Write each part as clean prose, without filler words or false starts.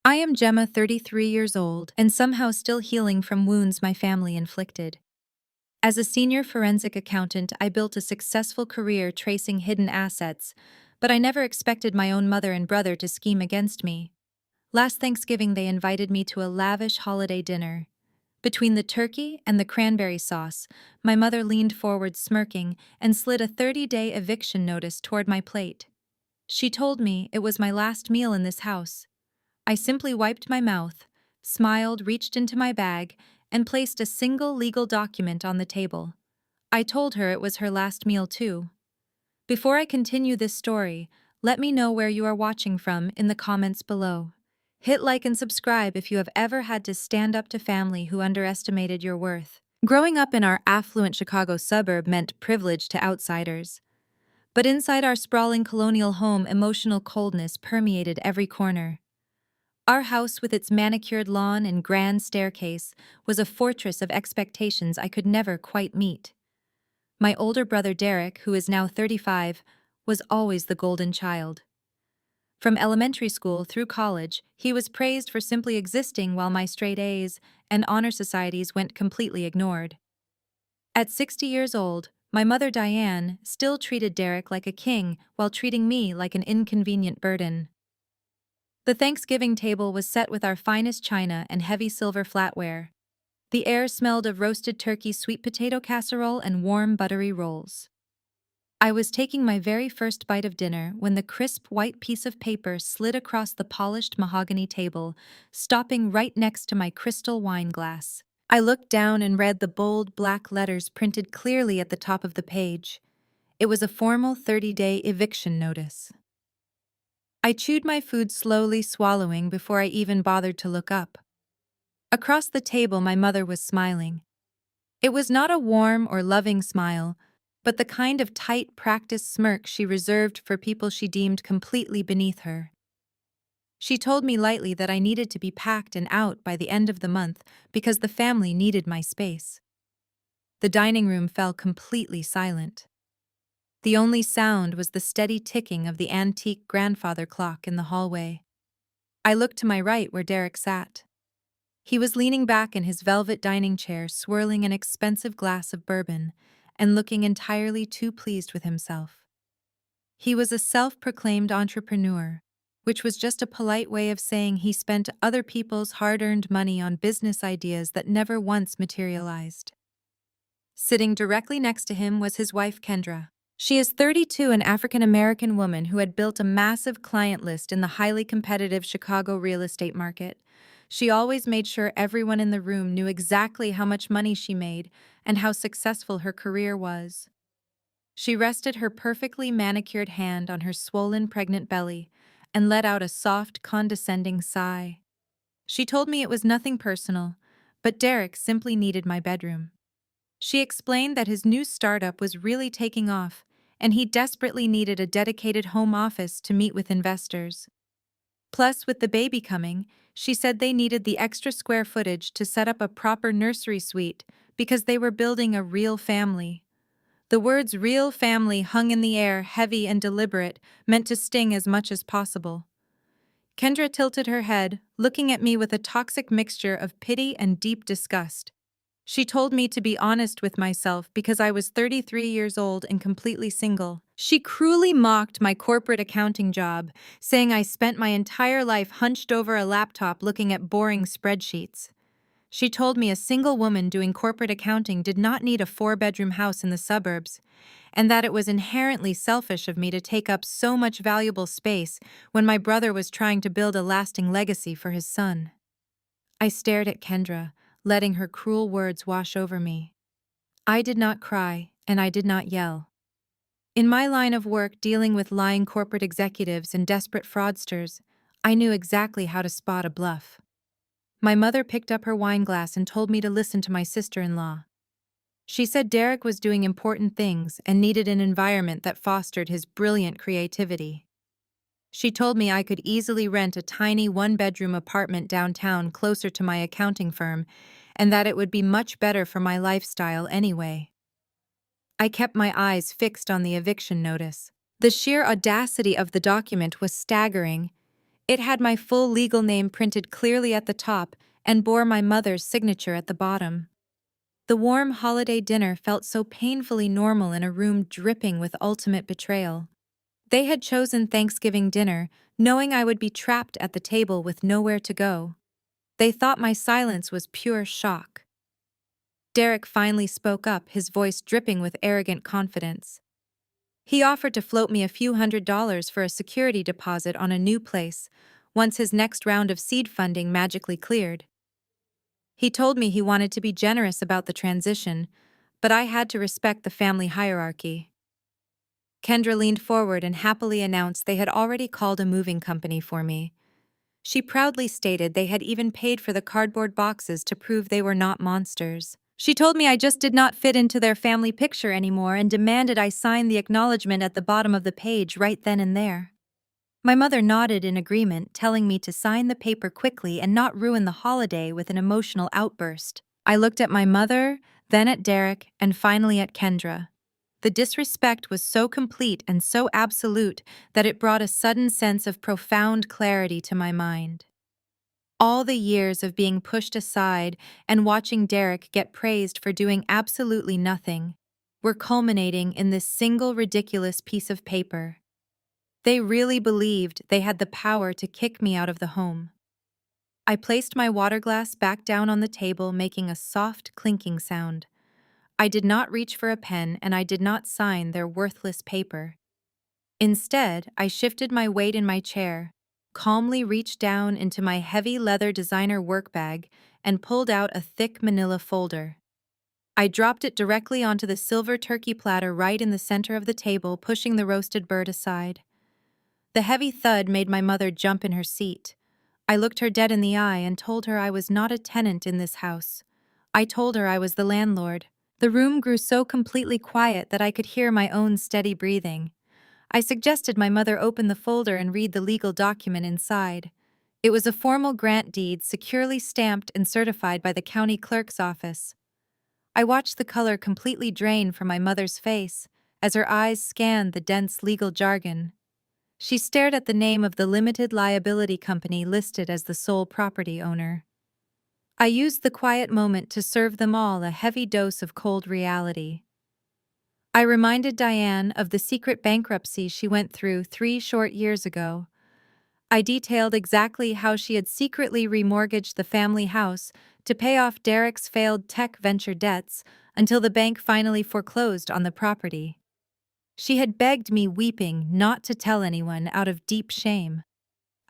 I am Gemma, 33 years old, and somehow still healing from wounds my family inflicted. As a senior forensic accountant, I built a successful career tracing hidden assets, but I never expected my own mother and brother to scheme against me. Last Thanksgiving, they invited me to a lavish holiday dinner. Between the turkey and the cranberry sauce, my mother leaned forward smirking and slid a 30-day eviction notice toward my plate. She told me it was my last meal in this house. I simply wiped my mouth, smiled, reached into my bag, and placed a single legal document on the table. I told her it was her last meal too. Before I continue this story, let me know where you are watching from in the comments below. Hit like and subscribe if you have ever had to stand up to family who underestimated your worth. Growing up in our affluent Chicago suburb meant privilege to outsiders. But inside our sprawling colonial home, emotional coldness permeated every corner. Our house, with its manicured lawn and grand staircase, was a fortress of expectations I could never quite meet. My older brother Derek, who is now 35, was always the golden child. From elementary school through college, he was praised for simply existing while my straight A's and honor societies went completely ignored. At 60 years old, my mother Diane still treated Derek like a king while treating me like an inconvenient burden. The Thanksgiving table was set with our finest china and heavy silver flatware. The air smelled of roasted turkey, sweet potato casserole, and warm buttery rolls. I was taking my very first bite of dinner when the crisp white piece of paper slid across the polished mahogany table, stopping right next to my crystal wine glass. I looked down and read the bold black letters printed clearly at the top of the page. It was a formal 30-day eviction notice. I chewed my food slowly, swallowing before I even bothered to look up. Across the table, my mother was smiling. It was not a warm or loving smile, but the kind of tight, practiced smirk she reserved for people she deemed completely beneath her. She told me lightly that I needed to be packed and out by the end of the month because the family needed my space. The dining room fell completely silent. The only sound was the steady ticking of the antique grandfather clock in the hallway. I looked to my right where Derek sat. He was leaning back in his velvet dining chair, swirling an expensive glass of bourbon and looking entirely too pleased with himself. He was a self-proclaimed entrepreneur, which was just a polite way of saying he spent other people's hard-earned money on business ideas that never once materialized. Sitting directly next to him was his wife, Kendra. She is 32, an African-American woman who had built a massive client list in the highly competitive Chicago real estate market. She always made sure everyone in the room knew exactly how much money she made and how successful her career was. She rested her perfectly manicured hand on her swollen, pregnant belly and let out a soft, condescending sigh. She told me it was nothing personal, but Derek simply needed my bedroom. She explained that his new startup was really taking off, and he desperately needed a dedicated home office to meet with investors. Plus, with the baby coming, she said they needed the extra square footage to set up a proper nursery suite because they were building a real family. The words real family hung in the air, heavy and deliberate, meant to sting as much as possible. Kendra tilted her head, looking at me with a toxic mixture of pity and deep disgust. She told me to be honest with myself because I was 33 years old and completely single. She cruelly mocked my corporate accounting job, saying I spent my entire life hunched over a laptop looking at boring spreadsheets. She told me a single woman doing corporate accounting did not need a 4-bedroom house in the suburbs, and that it was inherently selfish of me to take up so much valuable space when my brother was trying to build a lasting legacy for his son. I stared at Kendra, letting her cruel words wash over me. I did not cry, and I did not yell. In my line of work dealing with lying corporate executives and desperate fraudsters, I knew exactly how to spot a bluff. My mother picked up her wine glass and told me to listen to my sister-in-law. She said Derek was doing important things and needed an environment that fostered his brilliant creativity. She told me I could easily rent a tiny 1-bedroom apartment downtown closer to my accounting firm, and that it would be much better for my lifestyle anyway. I kept my eyes fixed on the eviction notice. The sheer audacity of the document was staggering. It had my full legal name printed clearly at the top and bore my mother's signature at the bottom. The warm holiday dinner felt so painfully normal in a room dripping with ultimate betrayal. They had chosen Thanksgiving dinner, knowing I would be trapped at the table with nowhere to go. They thought my silence was pure shock. Derek finally spoke up, his voice dripping with arrogant confidence. He offered to float me a few $100s for a security deposit on a new place, once his next round of seed funding magically cleared. He told me he wanted to be generous about the transition, but I had to respect the family hierarchy. Kendra leaned forward and happily announced they had already called a moving company for me. She proudly stated they had even paid for the cardboard boxes to prove they were not monsters. She told me I just did not fit into their family picture anymore and demanded I sign the acknowledgement at the bottom of the page right then and there. My mother nodded in agreement, telling me to sign the paper quickly and not ruin the holiday with an emotional outburst. I looked at my mother, then at Derek, and finally at Kendra. The disrespect was so complete and so absolute that it brought a sudden sense of profound clarity to my mind. All the years of being pushed aside and watching Derek get praised for doing absolutely nothing were culminating in this single ridiculous piece of paper. They really believed they had the power to kick me out of the home. I placed my water glass back down on the table, making a soft clinking sound. I did not reach for a pen and I did not sign their worthless paper. Instead, I shifted my weight in my chair, calmly reached down into my heavy leather designer work bag, and pulled out a thick manila folder. I dropped it directly onto the silver turkey platter right in the center of the table, pushing the roasted bird aside. The heavy thud made my mother jump in her seat. I looked her dead in the eye and told her I was not a tenant in this house. I told her I was the landlord. The room grew so completely quiet that I could hear my own steady breathing. I suggested my mother open the folder and read the legal document inside. It was a formal grant deed securely stamped and certified by the county clerk's office. I watched the color completely drain from my mother's face as her eyes scanned the dense legal jargon. She stared at the name of the limited liability company listed as the sole property owner. I used the quiet moment to serve them all a heavy dose of cold reality. I reminded Diane of the secret bankruptcy she went through 3 short years ago. I detailed exactly how she had secretly remortgaged the family house to pay off Derek's failed tech venture debts until the bank finally foreclosed on the property. She had begged me, weeping, not to tell anyone out of deep shame.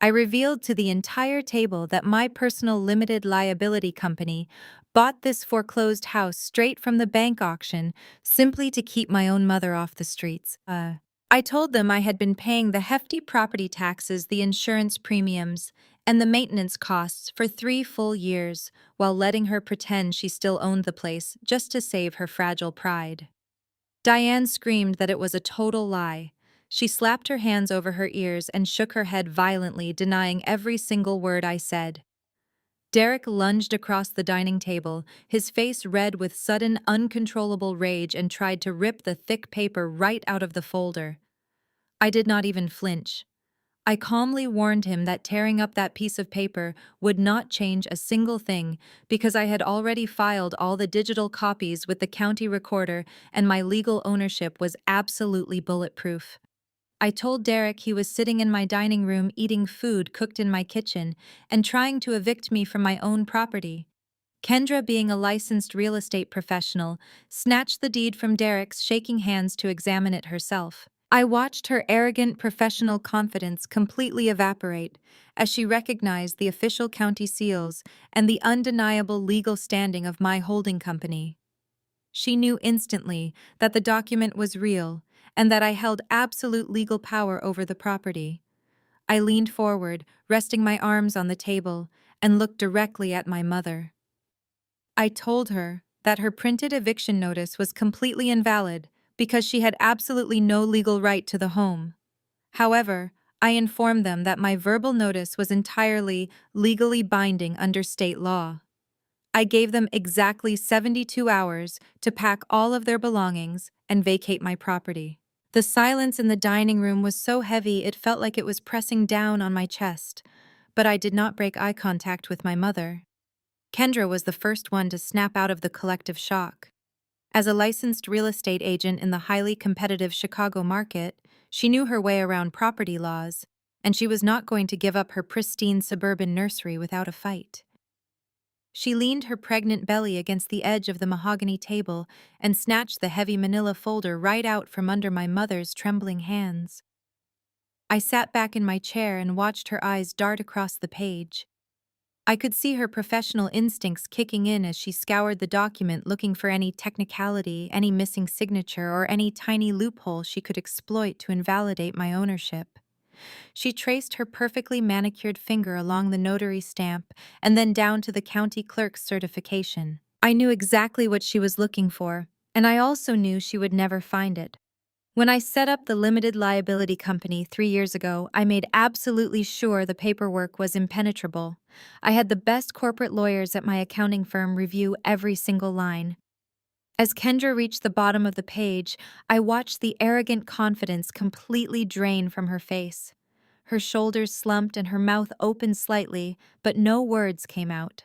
I revealed to the entire table that my personal limited liability company bought this foreclosed house straight from the bank auction simply to keep my own mother off the streets. I told them I had been paying the hefty property taxes, the insurance premiums, and the maintenance costs for 3 full years, while letting her pretend she still owned the place just to save her fragile pride. Diane screamed that it was a total lie. She slapped her hands over her ears and shook her head violently, denying every single word I said. Derek lunged across the dining table, his face red with sudden, uncontrollable rage, and tried to rip the thick paper right out of the folder. I did not even flinch. I calmly warned him that tearing up that piece of paper would not change a single thing because I had already filed all the digital copies with the county recorder and my legal ownership was absolutely bulletproof. I told Derek he was sitting in my dining room eating food cooked in my kitchen and trying to evict me from my own property. Kendra, being a licensed real estate professional, snatched the deed from Derek's shaking hands to examine it herself. I watched her arrogant professional confidence completely evaporate as she recognized the official county seals and the undeniable legal standing of my holding company. She knew instantly that the document was real and that I held absolute legal power over the property. I leaned forward, resting my arms on the table, and looked directly at my mother. I told her that her printed eviction notice was completely invalid because she had absolutely no legal right to the home. However, I informed them that my verbal notice was entirely legally binding under state law. I gave them exactly 72 hours to pack all of their belongings and vacate my property. The silence in the dining room was so heavy it felt like it was pressing down on my chest, but I did not break eye contact with my mother. Kendra was the first one to snap out of the collective shock. As a licensed real estate agent in the highly competitive Chicago market, she knew her way around property laws, and she was not going to give up her pristine suburban nursery without a fight. She leaned her pregnant belly against the edge of the mahogany table and snatched the heavy manila folder right out from under my mother's trembling hands. I sat back in my chair and watched her eyes dart across the page. I could see her professional instincts kicking in as she scoured the document looking for any technicality, any missing signature, or any tiny loophole she could exploit to invalidate my ownership. She traced her perfectly manicured finger along the notary stamp and then down to the county clerk's certification. I knew exactly what she was looking for, and I also knew she would never find it. When I set up the limited liability company 3 years ago, I made absolutely sure the paperwork was impenetrable. I had the best corporate lawyers at my accounting firm review every single line. As Kendra reached the bottom of the page, I watched the arrogant confidence completely drain from her face. Her shoulders slumped and her mouth opened slightly, but no words came out.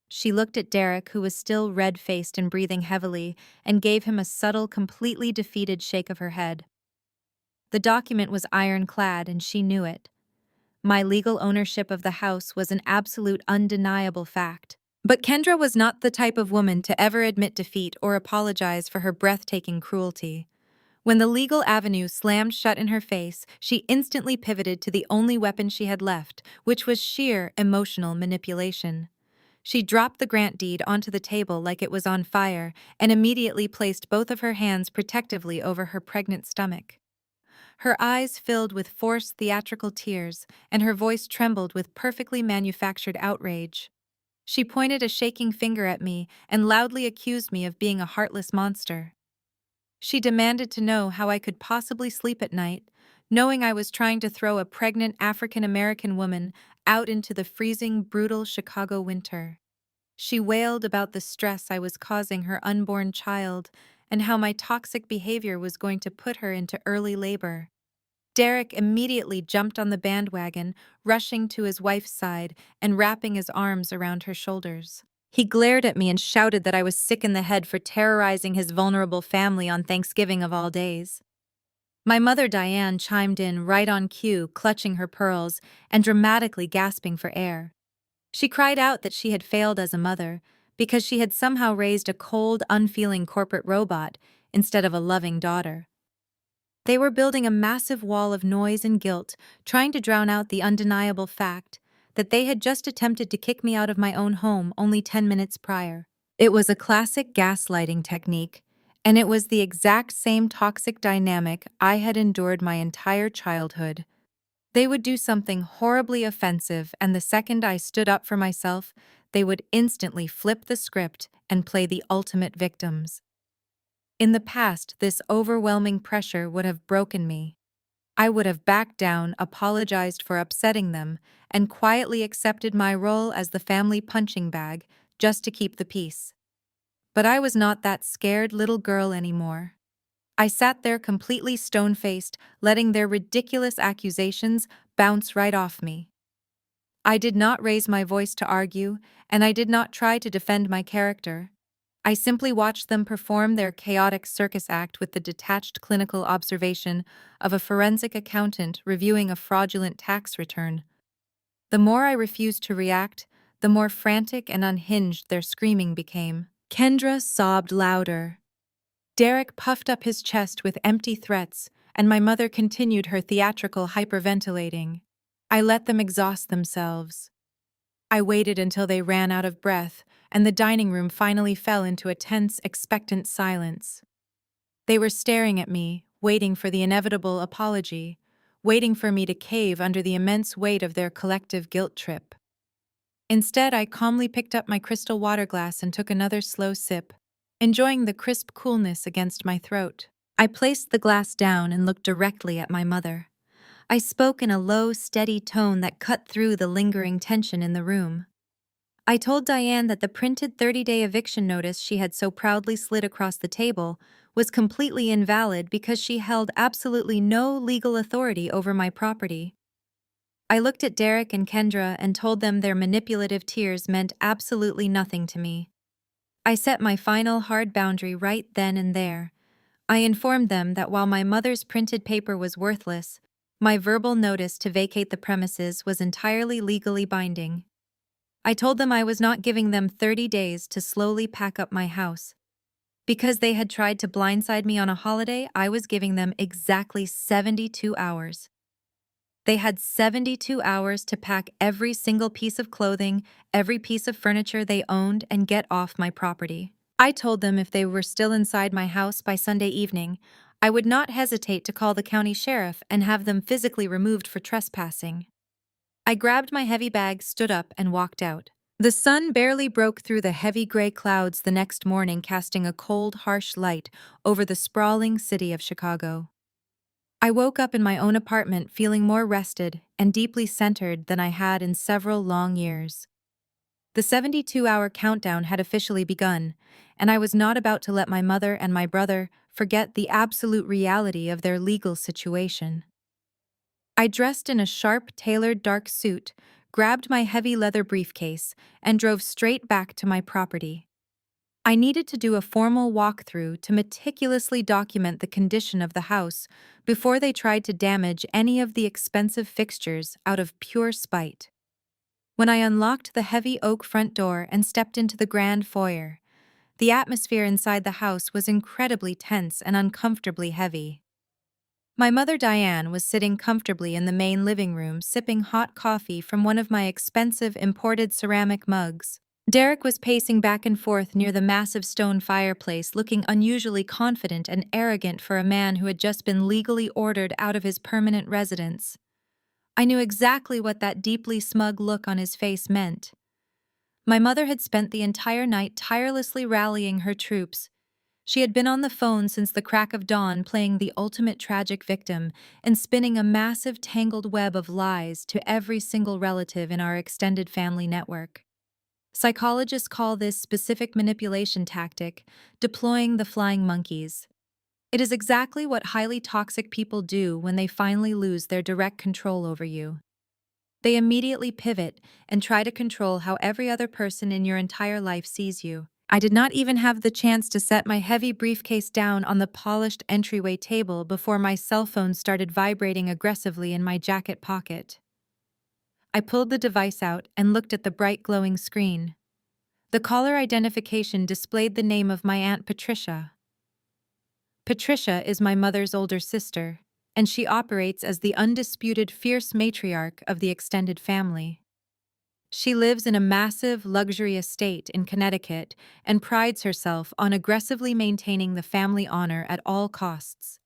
She looked at Derek, who was still red-faced and breathing heavily, and gave him a subtle, completely defeated shake of her head. The document was ironclad, and she knew it. My legal ownership of the house was an absolute undeniable fact. But Kendra was not the type of woman to ever admit defeat or apologize for her breathtaking cruelty. When the legal avenue slammed shut in her face, she instantly pivoted to the only weapon she had left, which was sheer emotional manipulation. She dropped the grant deed onto the table like it was on fire and immediately placed both of her hands protectively over her pregnant stomach. Her eyes filled with forced theatrical tears, and her voice trembled with perfectly manufactured outrage. She pointed a shaking finger at me and loudly accused me of being a heartless monster. She demanded to know how I could possibly sleep at night, knowing I was trying to throw a pregnant African-American woman out into the freezing, brutal Chicago winter. She wailed about the stress I was causing her unborn child and how my toxic behavior was going to put her into early labor. Derek immediately jumped on the bandwagon, rushing to his wife's side and wrapping his arms around her shoulders. He glared at me and shouted that I was sick in the head for terrorizing his vulnerable family on Thanksgiving of all days. My mother Diane chimed in right on cue, clutching her pearls and dramatically gasping for air. She cried out that she had failed as a mother because she had somehow raised a cold, unfeeling corporate robot instead of a loving daughter. They were building a massive wall of noise and guilt, trying to drown out the undeniable fact that they had just attempted to kick me out of my own home only 10 minutes prior. It was a classic gaslighting technique, and it was the exact same toxic dynamic I had endured my entire childhood. They would do something horribly offensive, and the second I stood up for myself, they would instantly flip the script and play the ultimate victims. In the past, this overwhelming pressure would have broken me. I would have backed down, apologized for upsetting them, and quietly accepted my role as the family punching bag just to keep the peace. But I was not that scared little girl anymore. I sat there completely stone-faced, letting their ridiculous accusations bounce right off me. I did not raise my voice to argue, and I did not try to defend my character. I simply watched them perform their chaotic circus act with the detached clinical observation of a forensic accountant reviewing a fraudulent tax return. The more I refused to react, the more frantic and unhinged their screaming became. Kendra sobbed louder. Derek puffed up his chest with empty threats, and my mother continued her theatrical hyperventilating. I let them exhaust themselves. I waited until they ran out of breath, and the dining room finally fell into a tense, expectant silence. They were staring at me, waiting for the inevitable apology, waiting for me to cave under the immense weight of their collective guilt trip. Instead, I calmly picked up my crystal water glass and took another slow sip, enjoying the crisp coolness against my throat. I placed the glass down and looked directly at my mother. I spoke in a low, steady tone that cut through the lingering tension in the room. I told Diane that the printed 30-day eviction notice she had so proudly slid across the table was completely invalid because she held absolutely no legal authority over my property. I looked at Derek and Kendra and told them their manipulative tears meant absolutely nothing to me. I set my final hard boundary right then and there. I informed them that while my mother's printed paper was worthless, my verbal notice to vacate the premises was entirely legally binding. I told them I was not giving them 30 days to slowly pack up my house. Because they had tried to blindside me on a holiday, I was giving them exactly 72 hours. They had 72 hours to pack every single piece of clothing, every piece of furniture they owned, and get off my property. I told them if they were still inside my house by Sunday evening, I would not hesitate to call the county sheriff and have them physically removed for trespassing. I grabbed my heavy bag, stood up, and walked out. The sun barely broke through the heavy gray clouds the next morning, casting a cold, harsh light over the sprawling city of Chicago. I woke up in my own apartment feeling more rested and deeply centered than I had in several long years. The 72-hour countdown had officially begun, and I was not about to let my mother and my brother forget the absolute reality of their legal situation. I dressed in a sharp, tailored dark suit, grabbed my heavy leather briefcase, and drove straight back to my property. I needed to do a formal walkthrough to meticulously document the condition of the house before they tried to damage any of the expensive fixtures out of pure spite. When I unlocked the heavy oak front door and stepped into the grand foyer, the atmosphere inside the house was incredibly tense and uncomfortably heavy. My mother Diane was sitting comfortably in the main living room sipping hot coffee from one of my expensive imported ceramic mugs. Derek was pacing back and forth near the massive stone fireplace, looking unusually confident and arrogant for a man who had just been legally ordered out of his permanent residence. I knew exactly what that deeply smug look on his face meant. My mother had spent the entire night tirelessly rallying her troops. She had been on the phone since the crack of dawn, playing the ultimate tragic victim and spinning a massive tangled web of lies to every single relative in our extended family network. Psychologists call this specific manipulation tactic deploying the flying monkeys. It is exactly what highly toxic people do when they finally lose their direct control over you. They immediately pivot and try to control how every other person in your entire life sees you. I did not even have the chance to set my heavy briefcase down on the polished entryway table before my cell phone started vibrating aggressively in my jacket pocket. I pulled the device out and looked at the bright glowing screen. The caller identification displayed the name of my Aunt Patricia. Patricia is my mother's older sister, and she operates as the undisputed fierce matriarch of the extended family. She lives in a massive luxury estate in Connecticut and prides herself on aggressively maintaining the family honor at all costs.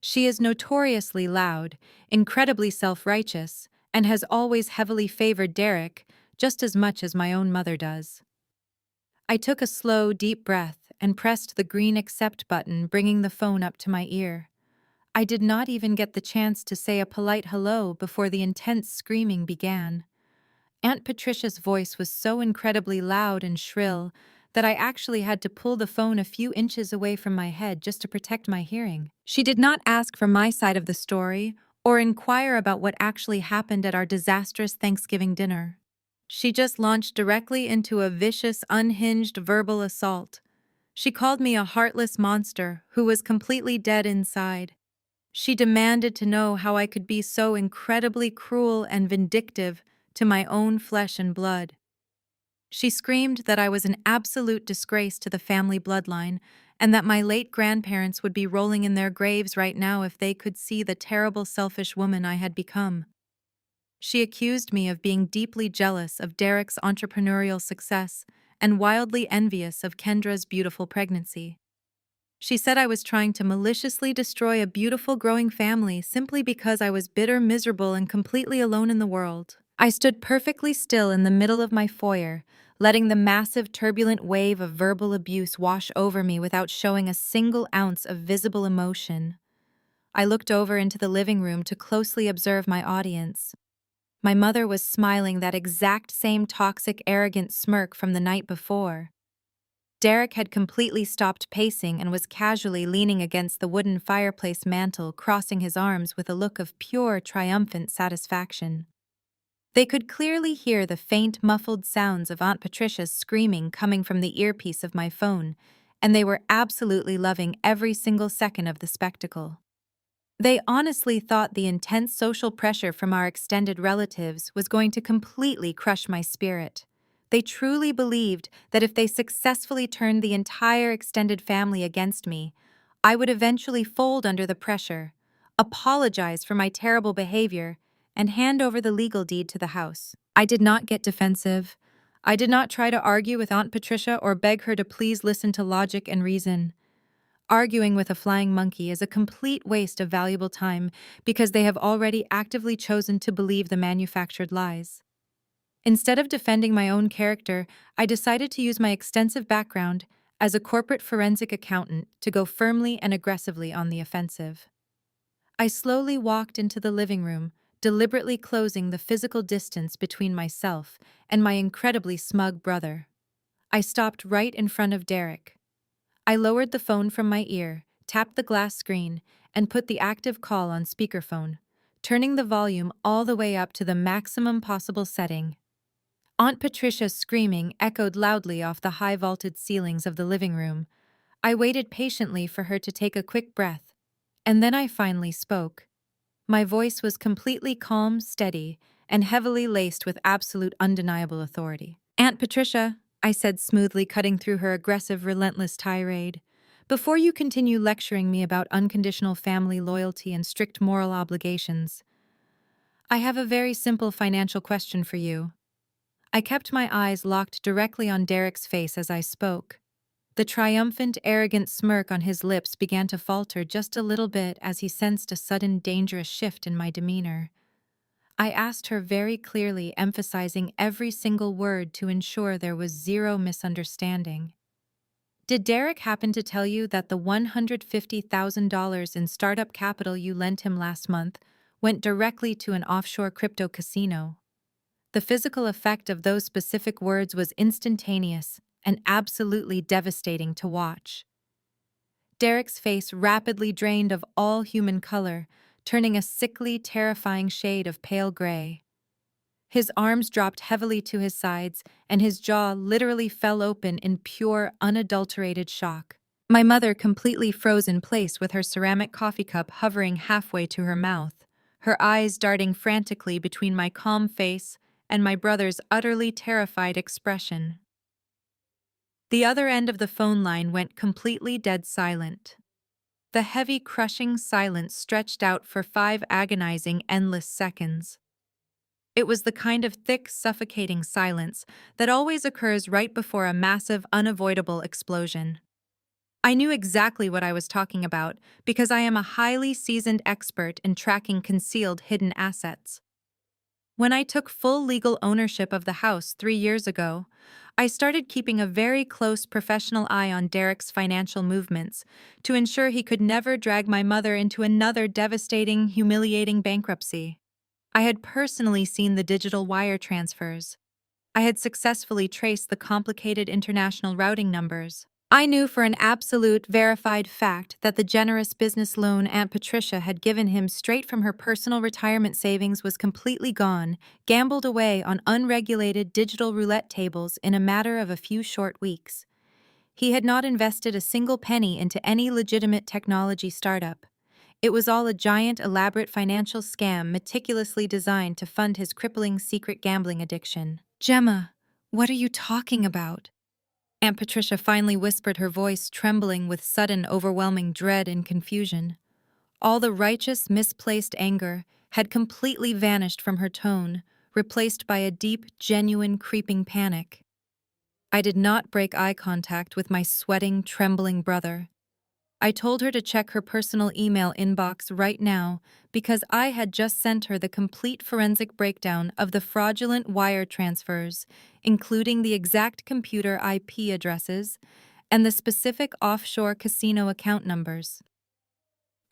She is notoriously loud, incredibly self-righteous, and has always heavily favored Derek just as much as my own mother does. I took a slow, deep breath and pressed the green accept button, bringing the phone up to my ear. I did not even get the chance to say a polite hello before the intense screaming began. Aunt Patricia's voice was so incredibly loud and shrill that I actually had to pull the phone a few inches away from my head just to protect my hearing. She did not ask for my side of the story or inquire about what actually happened at our disastrous Thanksgiving dinner. She just launched directly into a vicious, unhinged verbal assault. She called me a heartless monster who was completely dead inside. She demanded to know how I could be so incredibly cruel and vindictive to my own flesh and blood. She screamed that I was an absolute disgrace to the family bloodline and that my late grandparents would be rolling in their graves right now if they could see the terrible, selfish woman I had become. She accused me of being deeply jealous of Derek's entrepreneurial success and wildly envious of Kendra's beautiful pregnancy. She said I was trying to maliciously destroy a beautiful growing family simply because I was bitter, miserable, and completely alone in the world. I stood perfectly still in the middle of my foyer, letting the massive, turbulent wave of verbal abuse wash over me without showing a single ounce of visible emotion. I looked over into the living room to closely observe my audience. My mother was smiling that exact same toxic, arrogant smirk from the night before. Derek had completely stopped pacing and was casually leaning against the wooden fireplace mantel, crossing his arms with a look of pure, triumphant satisfaction. They could clearly hear the faint, muffled sounds of Aunt Patricia's screaming coming from the earpiece of my phone, and they were absolutely loving every single second of the spectacle. They honestly thought the intense social pressure from our extended relatives was going to completely crush my spirit. They truly believed that if they successfully turned the entire extended family against me, I would eventually fold under the pressure, apologize for my terrible behavior, and hand over the legal deed to the house. I did not get defensive. I did not try to argue with Aunt Patricia or beg her to please listen to logic and reason. Arguing with a flying monkey is a complete waste of valuable time because they have already actively chosen to believe the manufactured lies. Instead of defending my own character, I decided to use my extensive background as a corporate forensic accountant to go firmly and aggressively on the offensive. I slowly walked into the living room, deliberately closing the physical distance between myself and my incredibly smug brother. I stopped right in front of Derek. I lowered the phone from my ear, tapped the glass screen, and put the active call on speakerphone, turning the volume all the way up to the maximum possible setting. Aunt Patricia's screaming echoed loudly off the high-vaulted ceilings of the living room. I waited patiently for her to take a quick breath, and then I finally spoke. My voice was completely calm, steady, and heavily laced with absolute undeniable authority. "Aunt Patricia," I said smoothly, cutting through her aggressive, relentless tirade, "before you continue lecturing me about unconditional family loyalty and strict moral obligations, I have a very simple financial question for you." I kept my eyes locked directly on Derek's face as I spoke. The triumphant, arrogant smirk on his lips began to falter just a little bit as he sensed a sudden, dangerous shift in my demeanor. I asked her very clearly, emphasizing every single word to ensure there was zero misunderstanding. "Did Derek happen to tell you that the $150,000 in startup capital you lent him last month went directly to an offshore crypto casino?" The physical effect of those specific words was instantaneous and absolutely devastating to watch. Derek's face rapidly drained of all human color, turning a sickly, terrifying shade of pale gray. His arms dropped heavily to his sides, and his jaw literally fell open in pure, unadulterated shock. My mother completely froze in place with her ceramic coffee cup hovering halfway to her mouth, her eyes darting frantically between my calm face and my brother's utterly terrified expression. The other end of the phone line went completely dead silent. The heavy, crushing silence stretched out for 5 agonizing, endless seconds. It was the kind of thick, suffocating silence that always occurs right before a massive, unavoidable explosion. I knew exactly what I was talking about because I am a highly seasoned expert in tracking concealed hidden assets. When I took full legal ownership of the house 3 years ago, I started keeping a very close professional eye on Derek's financial movements to ensure he could never drag my mother into another devastating, humiliating bankruptcy. I had personally seen the digital wire transfers. I had successfully traced the complicated international routing numbers. I knew for an absolute, verified fact that the generous business loan Aunt Patricia had given him straight from her personal retirement savings was completely gone, gambled away on unregulated digital roulette tables in a matter of a few short weeks. He had not invested a single penny into any legitimate technology startup. It was all a giant, elaborate financial scam meticulously designed to fund his crippling secret gambling addiction. "Gemma, what are you talking about?" Aunt Patricia finally whispered, her voice trembling with sudden, overwhelming dread and confusion. All the righteous, misplaced anger had completely vanished from her tone, replaced by a deep, genuine, creeping panic. I did not break eye contact with my sweating, trembling brother. I told her to check her personal email inbox right now because I had just sent her the complete forensic breakdown of the fraudulent wire transfers, including the exact computer IP addresses and the specific offshore casino account numbers.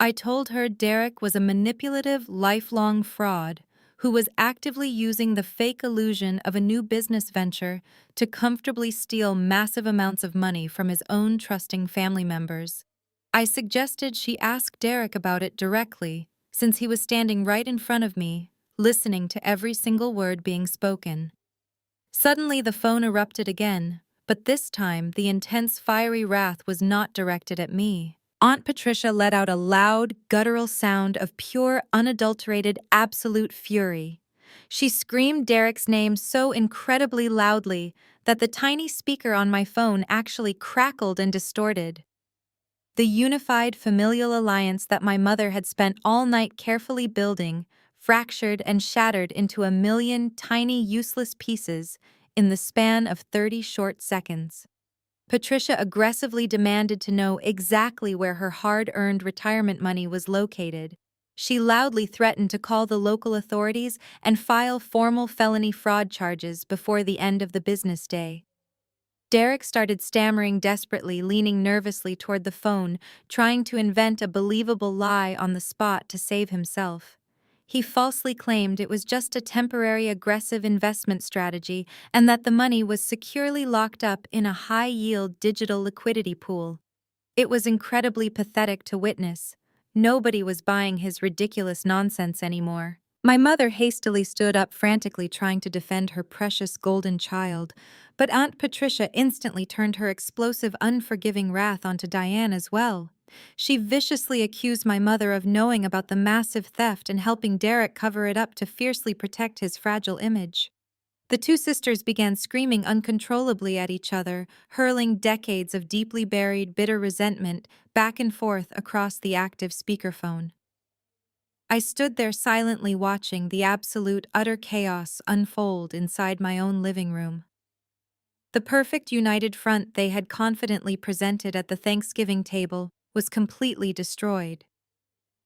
I told her Derek was a manipulative, lifelong fraud who was actively using the fake illusion of a new business venture to comfortably steal massive amounts of money from his own trusting family members. I suggested she ask Derek about it directly, since he was standing right in front of me, listening to every single word being spoken. Suddenly the phone erupted again, but this time the intense fiery wrath was not directed at me. Aunt Patricia let out a loud, guttural sound of pure, unadulterated, absolute fury. She screamed Derek's name so incredibly loudly that the tiny speaker on my phone actually crackled and distorted. The unified familial alliance that my mother had spent all night carefully building fractured and shattered into a million tiny, useless pieces in the span of 30 short seconds. Patricia aggressively demanded to know exactly where her hard-earned retirement money was located. She loudly threatened to call the local authorities and file formal felony fraud charges before the end of the business day. Derek started stammering desperately, leaning nervously toward the phone, trying to invent a believable lie on the spot to save himself. He falsely claimed it was just a temporary aggressive investment strategy and that the money was securely locked up in a high-yield digital liquidity pool. It was incredibly pathetic to witness. Nobody was buying his ridiculous nonsense anymore. My mother hastily stood up, frantically trying to defend her precious golden child, but Aunt Patricia instantly turned her explosive, unforgiving wrath onto Diane as well. She viciously accused my mother of knowing about the massive theft and helping Derek cover it up to fiercely protect his fragile image. The two sisters began screaming uncontrollably at each other, hurling decades of deeply buried, bitter resentment back and forth across the active speakerphone. I stood there silently watching the absolute, utter chaos unfold inside my own living room. The perfect united front they had confidently presented at the Thanksgiving table was completely destroyed.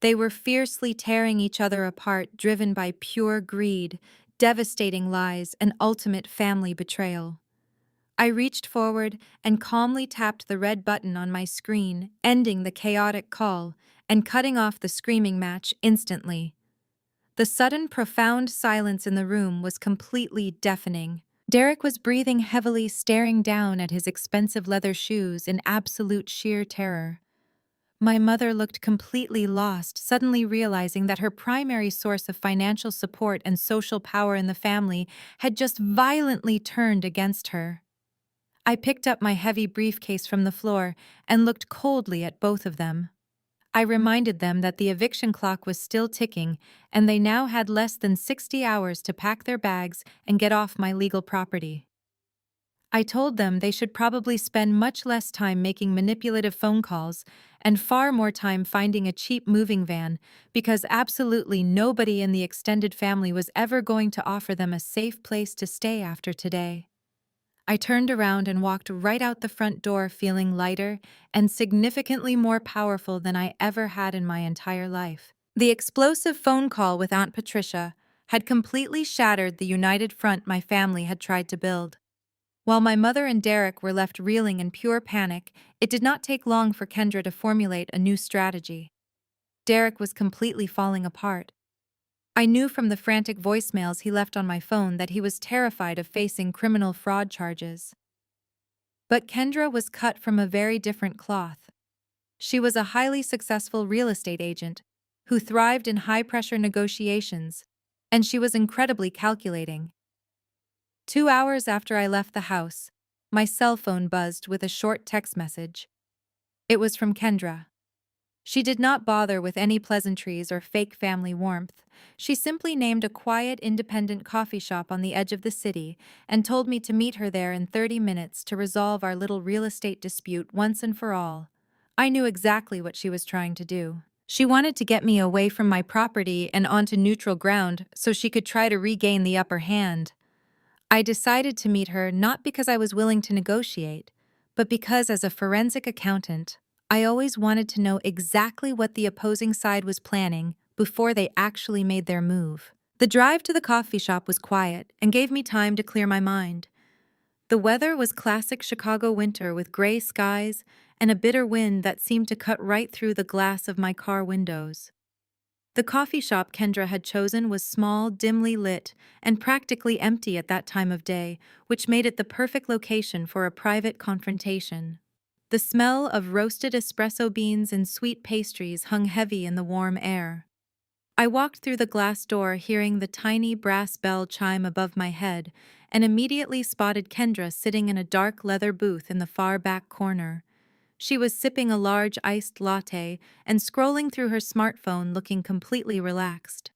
They were fiercely tearing each other apart, driven by pure greed, devastating lies, and ultimate family betrayal. I reached forward and calmly tapped the red button on my screen, ending the chaotic call and cutting off the screaming match instantly. The sudden, profound silence in the room was completely deafening. Derek was breathing heavily, staring down at his expensive leather shoes in absolute sheer terror. My mother looked completely lost, suddenly realizing that her primary source of financial support and social power in the family had just violently turned against her. I picked up my heavy briefcase from the floor and looked coldly at both of them. I reminded them that the eviction clock was still ticking, and they now had less than 60 hours to pack their bags and get off my legal property. I told them they should probably spend much less time making manipulative phone calls and far more time finding a cheap moving van, because absolutely nobody in the extended family was ever going to offer them a safe place to stay after today. I turned around and walked right out the front door, feeling lighter and significantly more powerful than I ever had in my entire life. The explosive phone call with Aunt Patricia had completely shattered the united front my family had tried to build. While my mother and Derek were left reeling in pure panic, it did not take long for Kendra to formulate a new strategy. Derek was completely falling apart. I knew from the frantic voicemails he left on my phone that he was terrified of facing criminal fraud charges. But Kendra was cut from a very different cloth. She was a highly successful real estate agent who thrived in high-pressure negotiations, and she was incredibly calculating. 2 hours after I left the house, my cell phone buzzed with a short text message. It was from Kendra. She did not bother with any pleasantries or fake family warmth. She simply named a quiet, independent coffee shop on the edge of the city and told me to meet her there in 30 minutes to resolve our little real estate dispute once and for all. I knew exactly what she was trying to do. She wanted to get me away from my property and onto neutral ground so she could try to regain the upper hand. I decided to meet her not because I was willing to negotiate, but because as a forensic accountant, I always wanted to know exactly what the opposing side was planning before they actually made their move. The drive to the coffee shop was quiet and gave me time to clear my mind. The weather was classic Chicago winter with gray skies and a bitter wind that seemed to cut right through the glass of my car windows. The coffee shop Kendra had chosen was small, dimly lit, and practically empty at that time of day, which made it the perfect location for a private confrontation. The smell of roasted espresso beans and sweet pastries hung heavy in the warm air. I walked through the glass door hearing the tiny brass bell chime above my head and immediately spotted Kendra sitting in a dark leather booth in the far back corner. She was sipping a large iced latte and scrolling through her smartphone looking completely relaxed.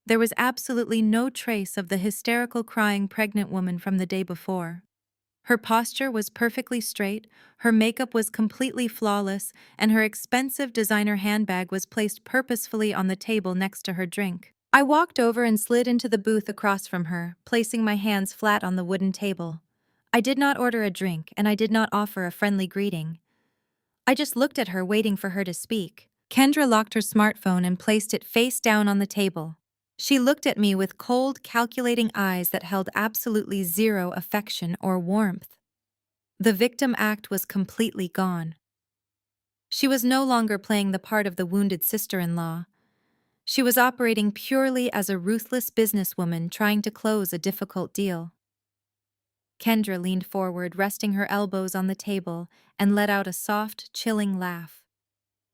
There was absolutely no trace of the hysterical crying pregnant woman from the day before. Her posture was perfectly straight, her makeup was completely flawless, and her expensive designer handbag was placed purposefully on the table next to her drink. I walked over and slid into the booth across from her, placing my hands flat on the wooden table. I did not order a drink, and I did not offer a friendly greeting. I just looked at her, waiting for her to speak. Kendra locked her smartphone and placed it face down on the table. She looked at me with cold, calculating eyes that held absolutely zero affection or warmth. The victim act was completely gone. She was no longer playing the part of the wounded sister-in-law. She was operating purely as a ruthless businesswoman trying to close a difficult deal. Kendra leaned forward, resting her elbows on the table, and let out a soft, chilling laugh.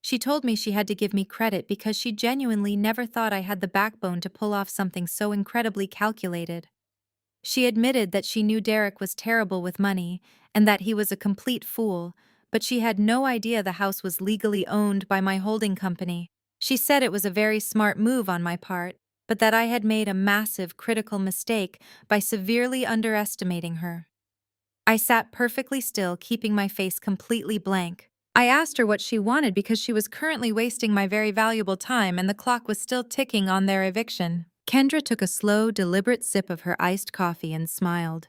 She told me she had to give me credit because she genuinely never thought I had the backbone to pull off something so incredibly calculated. She admitted that she knew Derek was terrible with money and that he was a complete fool, but she had no idea the house was legally owned by my holding company. She said it was a very smart move on my part, but that I had made a massive critical mistake by severely underestimating her. I sat perfectly still, keeping my face completely blank. I asked her what she wanted because she was currently wasting my very valuable time and the clock was still ticking on their eviction. Kendra took a slow, deliberate sip of her iced coffee and smiled.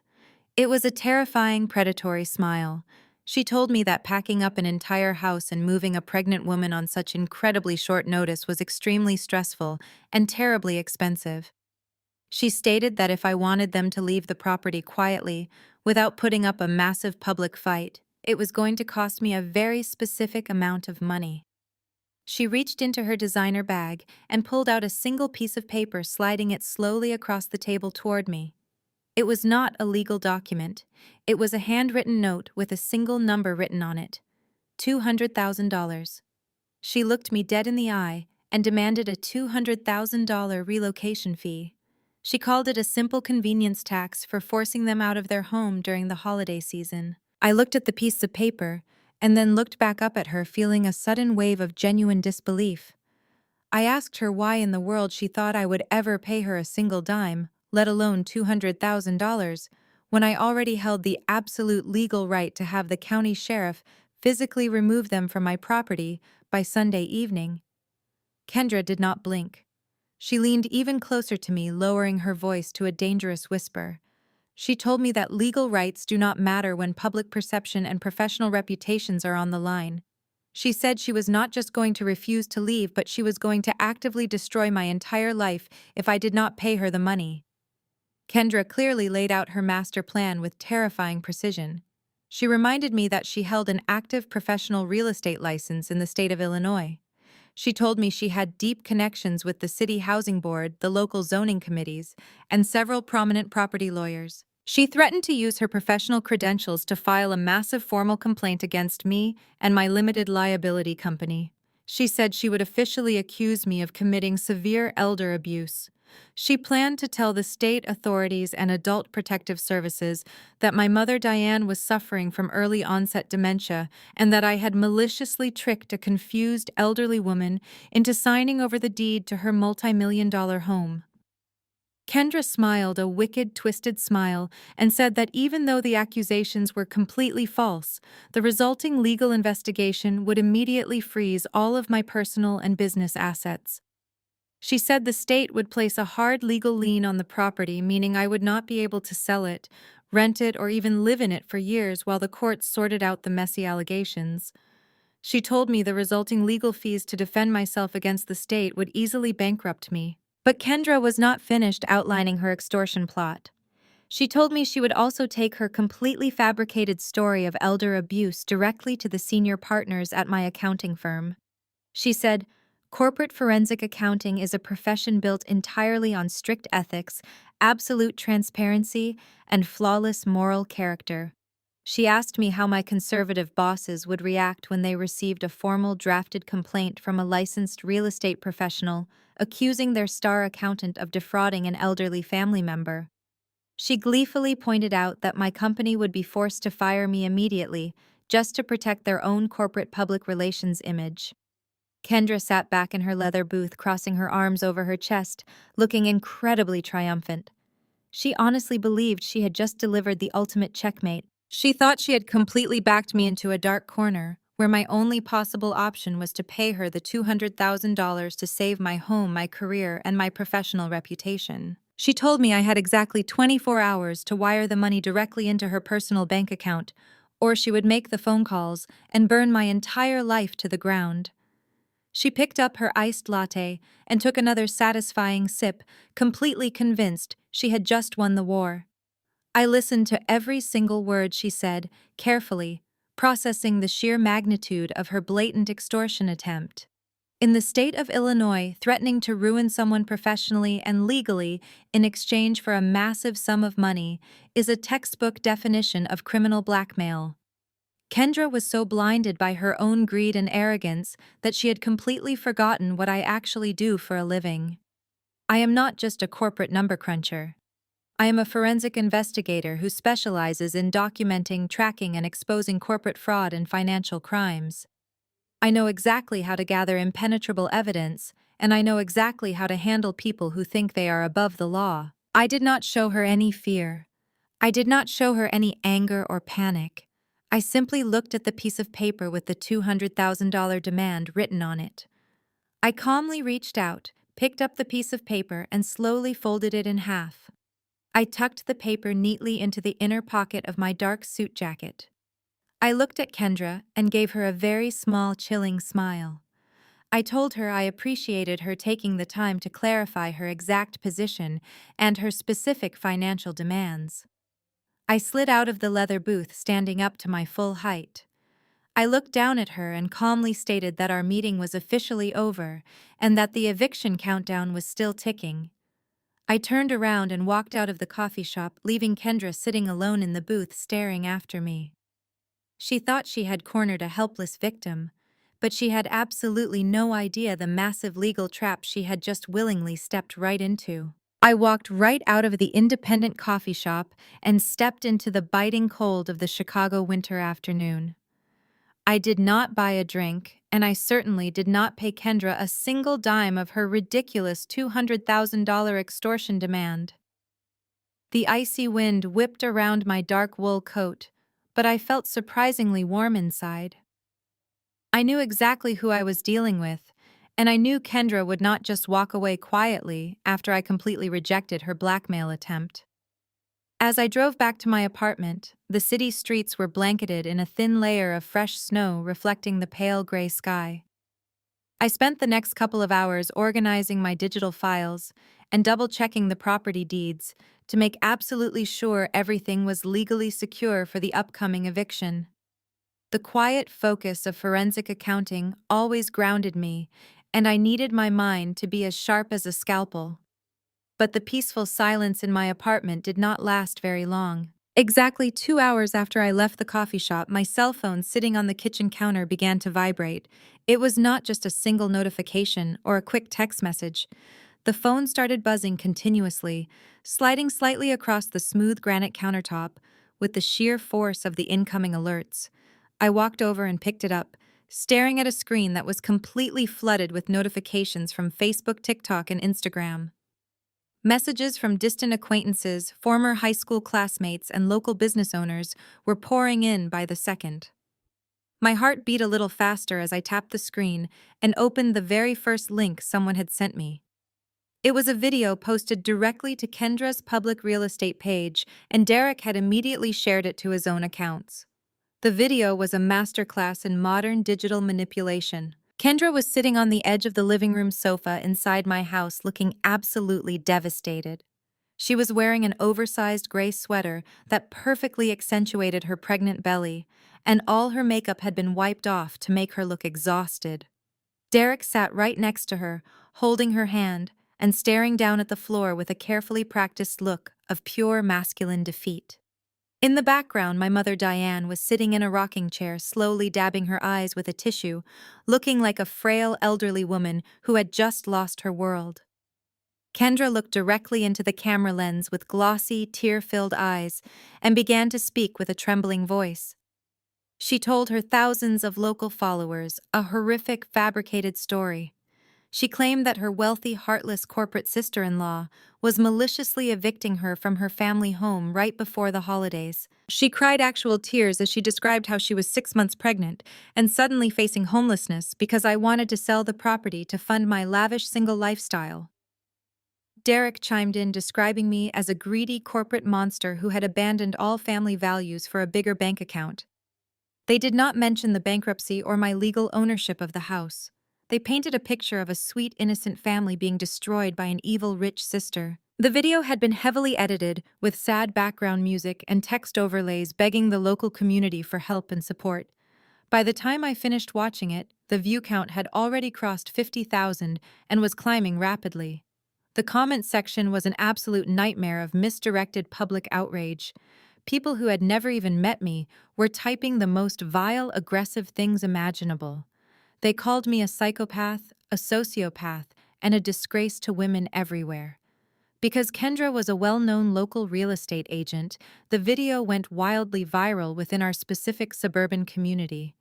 It was a terrifying, predatory smile. She told me that packing up an entire house and moving a pregnant woman on such incredibly short notice was extremely stressful and terribly expensive. She stated that if I wanted them to leave the property quietly, without putting up a massive public fight, it was going to cost me a very specific amount of money. She reached into her designer bag and pulled out a single piece of paper, sliding it slowly across the table toward me. It was not a legal document. It was a handwritten note with a single number written on it: $200,000. She looked me dead in the eye and demanded a $200,000 relocation fee. She called it a simple convenience tax for forcing them out of their home during the holiday season. I looked at the piece of paper and then looked back up at her, feeling a sudden wave of genuine disbelief. I asked her why in the world she thought I would ever pay her a single dime, let alone $200,000, when I already held the absolute legal right to have the county sheriff physically remove them from my property by Sunday evening. Kendra did not blink. She leaned even closer to me, lowering her voice to a dangerous whisper. She told me that legal rights do not matter when public perception and professional reputations are on the line. She said she was not just going to refuse to leave, but she was going to actively destroy my entire life if I did not pay her the money. Kendra clearly laid out her master plan with terrifying precision. She reminded me that she held an active professional real estate license in the state of Illinois. She told me she had deep connections with the city housing board, the local zoning committees, and several prominent property lawyers. She threatened to use her professional credentials to file a massive formal complaint against me and my limited liability company. She said she would officially accuse me of committing severe elder abuse. She planned to tell the state authorities and adult protective services that my mother Diane was suffering from early onset dementia and that I had maliciously tricked a confused elderly woman into signing over the deed to her multi-million-dollar home. Kendra smiled a wicked, twisted smile and said that even though the accusations were completely false, the resulting legal investigation would immediately freeze all of my personal and business assets. She said the state would place a hard legal lien on the property, meaning I would not be able to sell it, rent it, or even live in it for years while the courts sorted out the messy allegations. She told me the resulting legal fees to defend myself against the state would easily bankrupt me. But Kendra was not finished outlining her extortion plot. She told me she would also take her completely fabricated story of elder abuse directly to the senior partners at my accounting firm. She said, Corporate forensic accounting is a profession built entirely on strict ethics, absolute transparency, and flawless moral character. She asked me how my conservative bosses would react when they received a formal drafted complaint from a licensed real estate professional accusing their star accountant of defrauding an elderly family member. She gleefully pointed out that my company would be forced to fire me immediately just to protect their own corporate public relations image. Kendra sat back in her leather booth, crossing her arms over her chest, looking incredibly triumphant. She honestly believed she had just delivered the ultimate checkmate. She thought she had completely backed me into a dark corner, where my only possible option was to pay her the $200,000 to save my home, my career, and my professional reputation. She told me I had exactly 24 hours to wire the money directly into her personal bank account, or she would make the phone calls and burn my entire life to the ground. She picked up her iced latte and took another satisfying sip, completely convinced she had just won the war. I listened to every single word she said, carefully, processing the sheer magnitude of her blatant extortion attempt. In the state of Illinois, threatening to ruin someone professionally and legally in exchange for a massive sum of money is a textbook definition of criminal blackmail. Kendra was so blinded by her own greed and arrogance that she had completely forgotten what I actually do for a living. I am not just a corporate number cruncher. I am a forensic investigator who specializes in documenting, tracking, and exposing corporate fraud and financial crimes. I know exactly how to gather impenetrable evidence, and I know exactly how to handle people who think they are above the law. I did not show her any fear. I did not show her any anger or panic. I simply looked at the piece of paper with the $200,000 demand written on it. I calmly reached out, picked up the piece of paper, and slowly folded it in half. I tucked the paper neatly into the inner pocket of my dark suit jacket. I looked at Kendra and gave her a very small, chilling smile. I told her I appreciated her taking the time to clarify her exact position and her specific financial demands. I slid out of the leather booth, standing up to my full height. I looked down at her and calmly stated that our meeting was officially over and that the eviction countdown was still ticking. I turned around and walked out of the coffee shop, leaving Kendra sitting alone in the booth staring after me. She thought she had cornered a helpless victim, but she had absolutely no idea the massive legal trap she had just willingly stepped right into. I walked right out of the independent coffee shop and stepped into the biting cold of the Chicago winter afternoon. I did not buy a drink, and I certainly did not pay Kendra a single dime of her ridiculous $200,000 extortion demand. The icy wind whipped around my dark wool coat, but I felt surprisingly warm inside. I knew exactly who I was dealing with, and I knew Kendra would not just walk away quietly after I completely rejected her blackmail attempt. As I drove back to my apartment, the city streets were blanketed in a thin layer of fresh snow reflecting the pale gray sky. I spent the next couple of hours organizing my digital files and double-checking the property deeds to make absolutely sure everything was legally secure for the upcoming eviction. The quiet focus of forensic accounting always grounded me, and I needed my mind to be as sharp as a scalpel. But the peaceful silence in my apartment did not last very long. Exactly 2 hours after I left the coffee shop, my cell phone sitting on the kitchen counter began to vibrate. It was not just a single notification or a quick text message. The phone started buzzing continuously, sliding slightly across the smooth granite countertop with the sheer force of the incoming alerts. I walked over and picked it up, staring at a screen that was completely flooded with notifications from Facebook, TikTok, and Instagram. Messages from distant acquaintances, former high school classmates, and local business owners were pouring in by the second. My heart beat a little faster as I tapped the screen and opened the very first link someone had sent me. It was a video posted directly to Kendra's public real estate page, and Derek had immediately shared it to his own accounts. The video was a masterclass in modern digital manipulation. Kendra was sitting on the edge of the living room sofa inside my house, looking absolutely devastated. She was wearing an oversized gray sweater that perfectly accentuated her pregnant belly, and all her makeup had been wiped off to make her look exhausted. Derek sat right next to her, holding her hand and staring down at the floor with a carefully practiced look of pure masculine defeat. In the background, my mother Diane was sitting in a rocking chair, slowly dabbing her eyes with a tissue, looking like a frail elderly woman who had just lost her world. Kendra looked directly into the camera lens with glossy, tear-filled eyes and began to speak with a trembling voice. She told her thousands of local followers a horrific, fabricated story. She claimed that her wealthy, heartless corporate sister-in-law was maliciously evicting her from her family home right before the holidays. She cried actual tears as she described how she was 6 months pregnant and suddenly facing homelessness because I wanted to sell the property to fund my lavish single lifestyle. Derek chimed in, describing me as a greedy corporate monster who had abandoned all family values for a bigger bank account. They did not mention the bankruptcy or my legal ownership of the house. They painted a picture of a sweet, innocent family being destroyed by an evil, rich sister. The video had been heavily edited, with sad background music and text overlays begging the local community for help and support. By the time I finished watching it, the view count had already crossed 50,000 and was climbing rapidly. The comment section was an absolute nightmare of misdirected public outrage. People who had never even met me were typing the most vile, aggressive things imaginable. They called me a psychopath, a sociopath, and a disgrace to women everywhere. Because Kendra was a well-known local real estate agent, the video went wildly viral within our specific suburban community.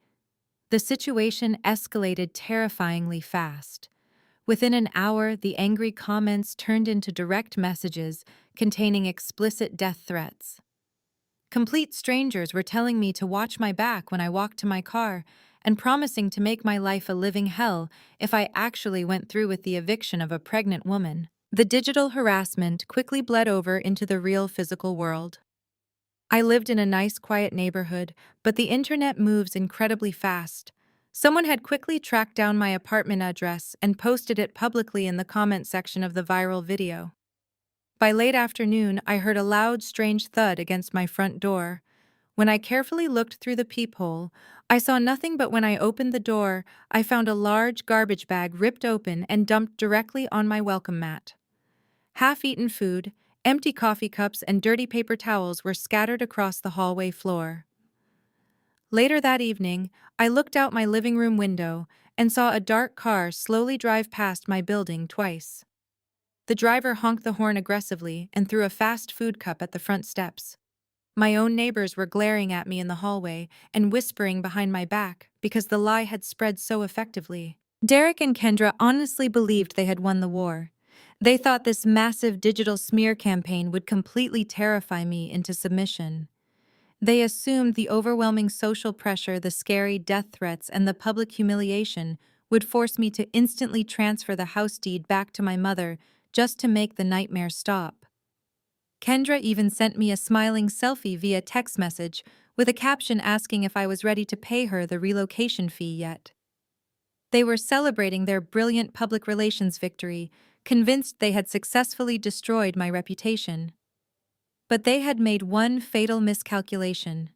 The situation escalated terrifyingly fast. Within an hour, the angry comments turned into direct messages containing explicit death threats. Complete strangers were telling me to watch my back when I walked to my car and promising to make my life a living hell if I actually went through with the eviction of a pregnant woman. The digital harassment quickly bled over into the real physical world. I lived in a nice, quiet neighborhood, but the internet moves incredibly fast. Someone had quickly tracked down my apartment address and posted it publicly in the comment section of the viral video. By late afternoon, I heard a loud, strange thud against my front door. When I carefully looked through the peephole, I saw nothing, but when I opened the door, I found a large garbage bag ripped open and dumped directly on my welcome mat. Half-eaten food, empty coffee cups, and dirty paper towels were scattered across the hallway floor. Later that evening, I looked out my living room window and saw a dark car slowly drive past my building twice. The driver honked the horn aggressively and threw a fast food cup at the front steps. My own neighbors were glaring at me in the hallway and whispering behind my back because the lie had spread so effectively. Derek and Kendra honestly believed they had won the war. They thought this massive digital smear campaign would completely terrify me into submission. They assumed the overwhelming social pressure, the scary death threats, and the public humiliation would force me to instantly transfer the house deed back to my mother just to make the nightmare stop. Kendra even sent me a smiling selfie via text message with a caption asking if I was ready to pay her the relocation fee yet. They were celebrating their brilliant public relations victory, convinced they had successfully destroyed my reputation. But they had made one fatal miscalculation.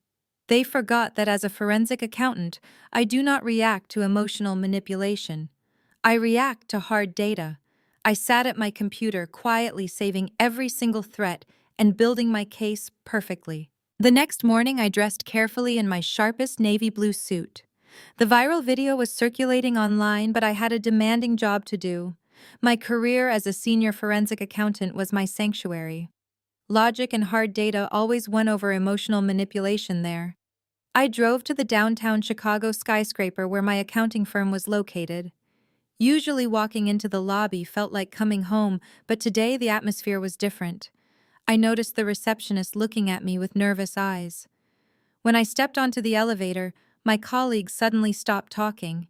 They forgot that as a forensic accountant, I do not react to emotional manipulation. I react to hard data. I sat at my computer quietly saving every single threat and building my case perfectly. The next morning, I dressed carefully in my sharpest navy blue suit. The viral video was circulating online, but I had a demanding job to do. My career as a senior forensic accountant was my sanctuary. Logic and hard data always won over emotional manipulation there. I drove to the downtown Chicago skyscraper where my accounting firm was located. Usually walking into the lobby felt like coming home, but today the atmosphere was different. I noticed the receptionist looking at me with nervous eyes. When I stepped onto the elevator, my colleagues suddenly stopped talking.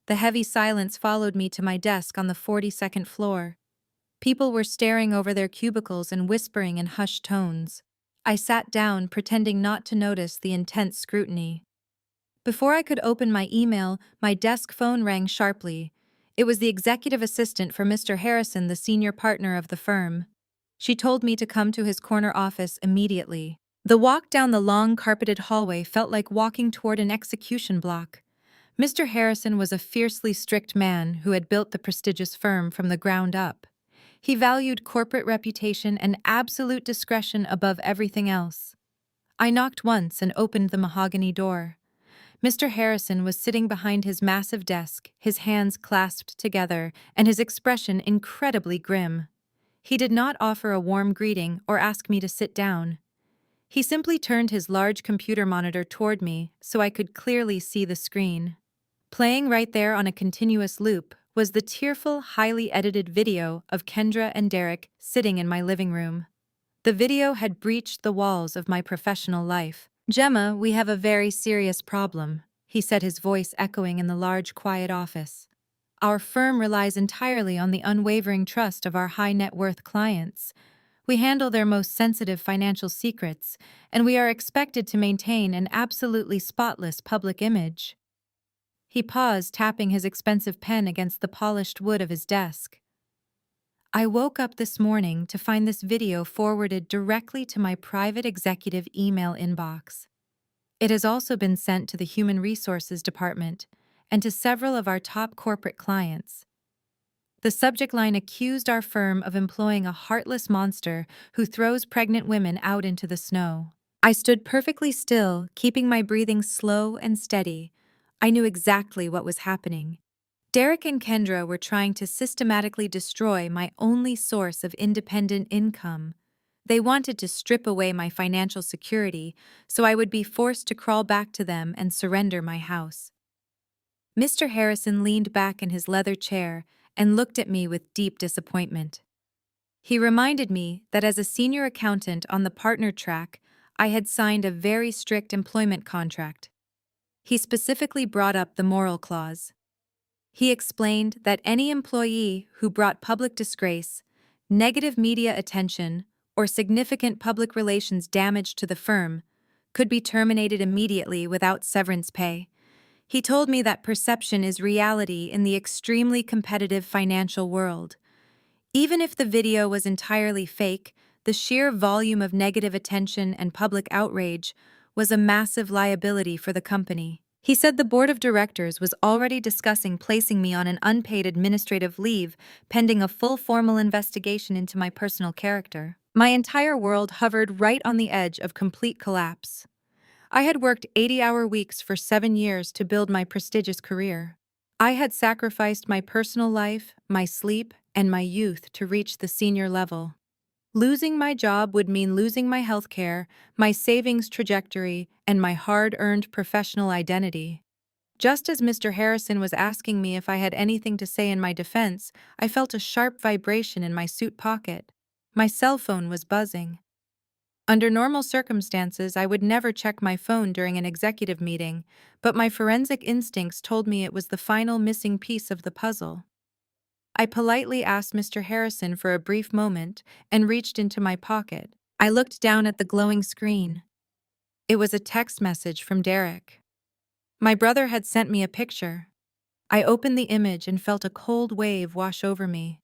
The heavy silence followed me to my desk on the 42nd floor. People were staring over their cubicles and whispering in hushed tones. I sat down, pretending not to notice the intense scrutiny. Before I could open my email, my desk phone rang sharply. It was the executive assistant for Mr. Harrison, the senior partner of the firm. She told me to come to his corner office immediately. The walk down the long carpeted hallway felt like walking toward an execution block. Mr. Harrison was a fiercely strict man who had built the prestigious firm from the ground up. He valued corporate reputation and absolute discretion above everything else. I knocked once and opened the mahogany door. Mr. Harrison was sitting behind his massive desk, his hands clasped together, and his expression incredibly grim. He did not offer a warm greeting or ask me to sit down. He simply turned his large computer monitor toward me so I could clearly see the screen. Playing right there on a continuous loop was the tearful, highly edited video of Kendra and Derek sitting in my living room. The video had breached the walls of my professional life. "Gemma, we have a very serious problem," he said, his voice echoing in the large, quiet office. "Our firm relies entirely on the unwavering trust of our high-net-worth clients. We handle their most sensitive financial secrets, and we are expected to maintain an absolutely spotless public image." He paused, tapping his expensive pen against the polished wood of his desk. I woke up this morning to find this video forwarded directly to my private executive email inbox. It has also been sent to the Human Resources Department and to several of our top corporate clients. The subject line accused our firm of employing a heartless monster who throws pregnant women out into the snow. I stood perfectly still, keeping my breathing slow and steady. I knew exactly what was happening. Derek and Kendra were trying to systematically destroy my only source of independent income. They wanted to strip away my financial security so I would be forced to crawl back to them and surrender my house. Mr. Harrison leaned back in his leather chair and looked at me with deep disappointment. He reminded me that as a senior accountant on the partner track, I had signed a very strict employment contract. He specifically brought up the moral clause. He explained that any employee who brought public disgrace, negative media attention, or significant public relations damage to the firm could be terminated immediately without severance pay. He told me that perception is reality in the extremely competitive financial world. Even if the video was entirely fake, the sheer volume of negative attention and public outrage was a massive liability for the company. He said the board of directors was already discussing placing me on an unpaid administrative leave pending a full formal investigation into my personal character. My entire world hovered right on the edge of complete collapse. I had worked 80-hour weeks for 7 years to build my prestigious career. I had sacrificed my personal life, my sleep, and my youth to reach the senior level. Losing my job would mean losing my health care, my savings trajectory, and my hard-earned professional identity. Just as Mr. Harrison was asking me if I had anything to say in my defense, I felt a sharp vibration in my suit pocket. My cell phone was buzzing. Under normal circumstances, I would never check my phone during an executive meeting, but my forensic instincts told me it was the final missing piece of the puzzle. I politely asked Mr. Harrison for a brief moment and reached into my pocket. I looked down at the glowing screen. It was a text message from Derek. My brother had sent me a picture. I opened the image and felt a cold wave wash over me.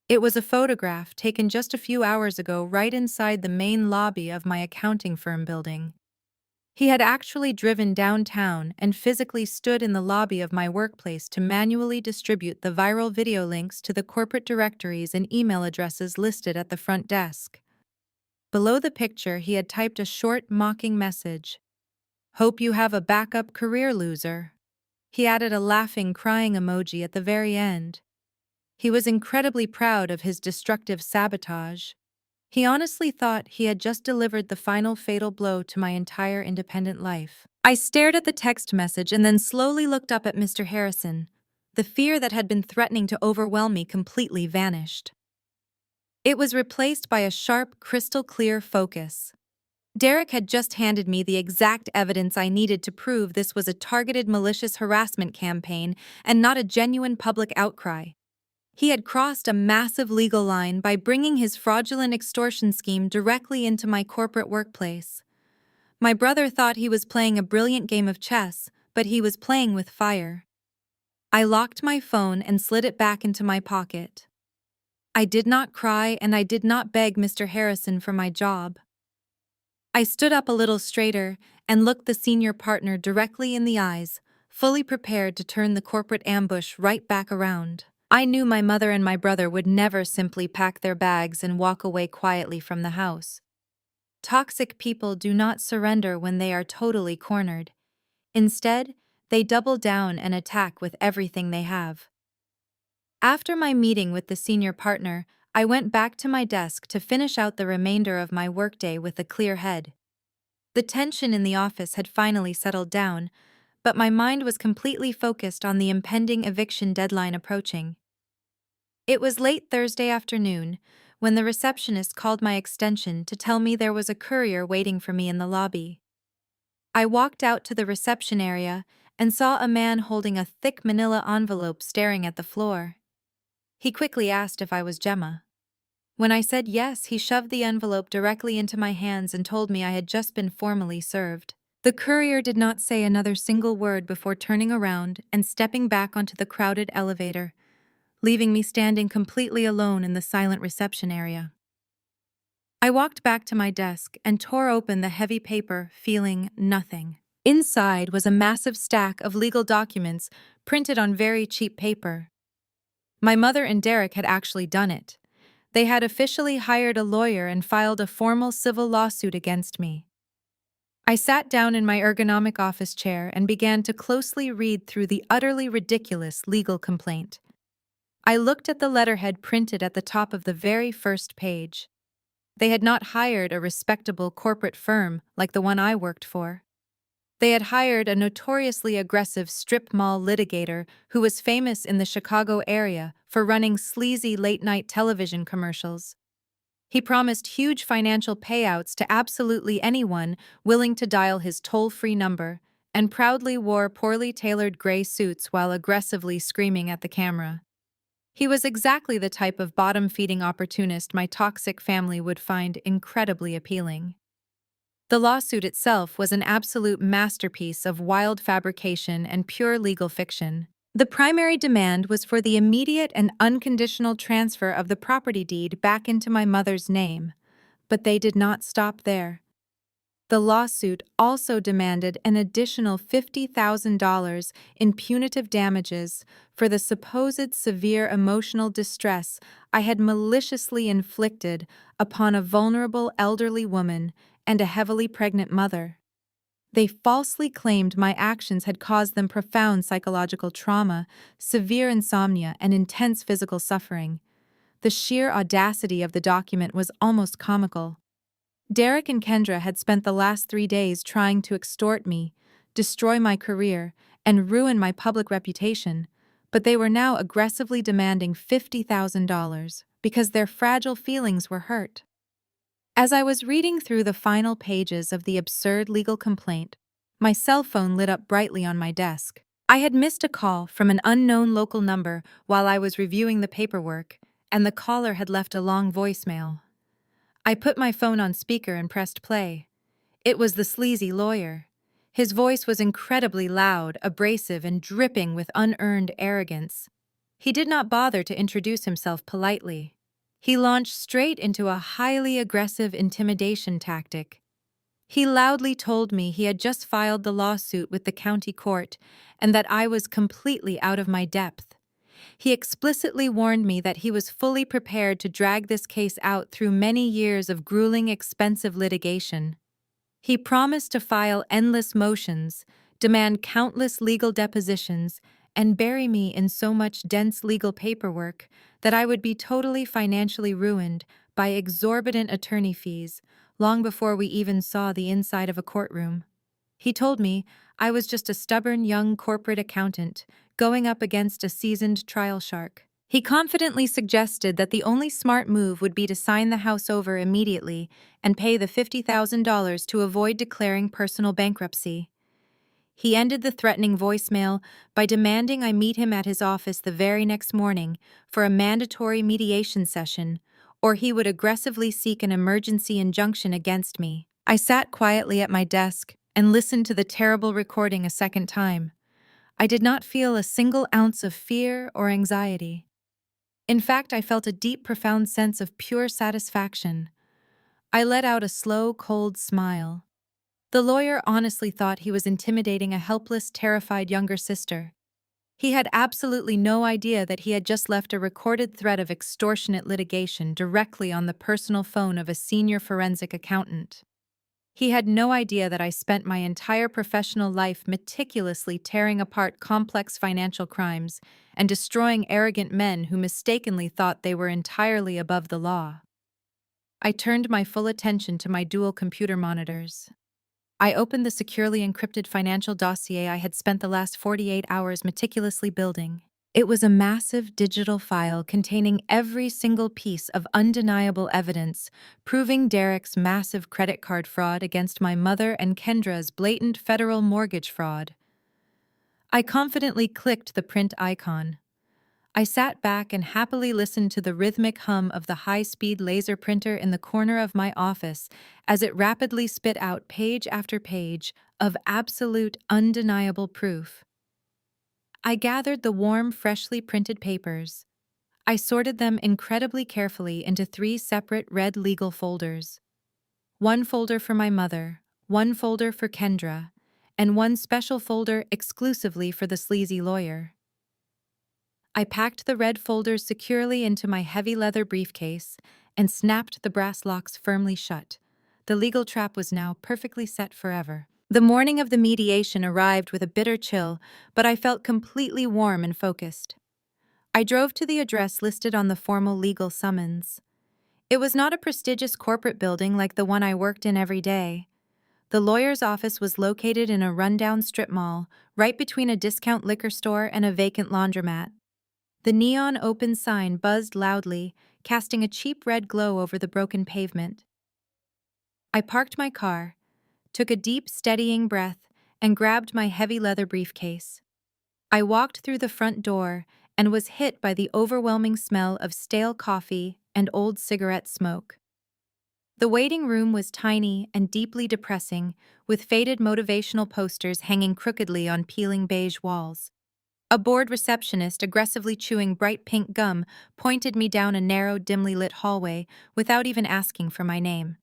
It was a photograph taken just a few hours ago right inside the main lobby of my accounting firm building. He had actually driven downtown and physically stood in the lobby of my workplace to manually distribute the viral video links to the corporate directories and email addresses listed at the front desk. Below the picture, he had typed a short, mocking message. "Hope you have a backup career, loser." He added a laughing, crying emoji at the very end. He was incredibly proud of his destructive sabotage. He honestly thought he had just delivered the final fatal blow to my entire independent life. I stared at the text message and then slowly looked up at Mr. Harrison. The fear that had been threatening to overwhelm me completely vanished. It was replaced by a sharp, crystal-clear focus. Derek had just handed me the exact evidence I needed to prove this was a targeted malicious harassment campaign and not a genuine public outcry. He had crossed a massive legal line by bringing his fraudulent extortion scheme directly into my corporate workplace. My brother thought he was playing a brilliant game of chess, but he was playing with fire. I locked my phone and slid it back into my pocket. I did not cry and I did not beg Mr. Harrison for my job. I stood up a little straighter and looked the senior partner directly in the eyes, fully prepared to turn the corporate ambush right back around. I knew my mother and my brother would never simply pack their bags and walk away quietly from the house. Toxic people do not surrender when they are totally cornered. Instead, they double down and attack with everything they have. After my meeting with the senior partner, I went back to my desk to finish out the remainder of my workday with a clear head. The tension in the office had finally settled down, but my mind was completely focused on the impending eviction deadline approaching. It was late Thursday afternoon when the receptionist called my extension to tell me there was a courier waiting for me in the lobby. I walked out to the reception area and saw a man holding a thick manila envelope staring at the floor. He quickly asked if I was Gemma. When I said yes, he shoved the envelope directly into my hands and told me I had just been formally served. The courier did not say another single word before turning around and stepping back onto the crowded elevator, leaving me standing completely alone in the silent reception area. I walked back to my desk and tore open the heavy paper, feeling nothing. Inside was a massive stack of legal documents printed on very cheap paper. My mother and Derek had actually done it. They had officially hired a lawyer and filed a formal civil lawsuit against me. I sat down in my ergonomic office chair and began to closely read through the utterly ridiculous legal complaint. I looked at the letterhead printed at the top of the very first page. They had not hired a respectable corporate firm like the one I worked for. They had hired a notoriously aggressive strip mall litigator who was famous in the Chicago area for running sleazy late-night television commercials. He promised huge financial payouts to absolutely anyone willing to dial his toll-free number, and proudly wore poorly tailored gray suits while aggressively screaming at the camera. He was exactly the type of bottom-feeding opportunist my toxic family would find incredibly appealing. The lawsuit itself was an absolute masterpiece of wild fabrication and pure legal fiction. The primary demand was for the immediate and unconditional transfer of the property deed back into my mother's name, but they did not stop there. The lawsuit also demanded an additional $50,000 in punitive damages for the supposed severe emotional distress I had maliciously inflicted upon a vulnerable elderly woman and a heavily pregnant mother. They falsely claimed my actions had caused them profound psychological trauma, severe insomnia, and intense physical suffering. The sheer audacity of the document was almost comical. Derek and Kendra had spent the last 3 days trying to extort me, destroy my career, and ruin my public reputation, but they were now aggressively demanding $50,000 because their fragile feelings were hurt. As I was reading through the final pages of the absurd legal complaint, my cell phone lit up brightly on my desk. I had missed a call from an unknown local number while I was reviewing the paperwork, and the caller had left a long voicemail. I put my phone on speaker and pressed play. It was the sleazy lawyer. His voice was incredibly loud, abrasive, and dripping with unearned arrogance. He did not bother to introduce himself politely. He launched straight into a highly aggressive intimidation tactic. He loudly told me he had just filed the lawsuit with the county court and that I was completely out of my depth. He explicitly warned me that he was fully prepared to drag this case out through many years of grueling, expensive litigation. He promised to file endless motions, demand countless legal depositions, and bury me in so much dense legal paperwork that I would be totally financially ruined by exorbitant attorney fees long before we even saw the inside of a courtroom. He told me I was just a stubborn young corporate accountant going up against a seasoned trial shark. He confidently suggested that the only smart move would be to sign the house over immediately and pay the $50,000 to avoid declaring personal bankruptcy. He ended the threatening voicemail by demanding I meet him at his office the very next morning for a mandatory mediation session, or he would aggressively seek an emergency injunction against me. I sat quietly at my desk and listened to the terrible recording a second time. I did not feel a single ounce of fear or anxiety. In fact, I felt a deep, profound sense of pure satisfaction. I let out a slow, cold smile. The lawyer honestly thought he was intimidating a helpless, terrified younger sister. He had absolutely no idea that he had just left a recorded threat of extortionate litigation directly on the personal phone of a senior forensic accountant. He had no idea that I spent my entire professional life meticulously tearing apart complex financial crimes and destroying arrogant men who mistakenly thought they were entirely above the law. I turned my full attention to my dual computer monitors. I opened the securely encrypted financial dossier I had spent the last 48 hours meticulously building. It was a massive digital file containing every single piece of undeniable evidence proving Derek's massive credit card fraud against my mother and Kendra's blatant federal mortgage fraud. I confidently clicked the print icon. I sat back and happily listened to the rhythmic hum of the high-speed laser printer in the corner of my office as it rapidly spit out page after page of absolute, undeniable proof. I gathered the warm, freshly printed papers. I sorted them incredibly carefully into 3 separate red legal folders. One folder for my mother, one folder for Kendra, and one special folder exclusively for the sleazy lawyer. I packed the red folders securely into my heavy leather briefcase and snapped the brass locks firmly shut. The legal trap was now perfectly set forever. The morning of the mediation arrived with a bitter chill, but I felt completely warm and focused. I drove to the address listed on the formal legal summons. It was not a prestigious corporate building like the one I worked in every day. The lawyer's office was located in a rundown strip mall, right between a discount liquor store and a vacant laundromat. The neon open sign buzzed loudly, casting a cheap red glow over the broken pavement. I parked my car, took a deep, steadying breath, and grabbed my heavy leather briefcase. I walked through the front door and was hit by the overwhelming smell of stale coffee and old cigarette smoke. The waiting room was tiny and deeply depressing, with faded motivational posters hanging crookedly on peeling beige walls. A bored receptionist aggressively chewing bright pink gum pointed me down a narrow, dimly lit hallway without even asking for my name.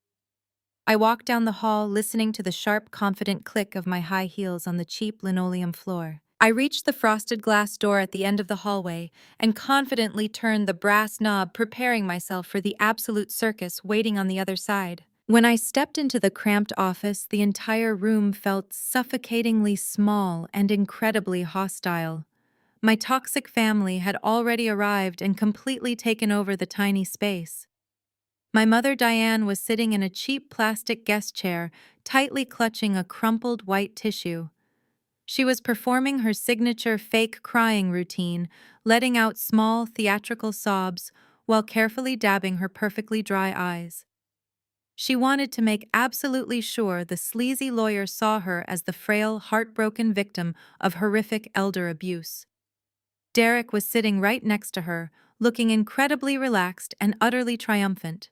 I walked down the hall, listening to the sharp, confident click of my high heels on the cheap linoleum floor. I reached the frosted glass door at the end of the hallway and confidently turned the brass knob, preparing myself for the absolute circus waiting on the other side. When I stepped into the cramped office, the entire room felt suffocatingly small and incredibly hostile. My toxic family had already arrived and completely taken over the tiny space. My mother, Diane, was sitting in a cheap plastic guest chair, tightly clutching a crumpled white tissue. She was performing her signature fake crying routine, letting out small, theatrical sobs while carefully dabbing her perfectly dry eyes. She wanted to make absolutely sure the sleazy lawyer saw her as the frail, heartbroken victim of horrific elder abuse. Derek was sitting right next to her, looking incredibly relaxed and utterly triumphant.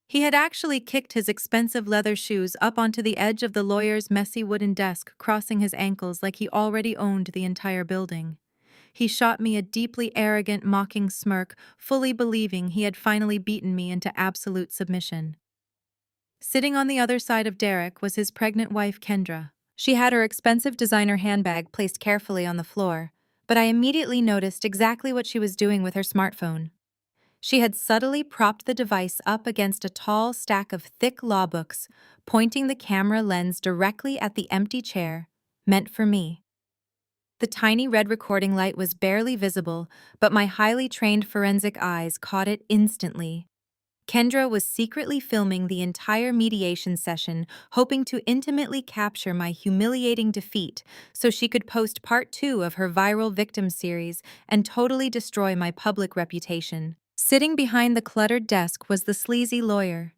He had actually kicked his expensive leather shoes up onto the edge of the lawyer's messy wooden desk, crossing his ankles like he already owned the entire building. He shot me a deeply arrogant, mocking smirk, fully believing he had finally beaten me into absolute submission. Sitting on the other side of Derek was his pregnant wife, Kendra. She had her expensive designer handbag placed carefully on the floor, but I immediately noticed exactly what she was doing with her smartphone. She had subtly propped the device up against a tall stack of thick law books, pointing the camera lens directly at the empty chair, meant for me. The tiny red recording light was barely visible, but my highly trained forensic eyes caught it instantly. Kendra was secretly filming the entire mediation session, hoping to intimately capture my humiliating defeat so she could post part 2 of her viral victim series and totally destroy my public reputation. Sitting behind the cluttered desk was the sleazy lawyer.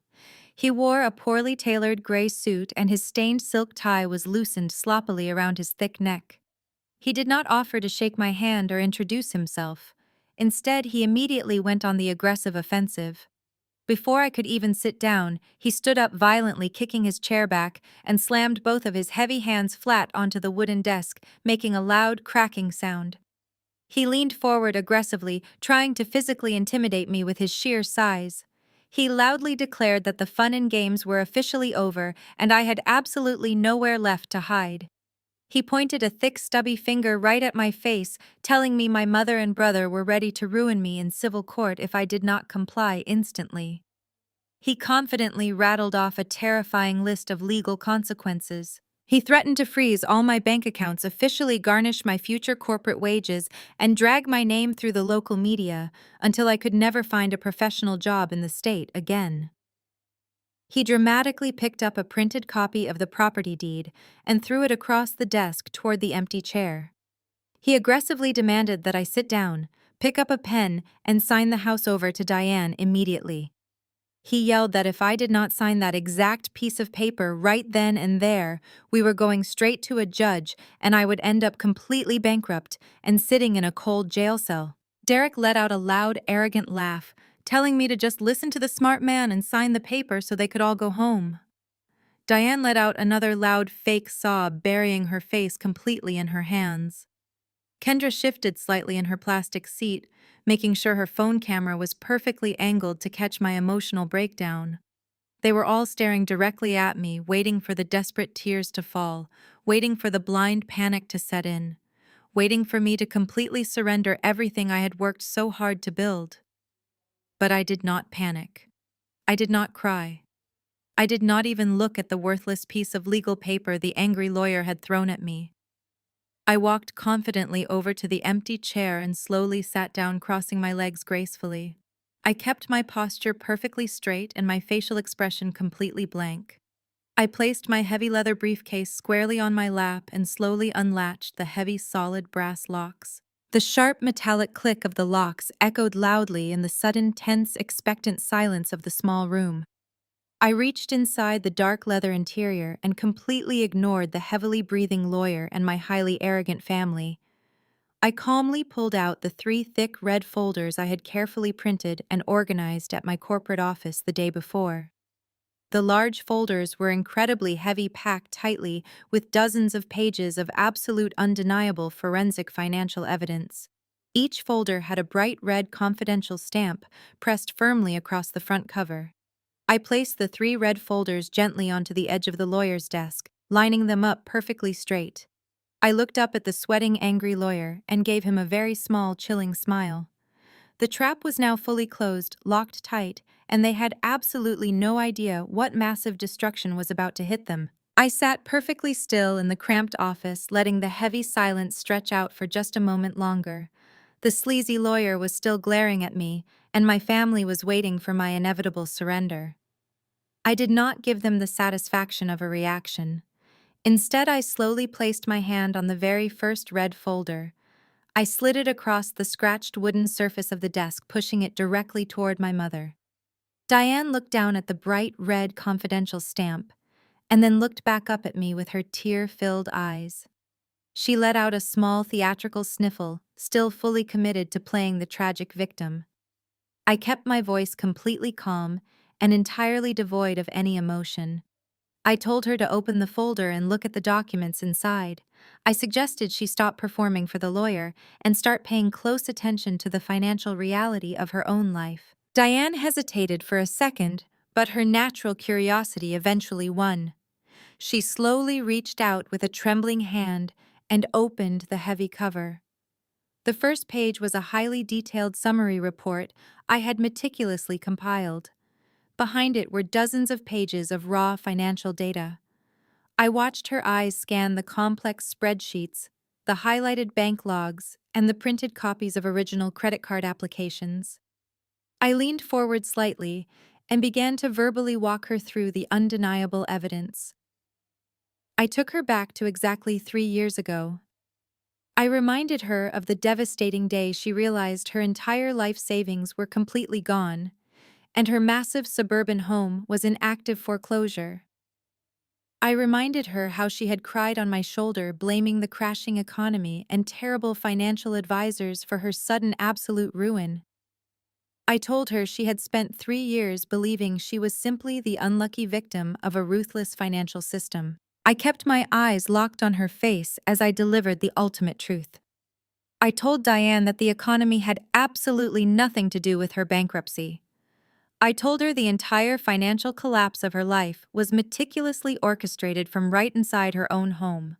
He wore a poorly tailored gray suit and his stained silk tie was loosened sloppily around his thick neck. He did not offer to shake my hand or introduce himself. Instead, he immediately went on the aggressive offensive. Before I could even sit down, he stood up violently, kicking his chair back, and slammed both of his heavy hands flat onto the wooden desk, making a loud, cracking sound. He leaned forward aggressively, trying to physically intimidate me with his sheer size. He loudly declared that the fun and games were officially over and I had absolutely nowhere left to hide. He pointed a thick, stubby finger right at my face, telling me my mother and brother were ready to ruin me in civil court if I did not comply instantly. He confidently rattled off a terrifying list of legal consequences. He threatened to freeze all my bank accounts, officially garnish my future corporate wages, and drag my name through the local media until I could never find a professional job in the state again. He dramatically picked up a printed copy of the property deed and threw it across the desk toward the empty chair. He aggressively demanded that I sit down, pick up a pen, and sign the house over to Diane immediately. He yelled that if I did not sign that exact piece of paper right then and there, we were going straight to a judge and I would end up completely bankrupt and sitting in a cold jail cell. Derek let out a loud, arrogant laugh, telling me to just listen to the smart man and sign the paper so they could all go home. Diane let out another loud, fake sob, burying her face completely in her hands. Kendra shifted slightly in her plastic seat, making sure her phone camera was perfectly angled to catch my emotional breakdown. They were all staring directly at me, waiting for the desperate tears to fall, waiting for the blind panic to set in, waiting for me to completely surrender everything I had worked so hard to build. But I did not panic. I did not cry. I did not even look at the worthless piece of legal paper the angry lawyer had thrown at me. I walked confidently over to the empty chair and slowly sat down, crossing my legs gracefully. I kept my posture perfectly straight and my facial expression completely blank. I placed my heavy leather briefcase squarely on my lap and slowly unlatched the heavy, solid brass locks. The sharp, metallic click of the locks echoed loudly in the sudden, tense, expectant silence of the small room. I reached inside the dark leather interior and completely ignored the heavily breathing lawyer and my highly arrogant family. I calmly pulled out the 3 thick red folders I had carefully printed and organized at my corporate office the day before. The large folders were incredibly heavy, packed tightly with dozens of pages of absolute undeniable forensic financial evidence. Each folder had a bright red confidential stamp pressed firmly across the front cover. I placed the 3 red folders gently onto the edge of the lawyer's desk, lining them up perfectly straight. I looked up at the sweating, angry lawyer and gave him a very small, chilling smile. The trap was now fully closed, locked tight, and they had absolutely no idea what massive destruction was about to hit them. I sat perfectly still in the cramped office, letting the heavy silence stretch out for just a moment longer. The sleazy lawyer was still glaring at me, and my family was waiting for my inevitable surrender. I did not give them the satisfaction of a reaction. Instead, I slowly placed my hand on the very first red folder. I slid it across the scratched wooden surface of the desk, pushing it directly toward my mother. Diane looked down at the bright red confidential stamp, and then looked back up at me with her tear-filled eyes. She let out a small theatrical sniffle, still fully committed to playing the tragic victim. I kept my voice completely calm and entirely devoid of any emotion. I told her to open the folder and look at the documents inside. I suggested she stop performing for the lawyer and start paying close attention to the financial reality of her own life. Diane hesitated for a second, but her natural curiosity eventually won. She slowly reached out with a trembling hand and opened the heavy cover. The first page was a highly detailed summary report I had meticulously compiled. Behind it were dozens of pages of raw financial data. I watched her eyes scan the complex spreadsheets, the highlighted bank logs, and the printed copies of original credit card applications. I leaned forward slightly and began to verbally walk her through the undeniable evidence. I took her back to exactly 3 years ago. I reminded her of the devastating day she realized her entire life savings were completely gone, and her massive suburban home was in active foreclosure. I reminded her how she had cried on my shoulder, blaming the crashing economy and terrible financial advisors for her sudden absolute ruin. I told her she had spent 3 years believing she was simply the unlucky victim of a ruthless financial system. I kept my eyes locked on her face as I delivered the ultimate truth. I told Diane that the economy had absolutely nothing to do with her bankruptcy. I told her the entire financial collapse of her life was meticulously orchestrated from right inside her own home.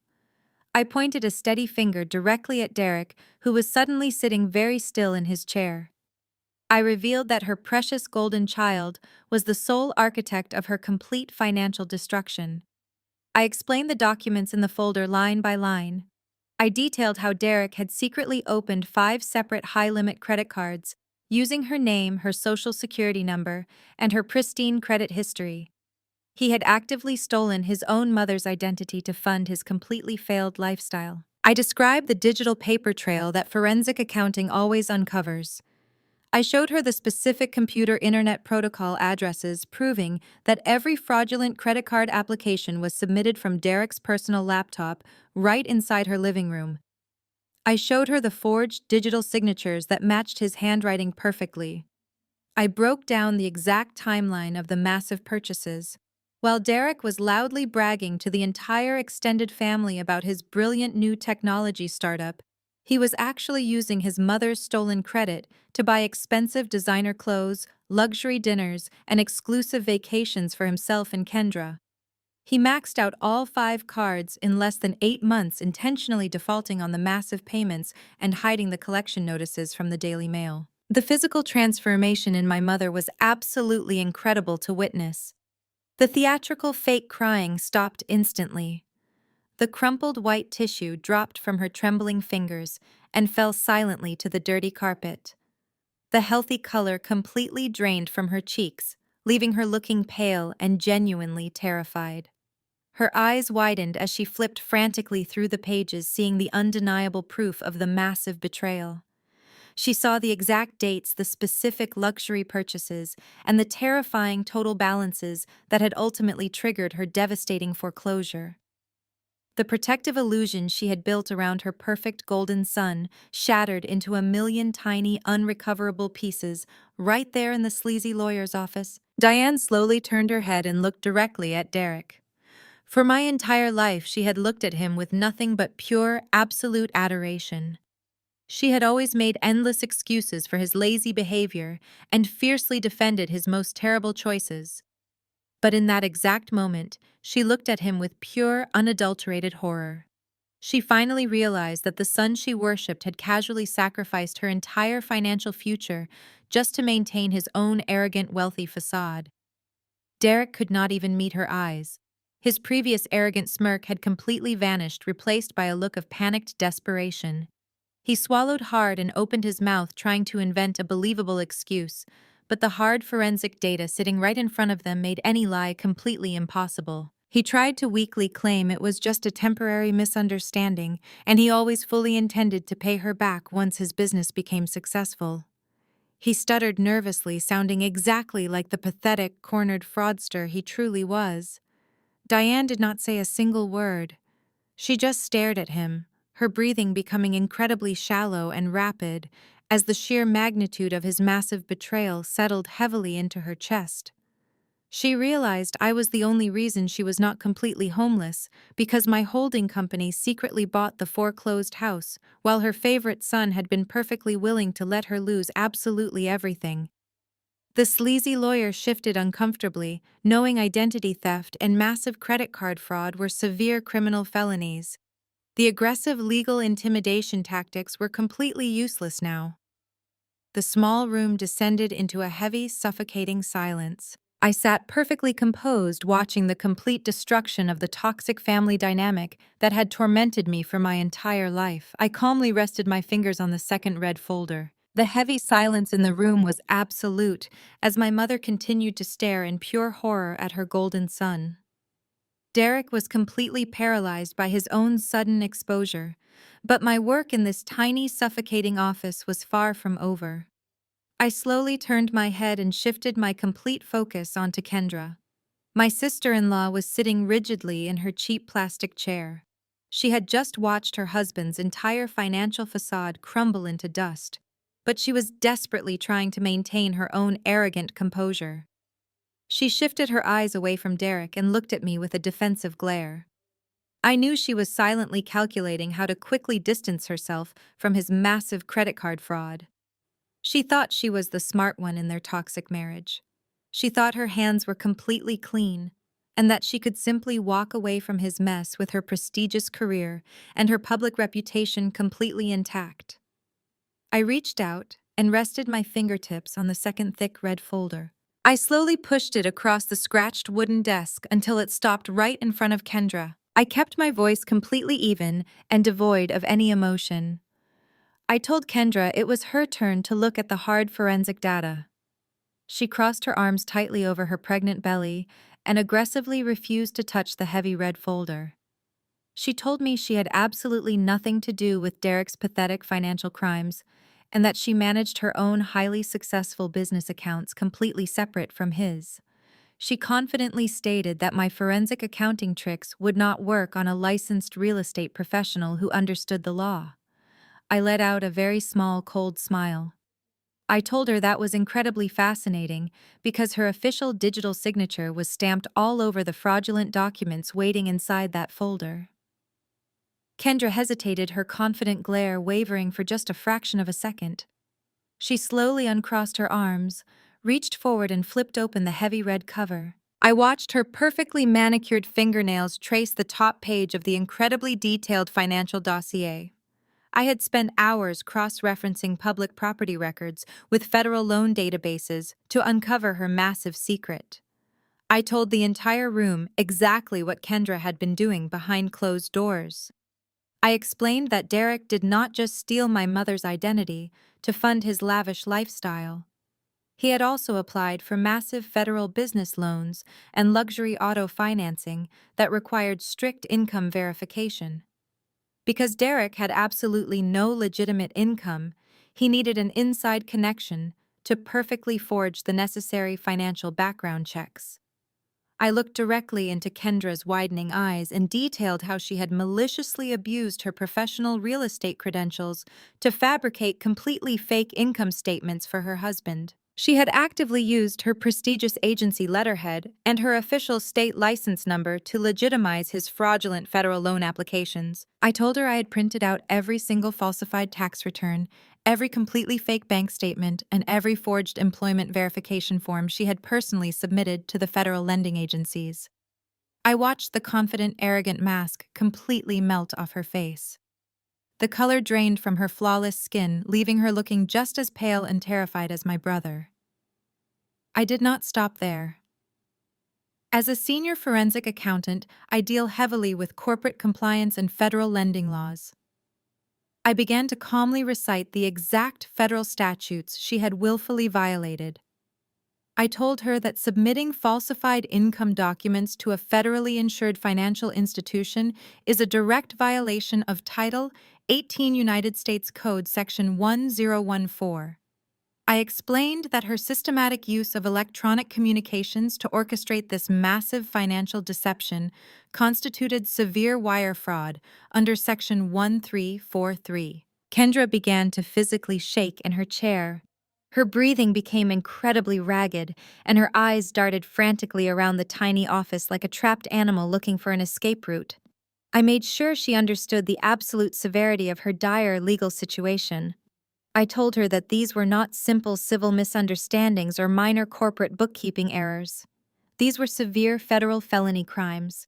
I pointed a steady finger directly at Derek, who was suddenly sitting very still in his chair. I revealed that her precious golden child was the sole architect of her complete financial destruction. I explained the documents in the folder line by line. I detailed how Derek had secretly opened 5 separate high-limit credit cards, using her name, her social security number, and her pristine credit history. He had actively stolen his own mother's identity to fund his completely failed lifestyle. I described the digital paper trail that forensic accounting always uncovers. I showed her the specific computer internet protocol addresses proving that every fraudulent credit card application was submitted from Derek's personal laptop right inside her living room. I showed her the forged digital signatures that matched his handwriting perfectly. I broke down the exact timeline of the massive purchases. While Derek was loudly bragging to the entire extended family about his brilliant new technology startup, he was actually using his mother's stolen credit to buy expensive designer clothes, luxury dinners, and exclusive vacations for himself and Kendra. He maxed out all 5 cards in less than 8 months, intentionally defaulting on the massive payments and hiding the collection notices from the Daily Mail. The physical transformation in my mother was absolutely incredible to witness. The theatrical fake crying stopped instantly. The crumpled white tissue dropped from her trembling fingers and fell silently to the dirty carpet. The healthy color completely drained from her cheeks, leaving her looking pale and genuinely terrified. Her eyes widened as she flipped frantically through the pages, seeing the undeniable proof of the massive betrayal. She saw the exact dates, the specific luxury purchases, and the terrifying total balances that had ultimately triggered her devastating foreclosure. The protective illusion she had built around her perfect golden son shattered into a million tiny, unrecoverable pieces right there in the sleazy lawyer's office. Diane slowly turned her head and looked directly at Derek. For my entire life, she had looked at him with nothing but pure, absolute adoration. She had always made endless excuses for his lazy behavior and fiercely defended his most terrible choices. But in that exact moment, she looked at him with pure, unadulterated horror. She finally realized that the son she worshipped had casually sacrificed her entire financial future just to maintain his own arrogant, wealthy facade. Derek could not even meet her eyes. His previous arrogant smirk had completely vanished, replaced by a look of panicked desperation. He swallowed hard and opened his mouth, trying to invent a believable excuse, but the hard forensic data sitting right in front of them made any lie completely impossible. He tried to weakly claim it was just a temporary misunderstanding, and he always fully intended to pay her back once his business became successful. He stuttered nervously, sounding exactly like the pathetic, cornered fraudster he truly was. Diane did not say a single word. She just stared at him, her breathing becoming incredibly shallow and rapid as the sheer magnitude of his massive betrayal settled heavily into her chest. She realized I was the only reason she was not completely homeless, because my holding company secretly bought the foreclosed house, while her favorite son had been perfectly willing to let her lose absolutely everything. The sleazy lawyer shifted uncomfortably, knowing identity theft and massive credit card fraud were severe criminal felonies. The aggressive legal intimidation tactics were completely useless now. The small room descended into a heavy, suffocating silence. I sat perfectly composed, watching the complete destruction of the toxic family dynamic that had tormented me for my entire life. I calmly rested my fingers on the second red folder. The heavy silence in the room was absolute, as my mother continued to stare in pure horror at her golden son. Derek was completely paralyzed by his own sudden exposure, but my work in this tiny, suffocating office was far from over. I slowly turned my head and shifted my complete focus onto Kendra. My sister-in-law was sitting rigidly in her cheap plastic chair. She had just watched her husband's entire financial facade crumble into dust, but she was desperately trying to maintain her own arrogant composure. She shifted her eyes away from Derek and looked at me with a defensive glare. I knew she was silently calculating how to quickly distance herself from his massive credit card fraud. She thought she was the smart one in their toxic marriage. She thought her hands were completely clean, and that she could simply walk away from his mess with her prestigious career and her public reputation completely intact. I reached out and rested my fingertips on the second thick red folder. I slowly pushed it across the scratched wooden desk until it stopped right in front of Kendra. I kept my voice completely even and devoid of any emotion. I told Kendra it was her turn to look at the hard forensic data. She crossed her arms tightly over her pregnant belly and aggressively refused to touch the heavy red folder. She told me she had absolutely nothing to do with Derek's pathetic financial crimes and that she managed her own highly successful business accounts completely separate from his. She confidently stated that my forensic accounting tricks would not work on a licensed real estate professional who understood the law. I let out a very small, cold smile. I told her that was incredibly fascinating because her official digital signature was stamped all over the fraudulent documents waiting inside that folder. Kendra hesitated, her confident glare wavering for just a fraction of a second. She slowly uncrossed her arms, reached forward and flipped open the heavy red cover. I watched her perfectly manicured fingernails trace the top page of the incredibly detailed financial dossier. I had spent hours cross-referencing public property records with federal loan databases to uncover her massive secret. I told the entire room exactly what Kendra had been doing behind closed doors. I explained that Derek did not just steal my mother's identity to fund his lavish lifestyle. He had also applied for massive federal business loans and luxury auto financing that required strict income verification. Because Derek had absolutely no legitimate income, he needed an inside connection to perfectly forge the necessary financial background checks. I looked directly into Kendra's widening eyes and detailed how she had maliciously abused her professional real estate credentials to fabricate completely fake income statements for her husband. She had actively used her prestigious agency letterhead and her official state license number to legitimize his fraudulent federal loan applications. I told her I had printed out every single falsified tax return, every completely fake bank statement, and every forged employment verification form she had personally submitted to the federal lending agencies. I watched the confident, arrogant mask completely melt off her face. The color drained from her flawless skin, leaving her looking just as pale and terrified as my brother. I did not stop there. As a senior forensic accountant, I deal heavily with corporate compliance and federal lending laws. I began to calmly recite the exact federal statutes she had willfully violated. I told her that submitting falsified income documents to a federally insured financial institution is a direct violation of Title 18 United States Code Section 1014. I explained that her systematic use of electronic communications to orchestrate this massive financial deception constituted severe wire fraud under Section 1343. Kendra began to physically shake in her chair. Her breathing became incredibly ragged, and her eyes darted frantically around the tiny office like a trapped animal looking for an escape route. I made sure she understood the absolute severity of her dire legal situation. I told her that these were not simple civil misunderstandings or minor corporate bookkeeping errors. These were severe federal felony crimes.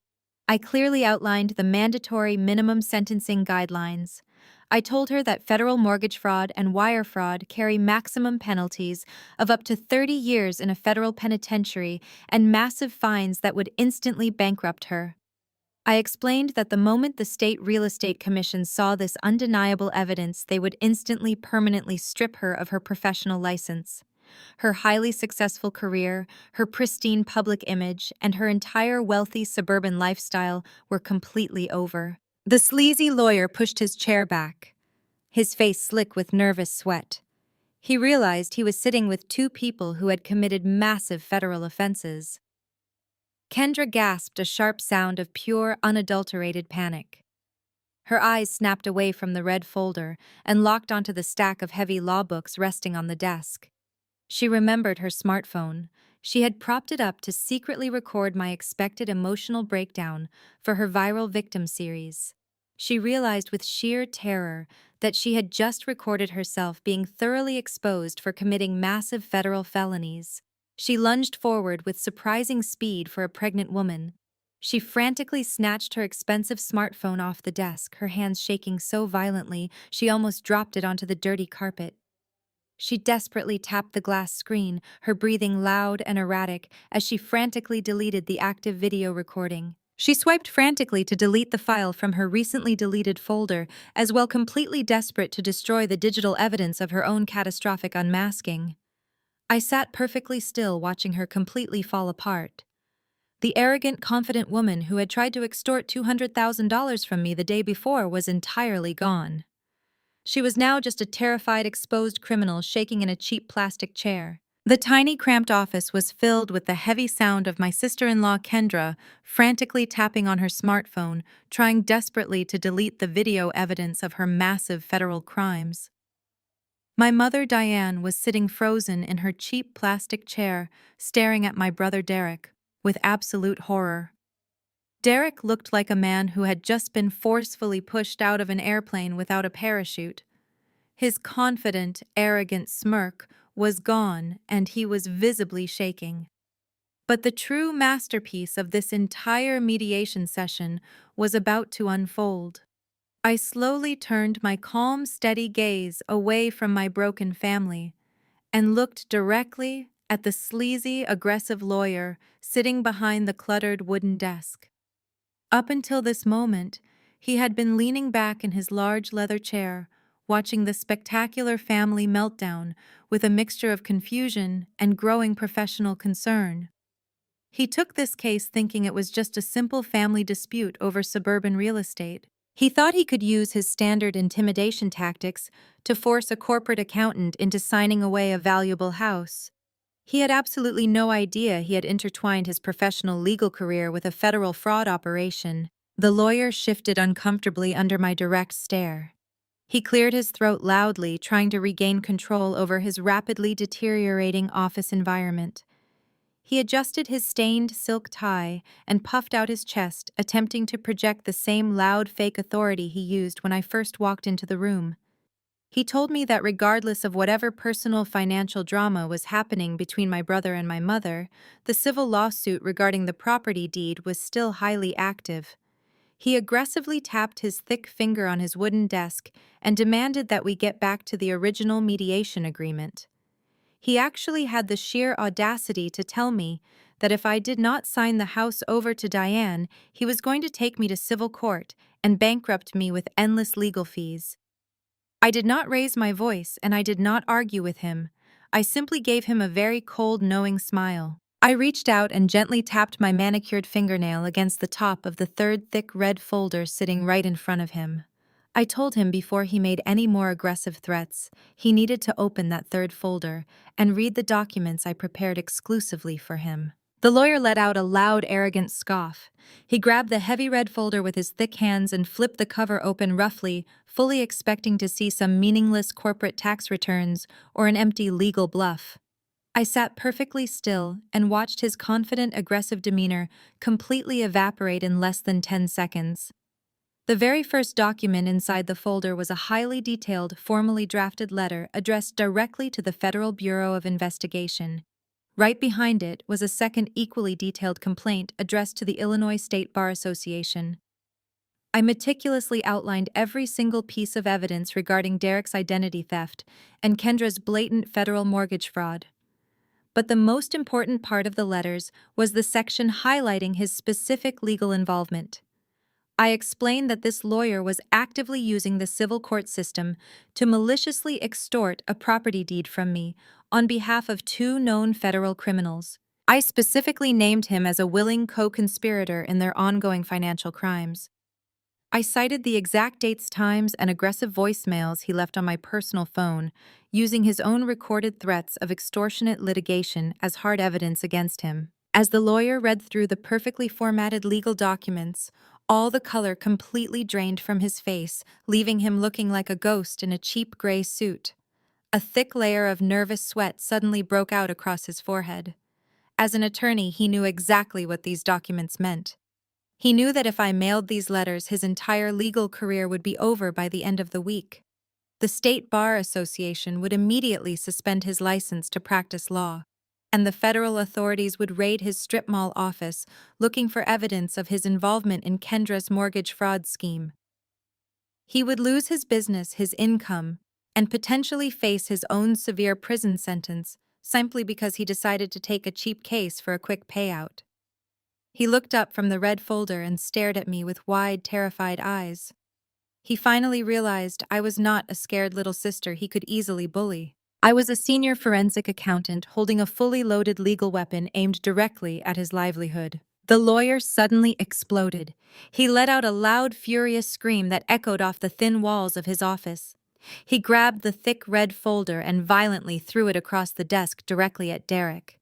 I clearly outlined the mandatory minimum sentencing guidelines. I told her that federal mortgage fraud and wire fraud carry maximum penalties of up to 30 years in a federal penitentiary and massive fines that would instantly bankrupt her. I explained that the moment the state real estate commission saw this undeniable evidence, they would instantly permanently strip her of her professional license. Her highly successful career, her pristine public image, and her entire wealthy suburban lifestyle were completely over. The sleazy lawyer pushed his chair back, his face slick with nervous sweat. He realized he was sitting with two people who had committed massive federal offenses. Kendra gasped a sharp sound of pure, unadulterated panic. Her eyes snapped away from the red folder and locked onto the stack of heavy law books resting on the desk. She remembered her smartphone. She had propped it up to secretly record my expected emotional breakdown for her viral victim series. She realized with sheer terror that she had just recorded herself being thoroughly exposed for committing massive federal felonies. She lunged forward with surprising speed for a pregnant woman. She frantically snatched her expensive smartphone off the desk, her hands shaking so violently she almost dropped it onto the dirty carpet. She desperately tapped the glass screen, her breathing loud and erratic as she frantically deleted the active video recording. She swiped frantically to delete the file from her recently deleted folder, as well completely desperate to destroy the digital evidence of her own catastrophic unmasking. I sat perfectly still watching her completely fall apart. The arrogant, confident woman who had tried to extort $200,000 from me the day before was entirely gone. She was now just a terrified, exposed criminal shaking in a cheap plastic chair. The tiny, cramped office was filled with the heavy sound of my sister-in-law Kendra frantically tapping on her smartphone, trying desperately to delete the video evidence of her massive federal crimes. My mother Diane was sitting frozen in her cheap plastic chair, staring at my brother Derek, with absolute horror. Derek looked like a man who had just been forcefully pushed out of an airplane without a parachute. His confident, arrogant smirk was gone and he was visibly shaking. But the true masterpiece of this entire mediation session was about to unfold. I slowly turned my calm, steady gaze away from my broken family and looked directly at the sleazy, aggressive lawyer sitting behind the cluttered wooden desk. Up until this moment, he had been leaning back in his large leather chair, watching the spectacular family meltdown with a mixture of confusion and growing professional concern. He took this case thinking it was just a simple family dispute over suburban real estate. He thought he could use his standard intimidation tactics to force a corporate accountant into signing away a valuable house. He had absolutely no idea he had intertwined his professional legal career with a federal fraud operation. The lawyer shifted uncomfortably under my direct stare. He cleared his throat loudly, trying to regain control over his rapidly deteriorating office environment. He adjusted his stained silk tie and puffed out his chest, attempting to project the same loud fake authority he used when I first walked into the room. He told me that regardless of whatever personal financial drama was happening between my brother and my mother, the civil lawsuit regarding the property deed was still highly active. He aggressively tapped his thick finger on his wooden desk and demanded that we get back to the original mediation agreement. He actually had the sheer audacity to tell me that if I did not sign the house over to Diane, he was going to take me to civil court and bankrupt me with endless legal fees. I did not raise my voice and I did not argue with him. I simply gave him a very cold, knowing smile. I reached out and gently tapped my manicured fingernail against the top of the third thick red folder sitting right in front of him. I told him before he made any more aggressive threats, he needed to open that third folder and read the documents I prepared exclusively for him. The lawyer let out a loud, arrogant scoff. He grabbed the heavy red folder with his thick hands and flipped the cover open roughly, fully expecting to see some meaningless corporate tax returns or an empty legal bluff. I sat perfectly still and watched his confident, aggressive demeanor completely evaporate in less than 10 seconds. The very first document inside the folder was a highly detailed, formally drafted letter addressed directly to the Federal Bureau of Investigation. Right behind it was a second equally detailed complaint addressed to the Illinois State Bar Association. I meticulously outlined every single piece of evidence regarding Derek's identity theft and Kendra's blatant federal mortgage fraud. But the most important part of the letters was the section highlighting his specific legal involvement. I explained that this lawyer was actively using the civil court system to maliciously extort a property deed from me on behalf of two known federal criminals. I specifically named him as a willing co-conspirator in their ongoing financial crimes. I cited the exact dates, times, and aggressive voicemails he left on my personal phone, using his own recorded threats of extortionate litigation as hard evidence against him. As the lawyer read through the perfectly formatted legal documents, all the color completely drained from his face, leaving him looking like a ghost in a cheap gray suit. A thick layer of nervous sweat suddenly broke out across his forehead. As an attorney, he knew exactly what these documents meant. He knew that if I mailed these letters, his entire legal career would be over by the end of the week. The State Bar Association would immediately suspend his license to practice law. and the federal authorities would raid his strip mall office, looking for evidence of his involvement in Kendra's mortgage fraud scheme. He would lose his business, his income, and potentially face his own severe prison sentence simply because he decided to take a cheap case for a quick payout. He looked up from the red folder and stared at me with wide, terrified eyes. He finally realized I was not a scared little sister he could easily bully. I was a senior forensic accountant holding a fully loaded legal weapon aimed directly at his livelihood. The lawyer suddenly exploded. He let out a loud, furious scream that echoed off the thin walls of his office. He grabbed the thick red folder and violently threw it across the desk directly at Derek.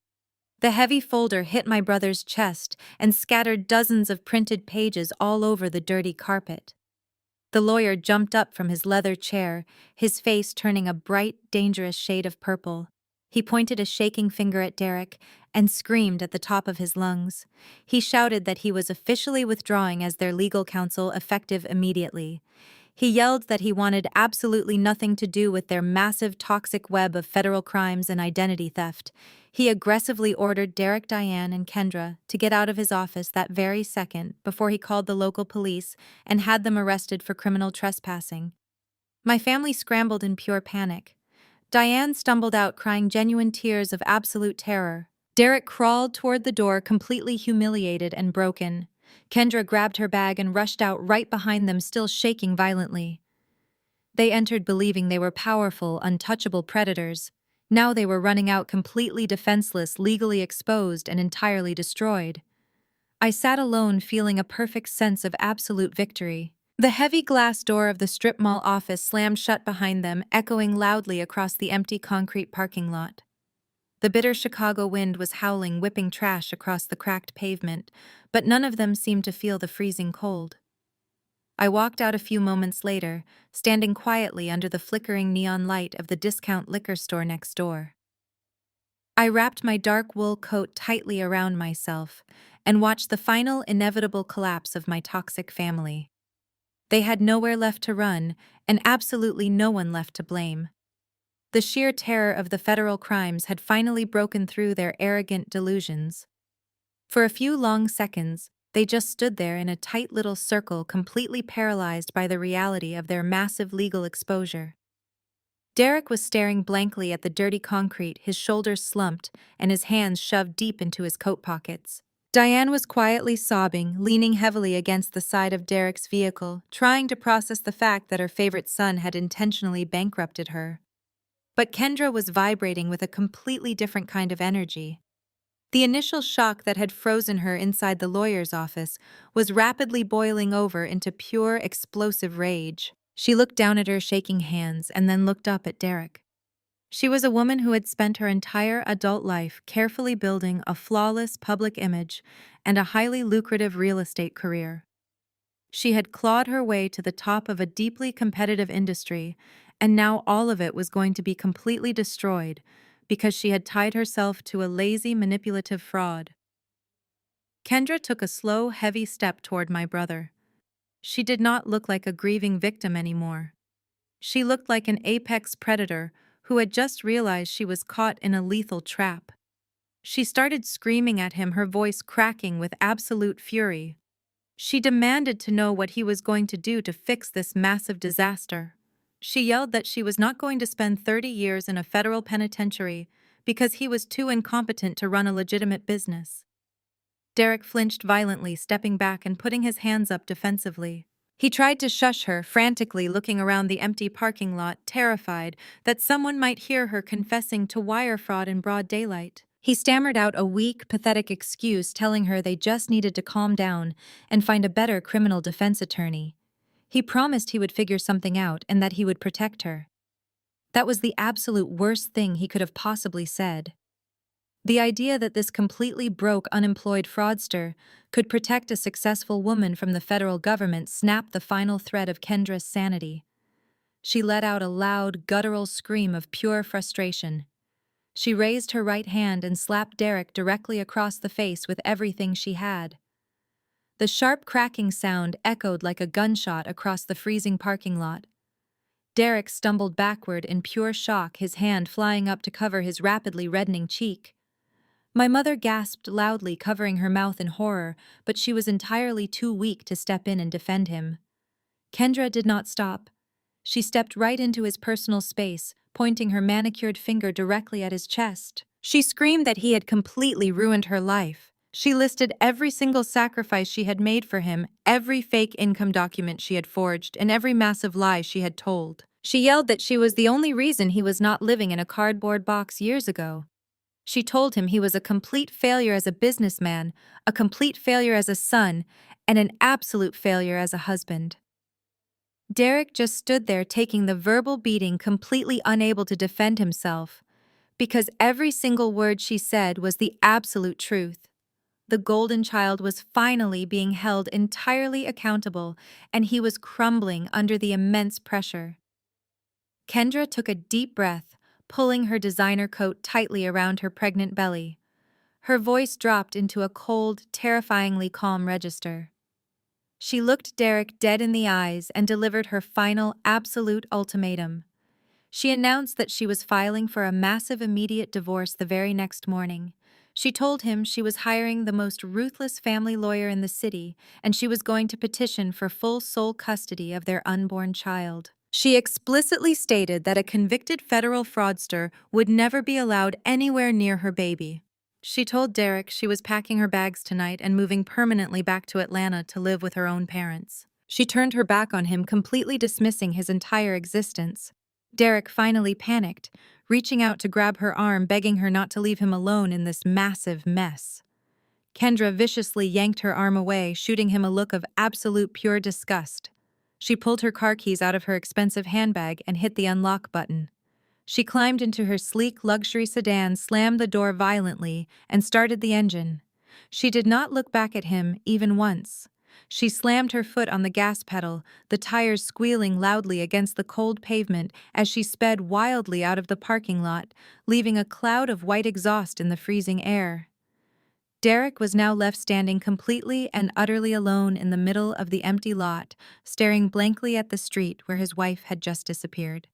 The heavy folder hit my brother's chest and scattered dozens of printed pages all over the dirty carpet. The lawyer jumped up from his leather chair, his face turning a bright, dangerous shade of purple. He pointed a shaking finger at Derek and screamed at the top of his lungs. He shouted that he was officially withdrawing as their legal counsel effective immediately. He yelled that he wanted absolutely nothing to do with their massive toxic web of federal crimes and identity theft. He aggressively ordered Derek, Diane, and Kendra to get out of his office that very second before he called the local police and had them arrested for criminal trespassing. My family scrambled in pure panic. Diane stumbled out crying genuine tears of absolute terror. Derek crawled toward the door completely humiliated and broken. Kendra grabbed her bag and rushed out right behind them, still shaking violently. They entered believing they were powerful, untouchable predators. Now they were running out completely defenseless, legally exposed, and entirely destroyed. I sat alone feeling a perfect sense of absolute victory. The heavy glass door of the strip mall office slammed shut behind them, echoing loudly across the empty concrete parking lot. The bitter Chicago wind was howling, whipping trash across the cracked pavement, but none of them seemed to feel the freezing cold. I walked out a few moments later, standing quietly under the flickering neon light of the discount liquor store next door. I wrapped my dark wool coat tightly around myself and watched the final inevitable collapse of my toxic family. They had nowhere left to run, and absolutely no one left to blame. The sheer terror of the federal crimes had finally broken through their arrogant delusions. For a few long seconds, they just stood there in a tight little circle, completely paralyzed by the reality of their massive legal exposure. Derek was staring blankly at the dirty concrete, his shoulders slumped and his hands shoved deep into his coat pockets. Diane was quietly sobbing, leaning heavily against the side of Derek's vehicle, trying to process the fact that her favorite son had intentionally bankrupted her. But Kendra was vibrating with a completely different kind of energy. The initial shock that had frozen her inside the lawyer's office was rapidly boiling over into pure, explosive rage. She looked down at her shaking hands and then looked up at Derek. She was a woman who had spent her entire adult life carefully building a flawless public image and a highly lucrative real estate career. She had clawed her way to the top of a deeply competitive industry, and now all of it was going to be completely destroyed because she had tied herself to a lazy, manipulative fraud. Kendra took a slow, heavy step toward my brother. She did not look like a grieving victim anymore. She looked like an apex predator who had just realized she was caught in a lethal trap. She started screaming at him, her voice cracking with absolute fury. She demanded to know what he was going to do to fix this massive disaster. She yelled that she was not going to spend 30 years in a federal penitentiary because he was too incompetent to run a legitimate business. Derek flinched violently, stepping back and putting his hands up defensively. He tried to shush her, frantically looking around the empty parking lot, terrified that someone might hear her confessing to wire fraud in broad daylight. He stammered out a weak, pathetic excuse, telling her they just needed to calm down and find a better criminal defense attorney. He promised he would figure something out and that he would protect her. That was the absolute worst thing he could have possibly said. The idea that this completely broke, unemployed fraudster could protect a successful woman from the federal government snapped the final thread of Kendra's sanity. She let out a loud, guttural scream of pure frustration. She raised her right hand and slapped Derek directly across the face with everything she had. The sharp cracking sound echoed like a gunshot across the freezing parking lot. Derek stumbled backward in pure shock, his hand flying up to cover his rapidly reddening cheek. My mother gasped loudly, covering her mouth in horror, but she was entirely too weak to step in and defend him. Kendra did not stop. She stepped right into his personal space, pointing her manicured finger directly at his chest. She screamed that he had completely ruined her life. She listed every single sacrifice she had made for him, every fake income document she had forged, and every massive lie she had told. She yelled that she was the only reason he was not living in a cardboard box years ago. She told him he was a complete failure as a businessman, a complete failure as a son, and an absolute failure as a husband. Derek just stood there taking the verbal beating, completely unable to defend himself, because every single word she said was the absolute truth. The golden child was finally being held entirely accountable, and he was crumbling under the immense pressure. Kendra took a deep breath, pulling her designer coat tightly around her pregnant belly. Her voice dropped into a cold, terrifyingly calm register. She looked Derek dead in the eyes and delivered her final, absolute ultimatum. She announced that she was filing for a massive immediate divorce the very next morning. She told him she was hiring the most ruthless family lawyer in the city, and she was going to petition for full sole custody of their unborn child. She explicitly stated that a convicted federal fraudster would never be allowed anywhere near her baby. She told Derek she was packing her bags tonight and moving permanently back to Atlanta to live with her own parents. She turned her back on him, completely dismissing his entire existence. Derek finally panicked, reaching out to grab her arm, begging her not to leave him alone in this massive mess. Kendra viciously yanked her arm away, shooting him a look of absolute pure disgust. She pulled her car keys out of her expensive handbag and hit the unlock button. She climbed into her sleek luxury sedan, slammed the door violently, and started the engine. She did not look back at him even once. She slammed her foot on the gas pedal, the tires squealing loudly against the cold pavement as she sped wildly out of the parking lot, leaving a cloud of white exhaust in the freezing air. Derek was now left standing completely and utterly alone in the middle of the empty lot, staring blankly at the street where his wife had just disappeared.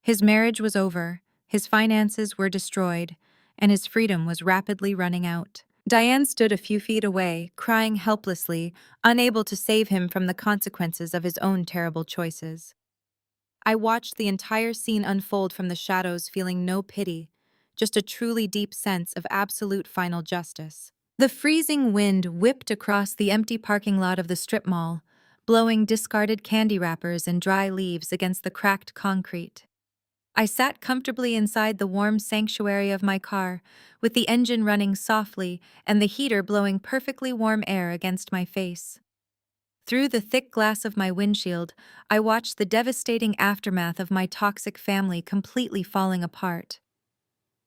His marriage was over, his finances were destroyed, and his freedom was rapidly running out. Diane stood a few feet away, crying helplessly, unable to save him from the consequences of his own terrible choices. I watched the entire scene unfold from the shadows, feeling no pity, just a truly deep sense of absolute final justice. The freezing wind whipped across the empty parking lot of the strip mall, blowing discarded candy wrappers and dry leaves against the cracked concrete. I sat comfortably inside the warm sanctuary of my car, with the engine running softly and the heater blowing perfectly warm air against my face. Through the thick glass of my windshield, I watched the devastating aftermath of my toxic family completely falling apart.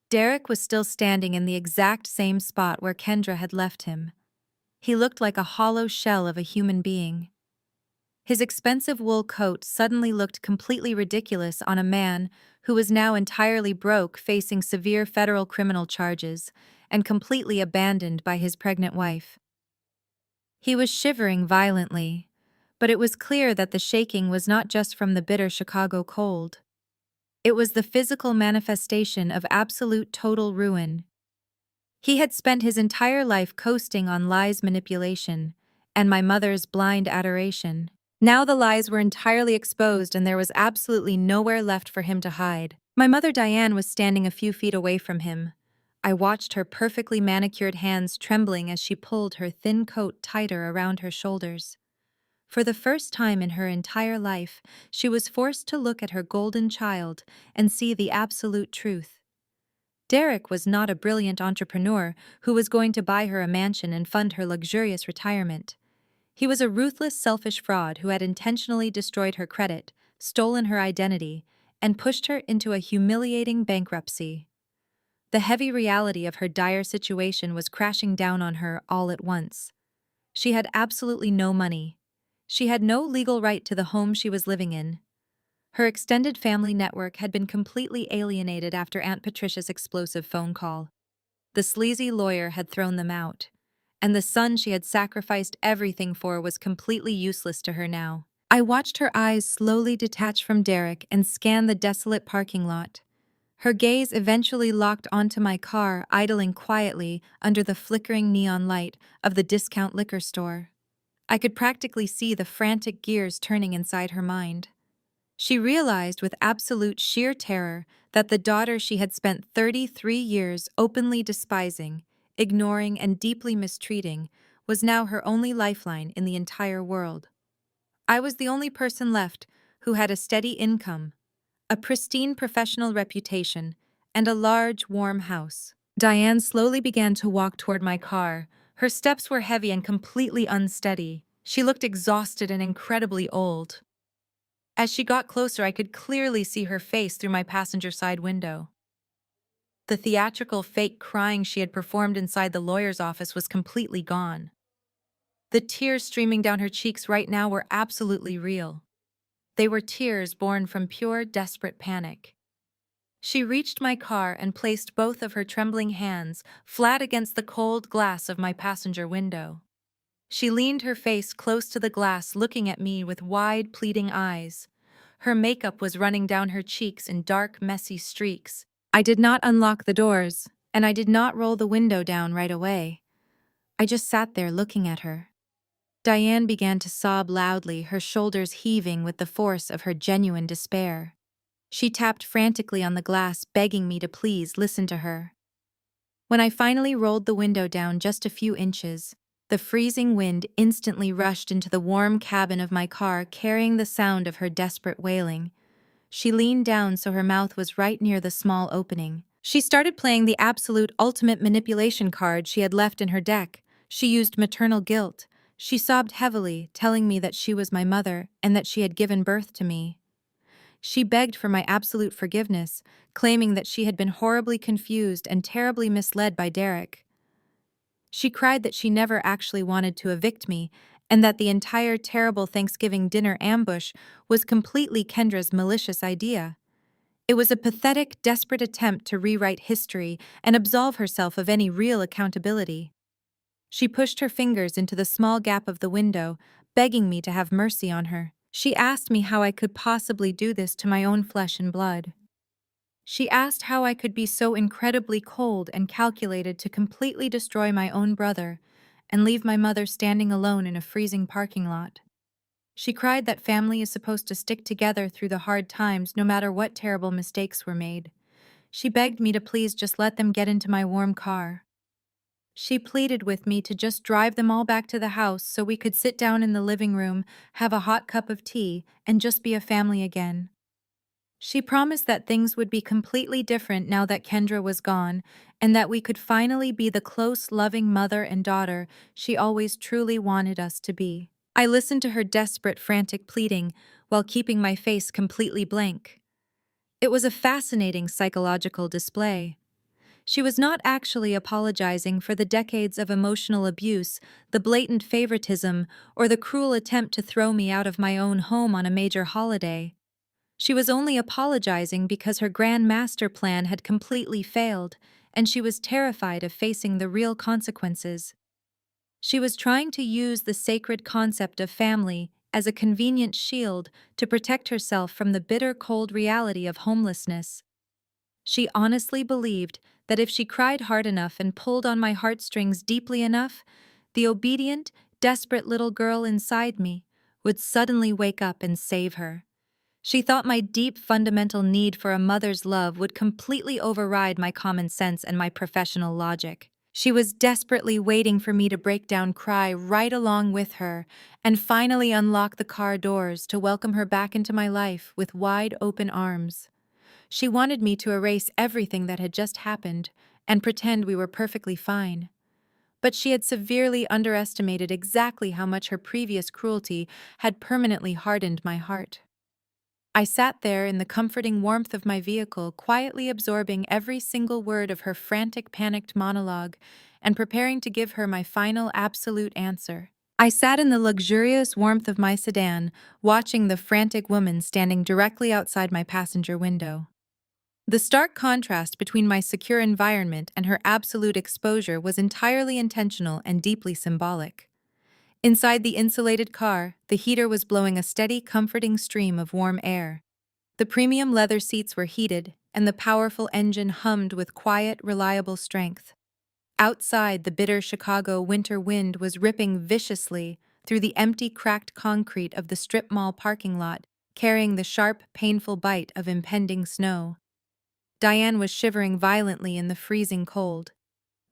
Derek was still standing in the exact same spot where Kendra had left him. He looked like a hollow shell of a human being. His expensive wool coat suddenly looked completely ridiculous on a man who was now entirely broke, facing severe federal criminal charges, and completely abandoned by his pregnant wife. He was shivering violently, but it was clear that the shaking was not just from the bitter Chicago cold. It was the physical manifestation of absolute total ruin. He had spent his entire life coasting on lies, manipulation, and my mother's blind adoration. Now the lies were entirely exposed and there was absolutely nowhere left for him to hide. My mother Diane was standing a few feet away from him. I watched her perfectly manicured hands trembling as she pulled her thin coat tighter around her shoulders. For the first time in her entire life, she was forced to look at her golden child and see the absolute truth. Derek was not a brilliant entrepreneur who was going to buy her a mansion and fund her luxurious retirement. He was a ruthless, selfish fraud who had intentionally destroyed her credit, stolen her identity, and pushed her into a humiliating bankruptcy. The heavy reality of her dire situation was crashing down on her all at once. She had absolutely no money. She had no legal right to the home she was living in. Her extended family network had been completely alienated after Aunt Patricia's explosive phone call. The sleazy lawyer had thrown them out, and the son she had sacrificed everything for was completely useless to her now. I watched her eyes slowly detach from Derek and scan the desolate parking lot. Her gaze eventually locked onto my car idling quietly under the flickering neon light of the discount liquor store. I could practically see the frantic gears turning inside her mind. She realized with absolute sheer terror that the daughter she had spent 33 years openly despising, ignoring, and deeply mistreating was now her only lifeline in the entire world. I was the only person left who had a steady income, a pristine professional reputation, and a large, warm house. Diane slowly began to walk toward my car. Her steps were heavy and completely unsteady. She looked exhausted and incredibly old. As she got closer, I could clearly see her face through my passenger side window. The theatrical fake crying she had performed inside the lawyer's office was completely gone. The tears streaming down her cheeks right now were absolutely real. They were tears born from pure, desperate panic. She reached my car and placed both of her trembling hands flat against the cold glass of my passenger window. She leaned her face close to the glass, looking at me with wide, pleading eyes. Her makeup was running down her cheeks in dark, messy streaks. I did not unlock the doors, and I did not roll the window down right away. I just sat there looking at her. Diane began to sob loudly, her shoulders heaving with the force of her genuine despair. She tapped frantically on the glass, begging me to please listen to her. When I finally rolled the window down just a few inches, the freezing wind instantly rushed into the warm cabin of my car, carrying the sound of her desperate wailing. She leaned down so her mouth was right near the small opening. She started playing the absolute ultimate manipulation card she had left in her deck. She used maternal guilt. She sobbed heavily, telling me that she was my mother and that she had given birth to me. She begged for my absolute forgiveness, claiming that she had been horribly confused and terribly misled by Derek. She cried that she never actually wanted to evict me, and that the entire terrible Thanksgiving dinner ambush was completely Kendra's malicious idea. It was a pathetic, desperate attempt to rewrite history and absolve herself of any real accountability. She pushed her fingers into the small gap of the window, begging me to have mercy on her. She asked me how I could possibly do this to my own flesh and blood. She asked how I could be so incredibly cold and calculated to completely destroy my own brother and leave my mother standing alone in a freezing parking lot. She cried that family is supposed to stick together through the hard times no matter what terrible mistakes were made. She begged me to please just let them get into my warm car. She pleaded with me to just drive them all back to the house so we could sit down in the living room, have a hot cup of tea, and just be a family again. She promised that things would be completely different now that Kendra was gone, and that we could finally be the close, loving mother and daughter she always truly wanted us to be. I listened to her desperate, frantic pleading while keeping my face completely blank. It was a fascinating psychological display. She was not actually apologizing for the decades of emotional abuse, the blatant favoritism, or the cruel attempt to throw me out of my own home on a major holiday. She was only apologizing because her grand master plan had completely failed, and she was terrified of facing the real consequences. She was trying to use the sacred concept of family as a convenient shield to protect herself from the bitter cold reality of homelessness. She honestly believed that if she cried hard enough and pulled on my heartstrings deeply enough, the obedient, desperate little girl inside me would suddenly wake up and save her. She thought my deep, fundamental need for a mother's love would completely override my common sense and my professional logic. She was desperately waiting for me to break down, cry right along with her, and finally unlock the car doors to welcome her back into my life with wide open arms. She wanted me to erase everything that had just happened and pretend we were perfectly fine. But she had severely underestimated exactly how much her previous cruelty had permanently hardened my heart. I sat there in the comforting warmth of my vehicle, quietly absorbing every single word of her frantic, panicked monologue and preparing to give her my final, absolute answer. I sat in the luxurious warmth of my sedan, watching the frantic woman standing directly outside my passenger window. The stark contrast between my secure environment and her absolute exposure was entirely intentional and deeply symbolic. Inside the insulated car, the heater was blowing a steady, comforting stream of warm air. The premium leather seats were heated, and the powerful engine hummed with quiet, reliable strength. Outside, the bitter Chicago winter wind was ripping viciously through the empty, cracked concrete of the strip mall parking lot, carrying the sharp, painful bite of impending snow. Diane was shivering violently in the freezing cold.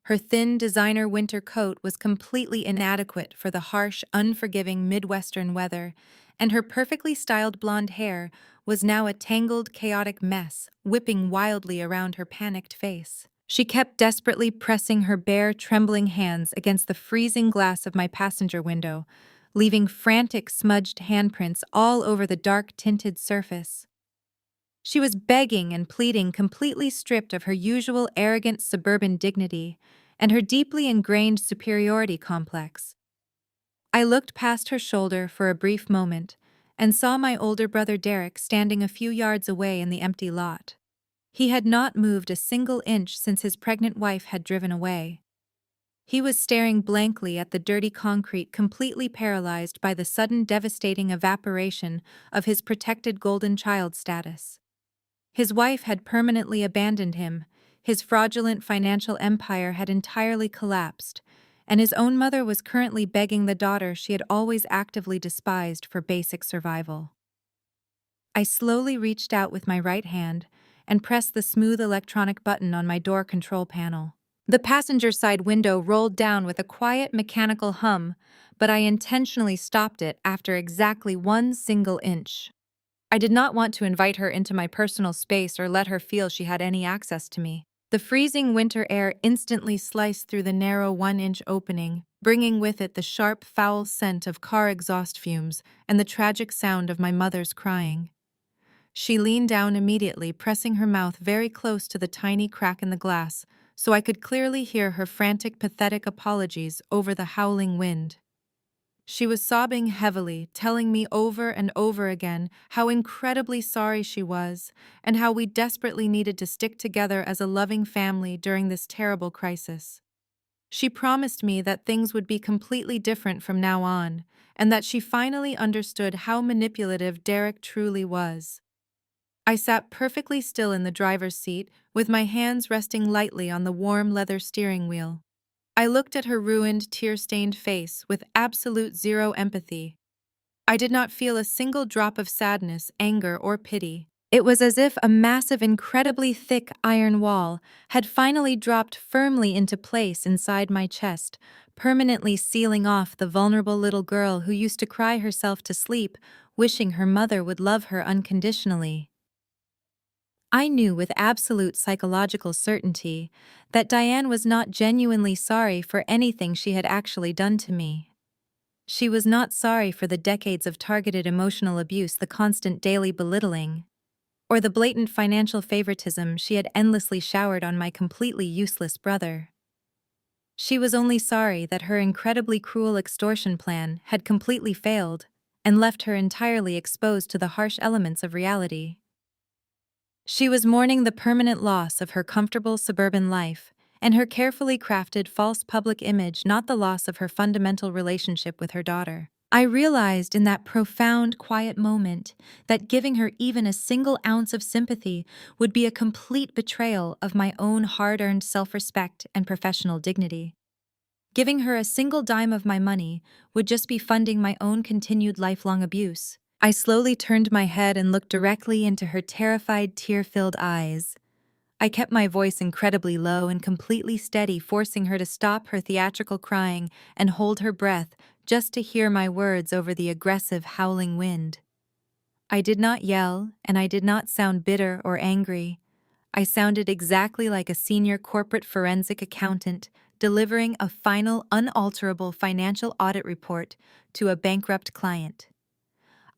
Her thin designer winter coat was completely inadequate for the harsh, unforgiving Midwestern weather, and her perfectly styled blonde hair was now a tangled, chaotic mess, whipping wildly around her panicked face. She kept desperately pressing her bare, trembling hands against the freezing glass of my passenger window, leaving frantic, smudged handprints all over the dark-tinted surface. She was begging and pleading, completely stripped of her usual arrogant suburban dignity and her deeply ingrained superiority complex. I looked past her shoulder for a brief moment and saw my older brother Derek standing a few yards away in the empty lot. He had not moved a single inch since his pregnant wife had driven away. He was staring blankly at the dirty concrete, completely paralyzed by the sudden devastating evaporation of his protected golden child status. His wife had permanently abandoned him, his fraudulent financial empire had entirely collapsed, and his own mother was currently begging the daughter she had always actively despised for basic survival. I slowly reached out with my right hand and pressed the smooth electronic button on my door control panel. The passenger side window rolled down with a quiet mechanical hum, but I intentionally stopped it after exactly 1 single inch. I did not want to invite her into my personal space or let her feel she had any access to me. The freezing winter air instantly sliced through the narrow 1 inch opening, bringing with it the sharp, foul scent of car exhaust fumes and the tragic sound of my mother's crying. She leaned down immediately, pressing her mouth very close to the tiny crack in the glass, so I could clearly hear her frantic, pathetic apologies over the howling wind. She was sobbing heavily, telling me over and over again how incredibly sorry she was and how we desperately needed to stick together as a loving family during this terrible crisis. She promised me that things would be completely different from now on, and that she finally understood how manipulative Derek truly was. I sat perfectly still in the driver's seat, with my hands resting lightly on the warm leather steering wheel. I looked at her ruined, tear-stained face with absolute zero empathy. I did not feel a single drop of sadness, anger, or pity. It was as if a massive, incredibly thick iron wall had finally dropped firmly into place inside my chest, permanently sealing off the vulnerable little girl who used to cry herself to sleep, wishing her mother would love her unconditionally. I knew with absolute psychological certainty that Diane was not genuinely sorry for anything she had actually done to me. She was not sorry for the decades of targeted emotional abuse, the constant daily belittling, or the blatant financial favoritism she had endlessly showered on my completely useless brother. She was only sorry that her incredibly cruel extortion plan had completely failed and left her entirely exposed to the harsh elements of reality. She was mourning the permanent loss of her comfortable suburban life and her carefully crafted false public image, not the loss of her fundamental relationship with her daughter. I realized in that profound, quiet moment that giving her even a single ounce of sympathy would be a complete betrayal of my own hard-earned self-respect and professional dignity. Giving her a single dime of my money would just be funding my own continued lifelong abuse. I slowly turned my head and looked directly into her terrified, tear-filled eyes. I kept my voice incredibly low and completely steady, forcing her to stop her theatrical crying and hold her breath just to hear my words over the aggressive, howling wind. I did not yell, and I did not sound bitter or angry. I sounded exactly like a senior corporate forensic accountant delivering a final, unalterable financial audit report to a bankrupt client.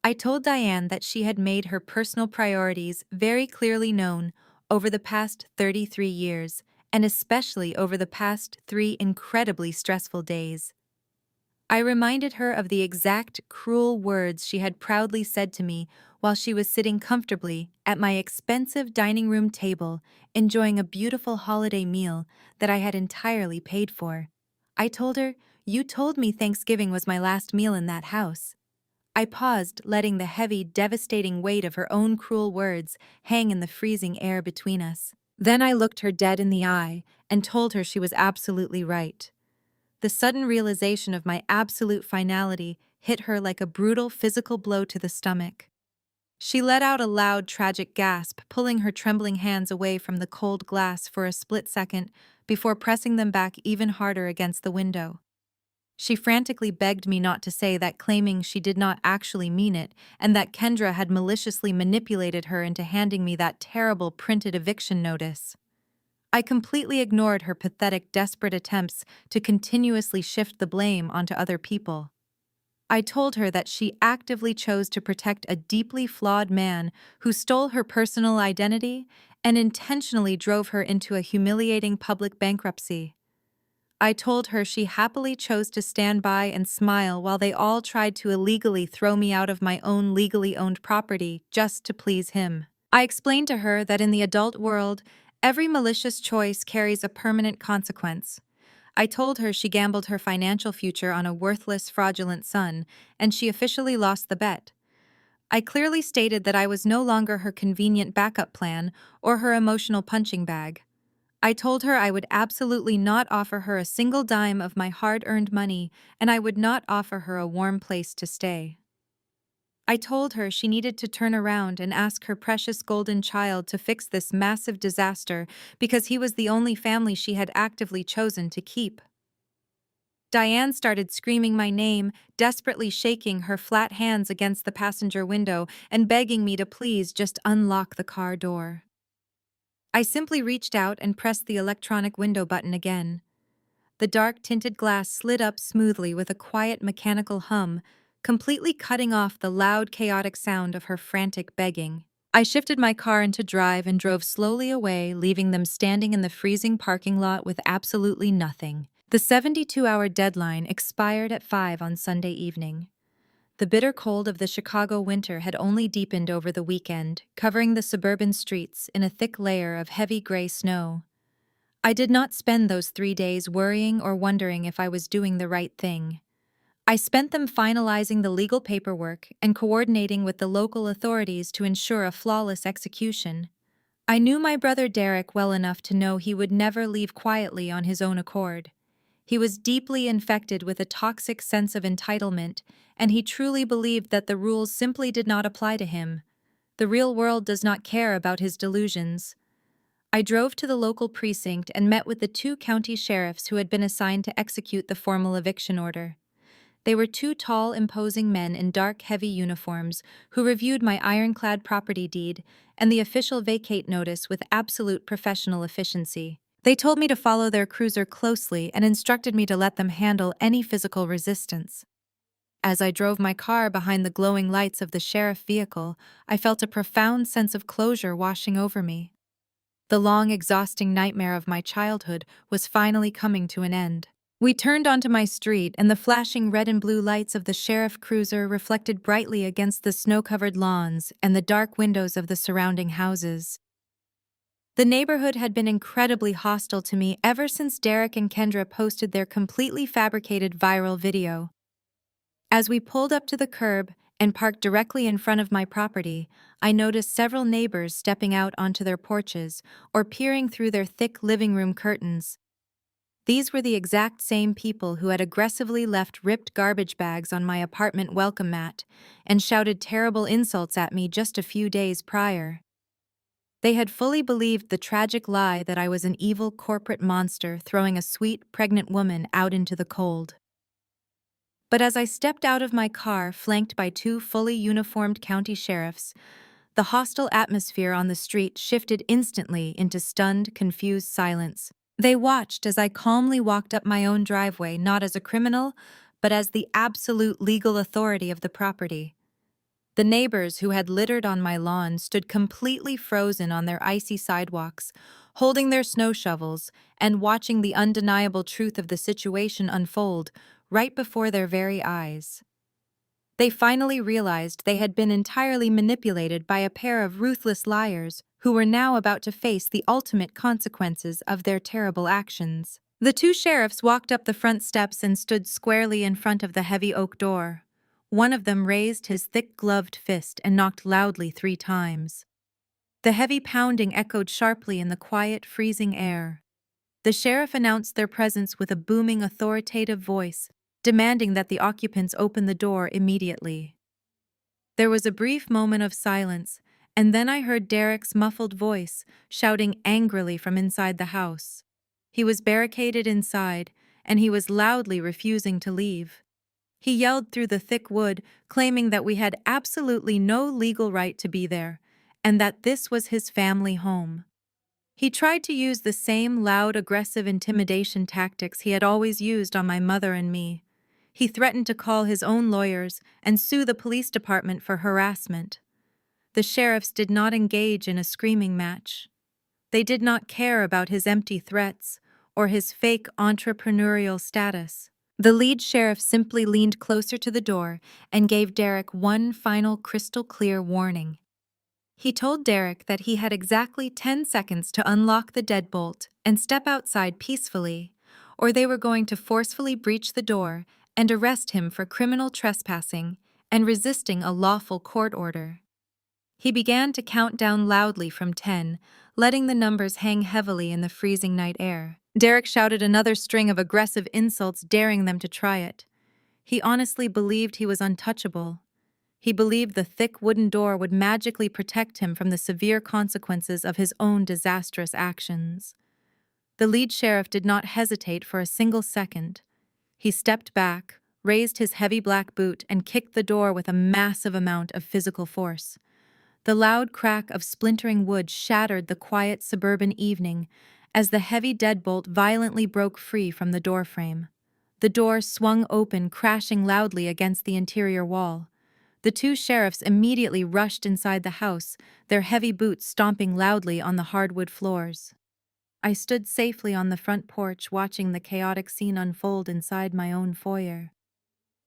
I told Diane that she had made her personal priorities very clearly known over the past 33 years, and especially over the past 3 incredibly stressful days. I reminded her of the exact cruel words she had proudly said to me while she was sitting comfortably at my expensive dining room table, enjoying a beautiful holiday meal that I had entirely paid for. I told her, "You told me Thanksgiving was my last meal in that house." I paused, letting the heavy, devastating weight of her own cruel words hang in the freezing air between us. Then I looked her dead in the eye and told her she was absolutely right. The sudden realization of my absolute finality hit her like a brutal physical blow to the stomach. She let out a loud, tragic gasp, pulling her trembling hands away from the cold glass for a split second before pressing them back even harder against the window. She frantically begged me not to say that, claiming she did not actually mean it, and that Kendra had maliciously manipulated her into handing me that terrible printed eviction notice. I completely ignored her pathetic, desperate attempts to continuously shift the blame onto other people. I told her that she actively chose to protect a deeply flawed man who stole her personal identity and intentionally drove her into a humiliating public bankruptcy. I told her she happily chose to stand by and smile while they all tried to illegally throw me out of my own legally owned property just to please him. I explained to her that in the adult world, every malicious choice carries a permanent consequence. I told her she gambled her financial future on a worthless, fraudulent son, and she officially lost the bet. I clearly stated that I was no longer her convenient backup plan or her emotional punching bag. I told her I would absolutely not offer her a single dime of my hard-earned money, and I would not offer her a warm place to stay. I told her she needed to turn around and ask her precious golden child to fix this massive disaster because he was the only family she had actively chosen to keep. Diane started screaming my name, desperately shaking her flat hands against the passenger window and begging me to please just unlock the car door. I simply reached out and pressed the electronic window button again. The dark tinted glass slid up smoothly with a quiet mechanical hum, completely cutting off the loud, chaotic sound of her frantic begging. I shifted my car into drive and drove slowly away, leaving them standing in the freezing parking lot with absolutely nothing. The 72-hour deadline expired at 5 on Sunday evening. The bitter cold of the Chicago winter had only deepened over the weekend, covering the suburban streets in a thick layer of heavy gray snow. I did not spend those 3 days worrying or wondering if I was doing the right thing. I spent them finalizing the legal paperwork and coordinating with the local authorities to ensure a flawless execution. I knew my brother Derek well enough to know he would never leave quietly on his own accord. He was deeply infected with a toxic sense of entitlement, and he truly believed that the rules simply did not apply to him. The real world does not care about his delusions. I drove to the local precinct and met with the 2 county sheriffs who had been assigned to execute the formal eviction order. They were 2 tall, imposing men in dark, heavy uniforms who reviewed my ironclad property deed and the official vacate notice with absolute professional efficiency. They told me to follow their cruiser closely and instructed me to let them handle any physical resistance. As I drove my car behind the glowing lights of the sheriff vehicle, I felt a profound sense of closure washing over me. The long, exhausting nightmare of my childhood was finally coming to an end. We turned onto my street, and the flashing red and blue lights of the sheriff cruiser reflected brightly against the snow-covered lawns and the dark windows of the surrounding houses. The neighborhood had been incredibly hostile to me ever since Derek and Kendra posted their completely fabricated viral video. As we pulled up to the curb and parked directly in front of my property, I noticed several neighbors stepping out onto their porches or peering through their thick living room curtains. These were the exact same people who had aggressively left ripped garbage bags on my apartment welcome mat and shouted terrible insults at me just a few days prior. They had fully believed the tragic lie that I was an evil corporate monster throwing a sweet, pregnant woman out into the cold. But as I stepped out of my car, flanked by 2 fully uniformed county sheriffs, the hostile atmosphere on the street shifted instantly into stunned, confused silence. They watched as I calmly walked up my own driveway, not as a criminal, but as the absolute legal authority of the property. The neighbors who had littered on my lawn stood completely frozen on their icy sidewalks, holding their snow shovels and watching the undeniable truth of the situation unfold right before their very eyes. They finally realized they had been entirely manipulated by a pair of ruthless liars who were now about to face the ultimate consequences of their terrible actions. The 2 sheriffs walked up the front steps and stood squarely in front of the heavy oak door. One of them raised his thick-gloved fist and knocked loudly 3 times. The heavy pounding echoed sharply in the quiet, freezing air. The sheriff announced their presence with a booming, authoritative voice, demanding that the occupants open the door immediately. There was a brief moment of silence, and then I heard Derek's muffled voice shouting angrily from inside the house. He was barricaded inside, and he was loudly refusing to leave. He yelled through the thick wood, claiming that we had absolutely no legal right to be there, and that this was his family home. He tried to use the same loud, aggressive intimidation tactics he had always used on my mother and me. He threatened to call his own lawyers and sue the police department for harassment. The sheriffs did not engage in a screaming match. They did not care about his empty threats or his fake entrepreneurial status. The lead sheriff simply leaned closer to the door and gave Derek one final crystal-clear warning. He told Derek that he had exactly 10 seconds to unlock the deadbolt and step outside peacefully, or they were going to forcefully breach the door and arrest him for criminal trespassing and resisting a lawful court order. He began to count down loudly from 10, letting the numbers hang heavily in the freezing night air. Derek shouted another string of aggressive insults, daring them to try it. He honestly believed he was untouchable. He believed the thick wooden door would magically protect him from the severe consequences of his own disastrous actions. The lead sheriff did not hesitate for a single second. He stepped back, raised his heavy black boot, and kicked the door with a massive amount of physical force. The loud crack of splintering wood shattered the quiet suburban evening as the heavy deadbolt violently broke free from the doorframe. The door swung open, crashing loudly against the interior wall. The two sheriffs immediately rushed inside the house, their heavy boots stomping loudly on the hardwood floors. I stood safely on the front porch, watching the chaotic scene unfold inside my own foyer.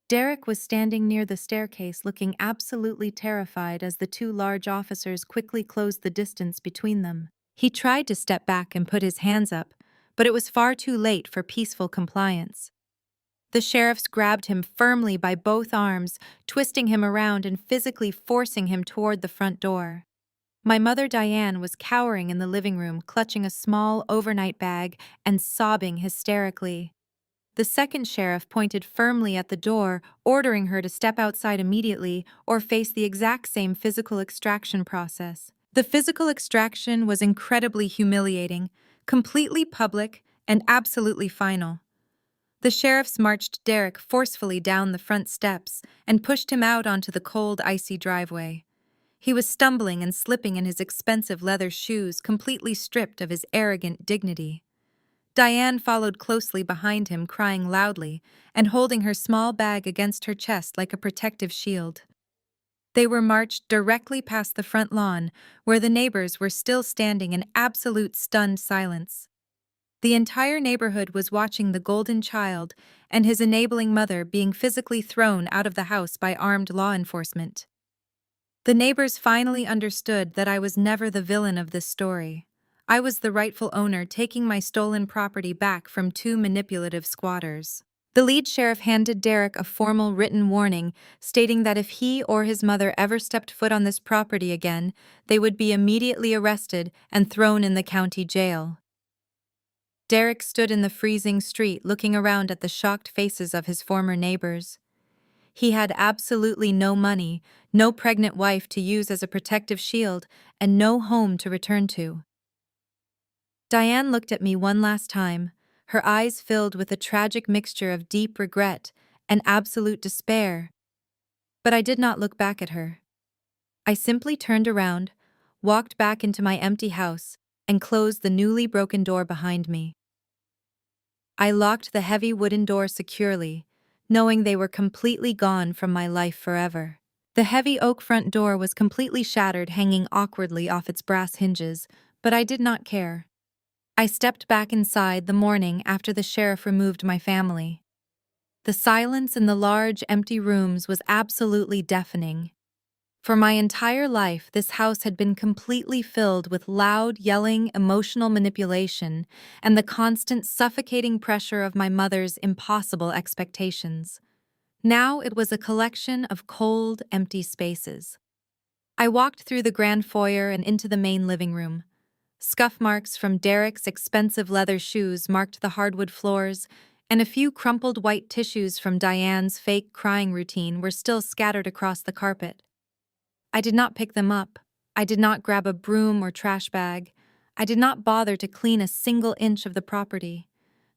Derek was standing near the staircase, looking absolutely terrified as the two large officers quickly closed the distance between them. He tried to step back and put his hands up, but it was far too late for peaceful compliance. The sheriffs grabbed him firmly by both arms, twisting him around and physically forcing him toward the front door. My mother, Diane, was cowering in the living room, clutching a small overnight bag and sobbing hysterically. The second sheriff pointed firmly at the door, ordering her to step outside immediately or face the exact same physical extraction process. The physical extraction was incredibly humiliating, completely public, and absolutely final. The sheriffs marched Derek forcefully down the front steps and pushed him out onto the cold, icy driveway. He was stumbling and slipping in his expensive leather shoes, completely stripped of his arrogant dignity. Diane followed closely behind him, crying loudly and holding her small bag against her chest like a protective shield. They were marched directly past the front lawn, where the neighbors were still standing in absolute stunned silence. The entire neighborhood was watching the golden child and his enabling mother being physically thrown out of the house by armed law enforcement. The neighbors finally understood that I was never the villain of this story. I was the rightful owner, taking my stolen property back from two manipulative squatters. The lead sheriff handed Derek a formal written warning, stating that if he or his mother ever stepped foot on this property again, they would be immediately arrested and thrown in the county jail. Derek stood in the freezing street, looking around at the shocked faces of his former neighbors. He had absolutely no money, no pregnant wife to use as a protective shield, and no home to return to. Diane looked at me one last time, her eyes filled with a tragic mixture of deep regret and absolute despair. But I did not look back at her. I simply turned around, walked back into my empty house, and closed the newly broken door behind me. I locked the heavy wooden door securely, knowing they were completely gone from my life forever. The heavy oak front door was completely shattered, hanging awkwardly off its brass hinges, but I did not care. I stepped back inside the morning after the sheriff removed my family. The silence in the large, empty rooms was absolutely deafening. For my entire life, this house had been completely filled with loud, yelling, emotional manipulation and the constant, suffocating pressure of my mother's impossible expectations. Now it was a collection of cold, empty spaces. I walked through the grand foyer and into the main living room. Scuff marks from Derek's expensive leather shoes marked the hardwood floors, and a few crumpled white tissues from Diane's fake crying routine were still scattered across the carpet. I did not pick them up. I did not grab a broom or trash bag. I did not bother to clean a single inch of the property.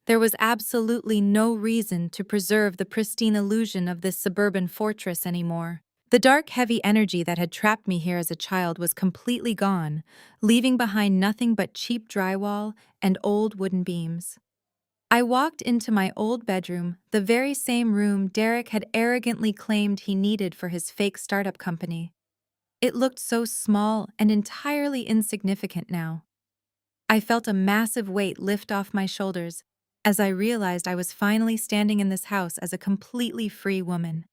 There was absolutely no reason to preserve the pristine illusion of this suburban fortress anymore. The dark, heavy energy that had trapped me here as a child was completely gone, leaving behind nothing but cheap drywall and old wooden beams. I walked into my old bedroom, the very same room Derek had arrogantly claimed he needed for his fake startup company. It looked so small and entirely insignificant now. I felt a massive weight lift off my shoulders as I realized I was finally standing in this house as a completely free woman.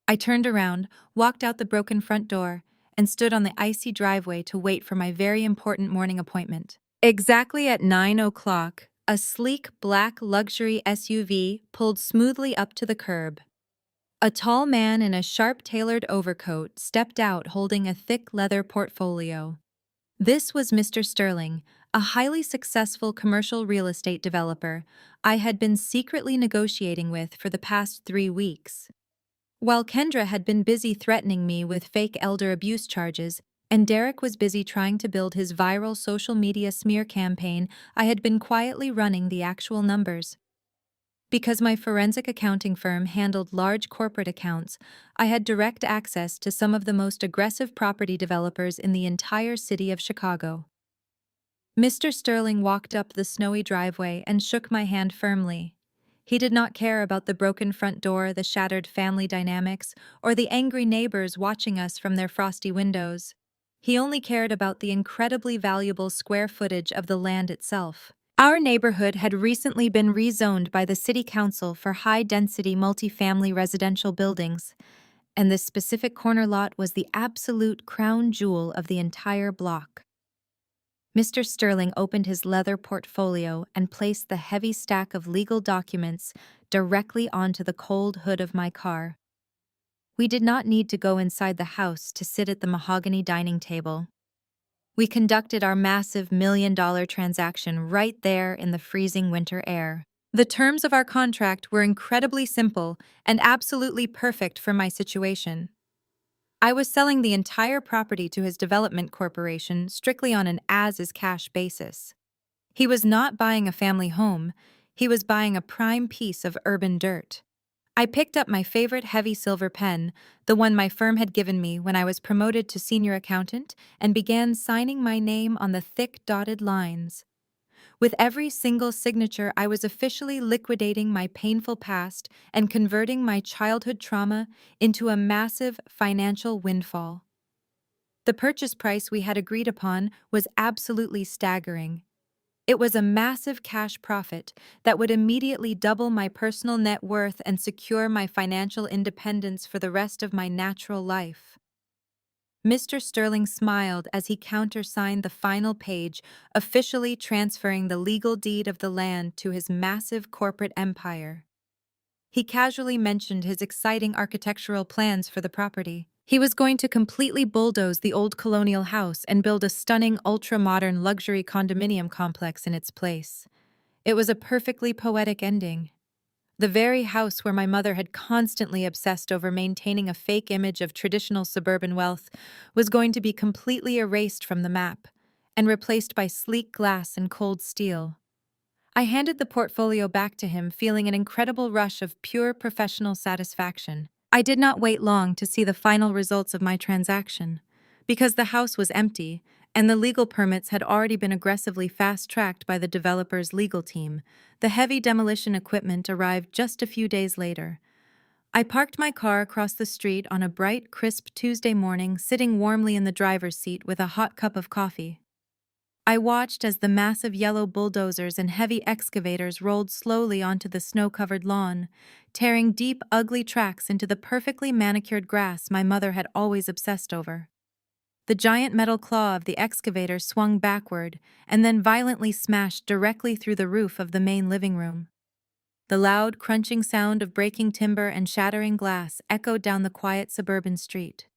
I turned around, walked out the broken front door, and stood on the icy driveway to wait for my very important morning appointment. Exactly at 9 o'clock, a sleek black luxury SUV pulled smoothly up to the curb. A tall man in a sharp-tailored overcoat stepped out holding a thick leather portfolio. This was Mr. Sterling, a highly successful commercial real estate developer I had been secretly negotiating with for the past 3 weeks. While Kendra had been busy threatening me with fake elder abuse charges, and Derek was busy trying to build his viral social media smear campaign, I had been quietly running the actual numbers. Because my forensic accounting firm handled large corporate accounts, I had direct access to some of the most aggressive property developers in the entire city of Chicago. Mr. Sterling walked up the snowy driveway and shook my hand firmly. He did not care about the broken front door, the shattered family dynamics, or the angry neighbors watching us from their frosty windows. He only cared about the incredibly valuable square footage of the land itself. Our neighborhood had recently been rezoned by the city council for high-density multifamily residential buildings, and this specific corner lot was the absolute crown jewel of the entire block. Mr. Sterling opened his leather portfolio and placed the heavy stack of legal documents directly onto the cold hood of my car. We did not need to go inside the house to sit at the mahogany dining table. We conducted our massive $1 million transaction right there in the freezing winter air. The terms of our contract were incredibly simple and absolutely perfect for my situation. I was selling the entire property to his development corporation strictly on an as-is-cash basis. He was not buying a family home, he was buying a prime piece of urban dirt. I picked up my favorite heavy silver pen, the one my firm had given me when I was promoted to senior accountant, and began signing my name on the thick dotted lines. With every single signature, I was officially liquidating my painful past and converting my childhood trauma into a massive financial windfall. The purchase price we had agreed upon was absolutely staggering. It was a massive cash profit that would immediately double my personal net worth and secure my financial independence for the rest of my natural life. Mr. Sterling smiled as he countersigned the final page, officially transferring the legal deed of the land to his massive corporate empire. He casually mentioned his exciting architectural plans for the property. He was going to completely bulldoze the old colonial house and build a stunning, ultra-modern luxury condominium complex in its place. It was a perfectly poetic ending. The very house where my mother had constantly obsessed over maintaining a fake image of traditional suburban wealth was going to be completely erased from the map and replaced by sleek glass and cold steel. I handed the portfolio back to him, feeling an incredible rush of pure professional satisfaction. I did not wait long to see the final results of my transaction. Because the house was empty, and the legal permits had already been aggressively fast-tracked by the developer's legal team, the heavy demolition equipment arrived just a few days later. I parked my car across the street on a bright, crisp Tuesday morning, sitting warmly in the driver's seat with a hot cup of coffee. I watched as the massive yellow bulldozers and heavy excavators rolled slowly onto the snow-covered lawn, tearing deep, ugly tracks into the perfectly manicured grass my mother had always obsessed over. The giant metal claw of the excavator swung backward and then violently smashed directly through the roof of the main living room. The loud, crunching sound of breaking timber and shattering glass echoed down the quiet suburban street.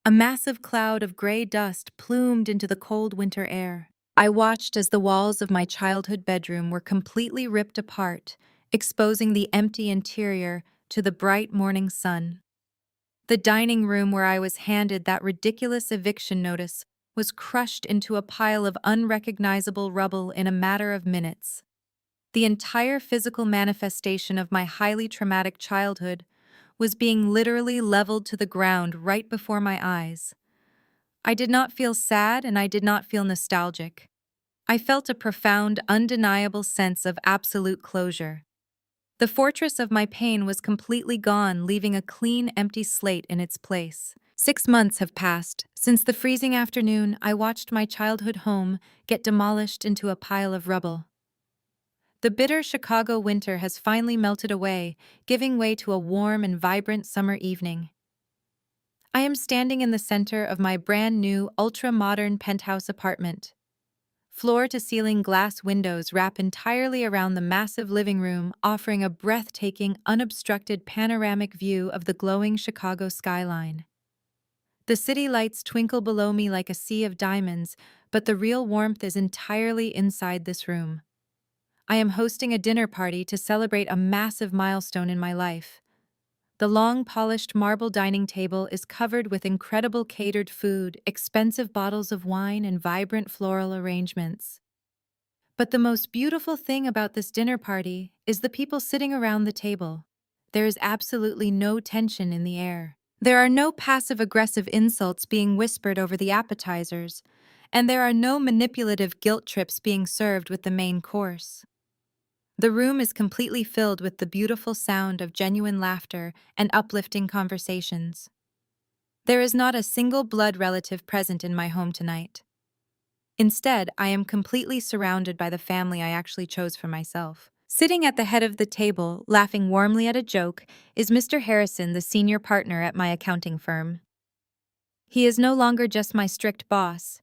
A massive cloud of gray dust plumed into the cold winter air. I watched as the walls of my childhood bedroom were completely ripped apart, exposing the empty interior to the bright morning sun. The dining room where I was handed that ridiculous eviction notice was crushed into a pile of unrecognizable rubble in a matter of minutes. The entire physical manifestation of my highly traumatic childhood was being literally leveled to the ground right before my eyes. I did not feel sad and I did not feel nostalgic. I felt a profound, undeniable sense of absolute closure. The fortress of my pain was completely gone, leaving a clean, empty slate in its place. 6 months have passed since the freezing afternoon I watched my childhood home get demolished into a pile of rubble. The bitter Chicago winter has finally melted away, giving way to a warm and vibrant summer evening. I am standing in the center of my brand new, ultra-modern penthouse apartment. Floor-to-ceiling glass windows wrap entirely around the massive living room, offering a breathtaking, unobstructed panoramic view of the glowing Chicago skyline. The city lights twinkle below me like a sea of diamonds, but the real warmth is entirely inside this room. I am hosting a dinner party to celebrate a massive milestone in my life. The long, polished marble dining table is covered with incredible catered food, expensive bottles of wine, and vibrant floral arrangements. But the most beautiful thing about this dinner party is the people sitting around the table. There is absolutely no tension in the air. There are no passive-aggressive insults being whispered over the appetizers, and there are no manipulative guilt trips being served with the main course. The room is completely filled with the beautiful sound of genuine laughter and uplifting conversations. There is not a single blood relative present in my home tonight. Instead, I am completely surrounded by the family I actually chose for myself. Sitting at the head of the table, laughing warmly at a joke, is Mr. Harrison, the senior partner at my accounting firm. He is no longer just my strict boss.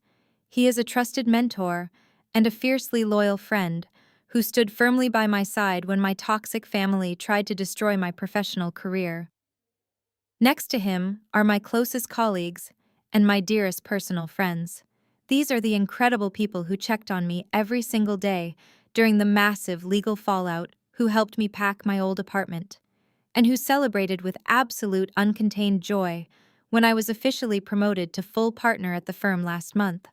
He is a trusted mentor and a fiercely loyal friend who stood firmly by my side when my toxic family tried to destroy my professional career. Next to him are my closest colleagues and my dearest personal friends. These are the incredible people who checked on me every single day during the massive legal fallout, who helped me pack my old apartment, and who celebrated with absolute uncontained joy when I was officially promoted to full partner at the firm last month.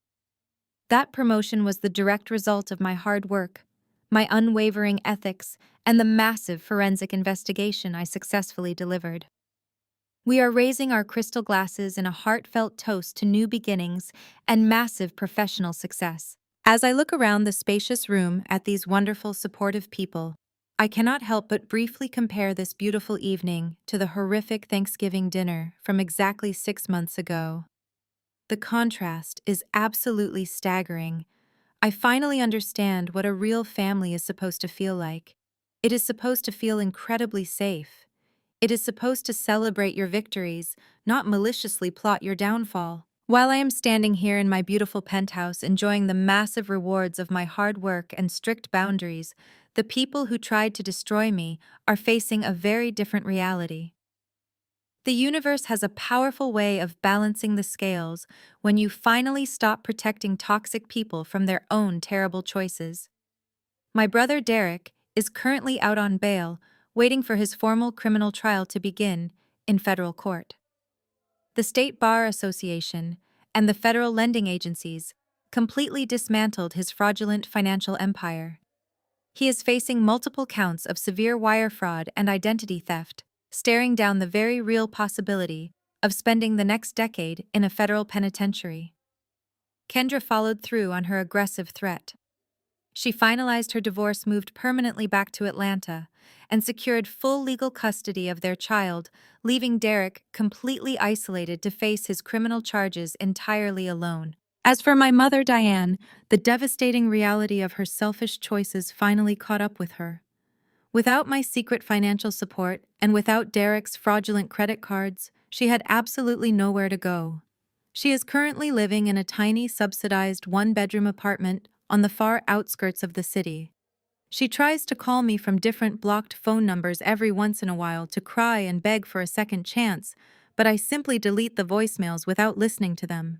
That promotion was the direct result of my hard work, my unwavering ethics, and the massive forensic investigation I successfully delivered. We are raising our crystal glasses in a heartfelt toast to new beginnings and massive professional success. As I look around the spacious room at these wonderful, supportive people, I cannot help but briefly compare this beautiful evening to the horrific Thanksgiving dinner from exactly 6 months ago. The contrast is absolutely staggering. I finally understand what a real family is supposed to feel like. It is supposed to feel incredibly safe. It is supposed to celebrate your victories, not maliciously plot your downfall. While I am standing here in my beautiful penthouse enjoying the massive rewards of my hard work and strict boundaries, the people who tried to destroy me are facing a very different reality. The universe has a powerful way of balancing the scales when you finally stop protecting toxic people from their own terrible choices. My brother Derek is currently out on bail, waiting for his formal criminal trial to begin in federal court. The State Bar Association and the federal lending agencies completely dismantled his fraudulent financial empire. He is facing multiple counts of severe wire fraud and identity theft, staring down the very real possibility of spending the next decade in a federal penitentiary. Kendra followed through on her aggressive threat. She finalized her divorce, moved permanently back to Atlanta, and secured full legal custody of their child, leaving Derek completely isolated to face his criminal charges entirely alone. As for my mother, Diane, the devastating reality of her selfish choices finally caught up with her. Without my secret financial support and without Derek's fraudulent credit cards, she had absolutely nowhere to go. She is currently living in a tiny, subsidized one-bedroom apartment on the far outskirts of the city. She tries to call me from different blocked phone numbers every once in a while to cry and beg for a second chance, but I simply delete the voicemails without listening to them.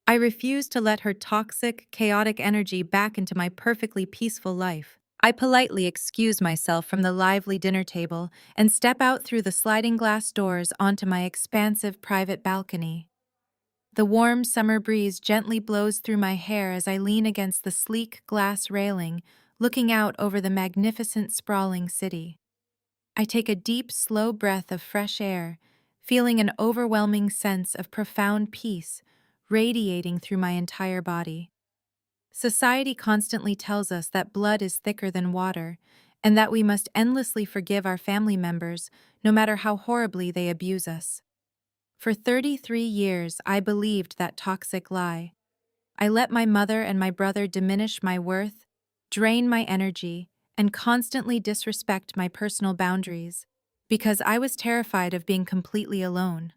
I refuse to let her toxic, chaotic energy back into my perfectly peaceful life. I politely excuse myself from the lively dinner table and step out through the sliding glass doors onto my expansive private balcony. The warm summer breeze gently blows through my hair as I lean against the sleek glass railing, looking out over the magnificent sprawling city. I take a deep, slow breath of fresh air, feeling an overwhelming sense of profound peace radiating through my entire body. Society constantly tells us that blood is thicker than water, and that we must endlessly forgive our family members, no matter how horribly they abuse us. For 33 years, I believed that toxic lie. I let my mother and my brother diminish my worth, drain my energy, and constantly disrespect my personal boundaries, because I was terrified of being completely alone.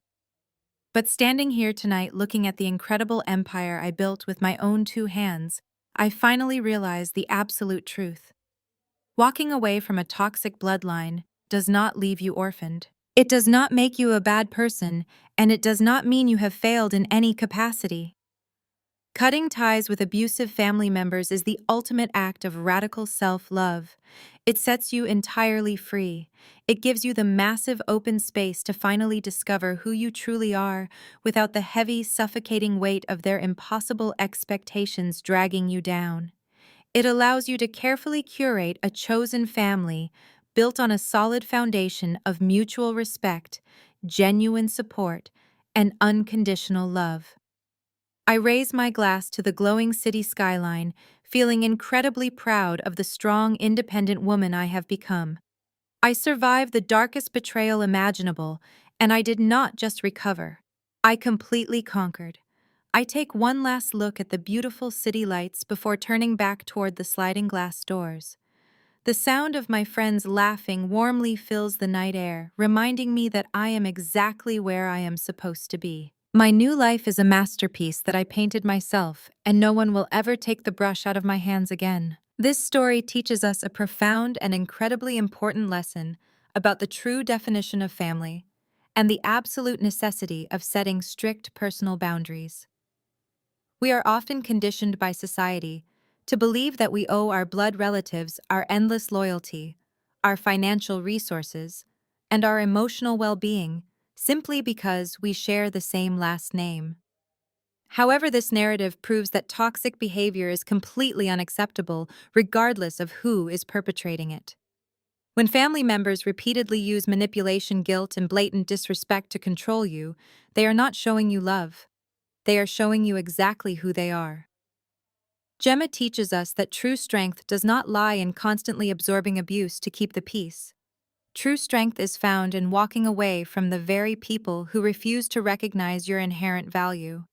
But standing here tonight looking at the incredible empire I built with my own two hands, I finally realized the absolute truth. Walking away from a toxic bloodline does not leave you orphaned. It does not make you a bad person, and it does not mean you have failed in any capacity. Cutting ties with abusive family members is the ultimate act of radical self-love. It sets you entirely free. It gives you the massive open space to finally discover who you truly are without the heavy, suffocating weight of their impossible expectations dragging you down. It allows you to carefully curate a chosen family built on a solid foundation of mutual respect, genuine support, and unconditional love. I raise my glass to the glowing city skyline, feeling incredibly proud of the strong, independent woman I have become. I survived the darkest betrayal imaginable, and I did not just recover. I completely conquered. I take one last look at the beautiful city lights before turning back toward the sliding glass doors. The sound of my friends laughing warmly fills the night air, reminding me that I am exactly where I am supposed to be. My new life is a masterpiece that I painted myself, and no one will ever take the brush out of my hands again. This story teaches us a profound and incredibly important lesson about the true definition of family and the absolute necessity of setting strict personal boundaries. We are often conditioned by society to believe that we owe our blood relatives our endless loyalty, our financial resources, and our emotional well-being simply because we share the same last name. However, this narrative proves that toxic behavior is completely unacceptable regardless of who is perpetrating it. When family members repeatedly use manipulation, guilt, and blatant disrespect to control you, they are not showing you love. They are showing you exactly who they are. Gemma teaches us that true strength does not lie in constantly absorbing abuse to keep the peace. True strength is found in walking away from the very people who refuse to recognize your inherent value.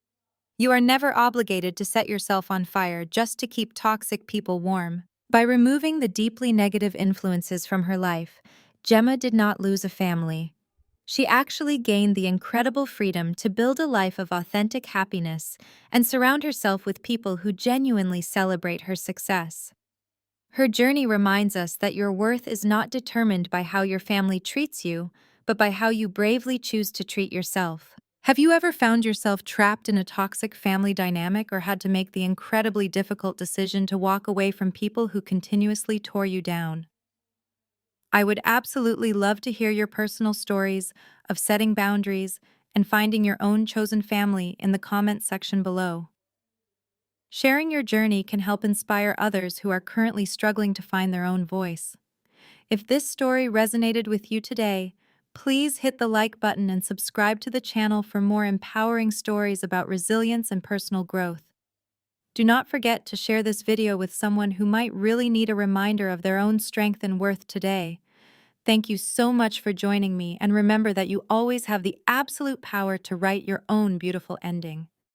You are never obligated to set yourself on fire just to keep toxic people warm. By removing the deeply negative influences from her life, Gemma did not lose a family. She actually gained the incredible freedom to build a life of authentic happiness and surround herself with people who genuinely celebrate her success. Her journey reminds us that your worth is not determined by how your family treats you, but by how you bravely choose to treat yourself. Have you ever found yourself trapped in a toxic family dynamic or had to make the incredibly difficult decision to walk away from people who continuously tore you down? I would absolutely love to hear your personal stories of setting boundaries and finding your own chosen family in the comments section below. Sharing your journey can help inspire others who are currently struggling to find their own voice. If this story resonated with you today, please hit the like button and subscribe to the channel for more empowering stories about resilience and personal growth. Do not forget to share this video with someone who might really need a reminder of their own strength and worth today. Thank you so much for joining me, and remember that you always have the absolute power to write your own beautiful ending.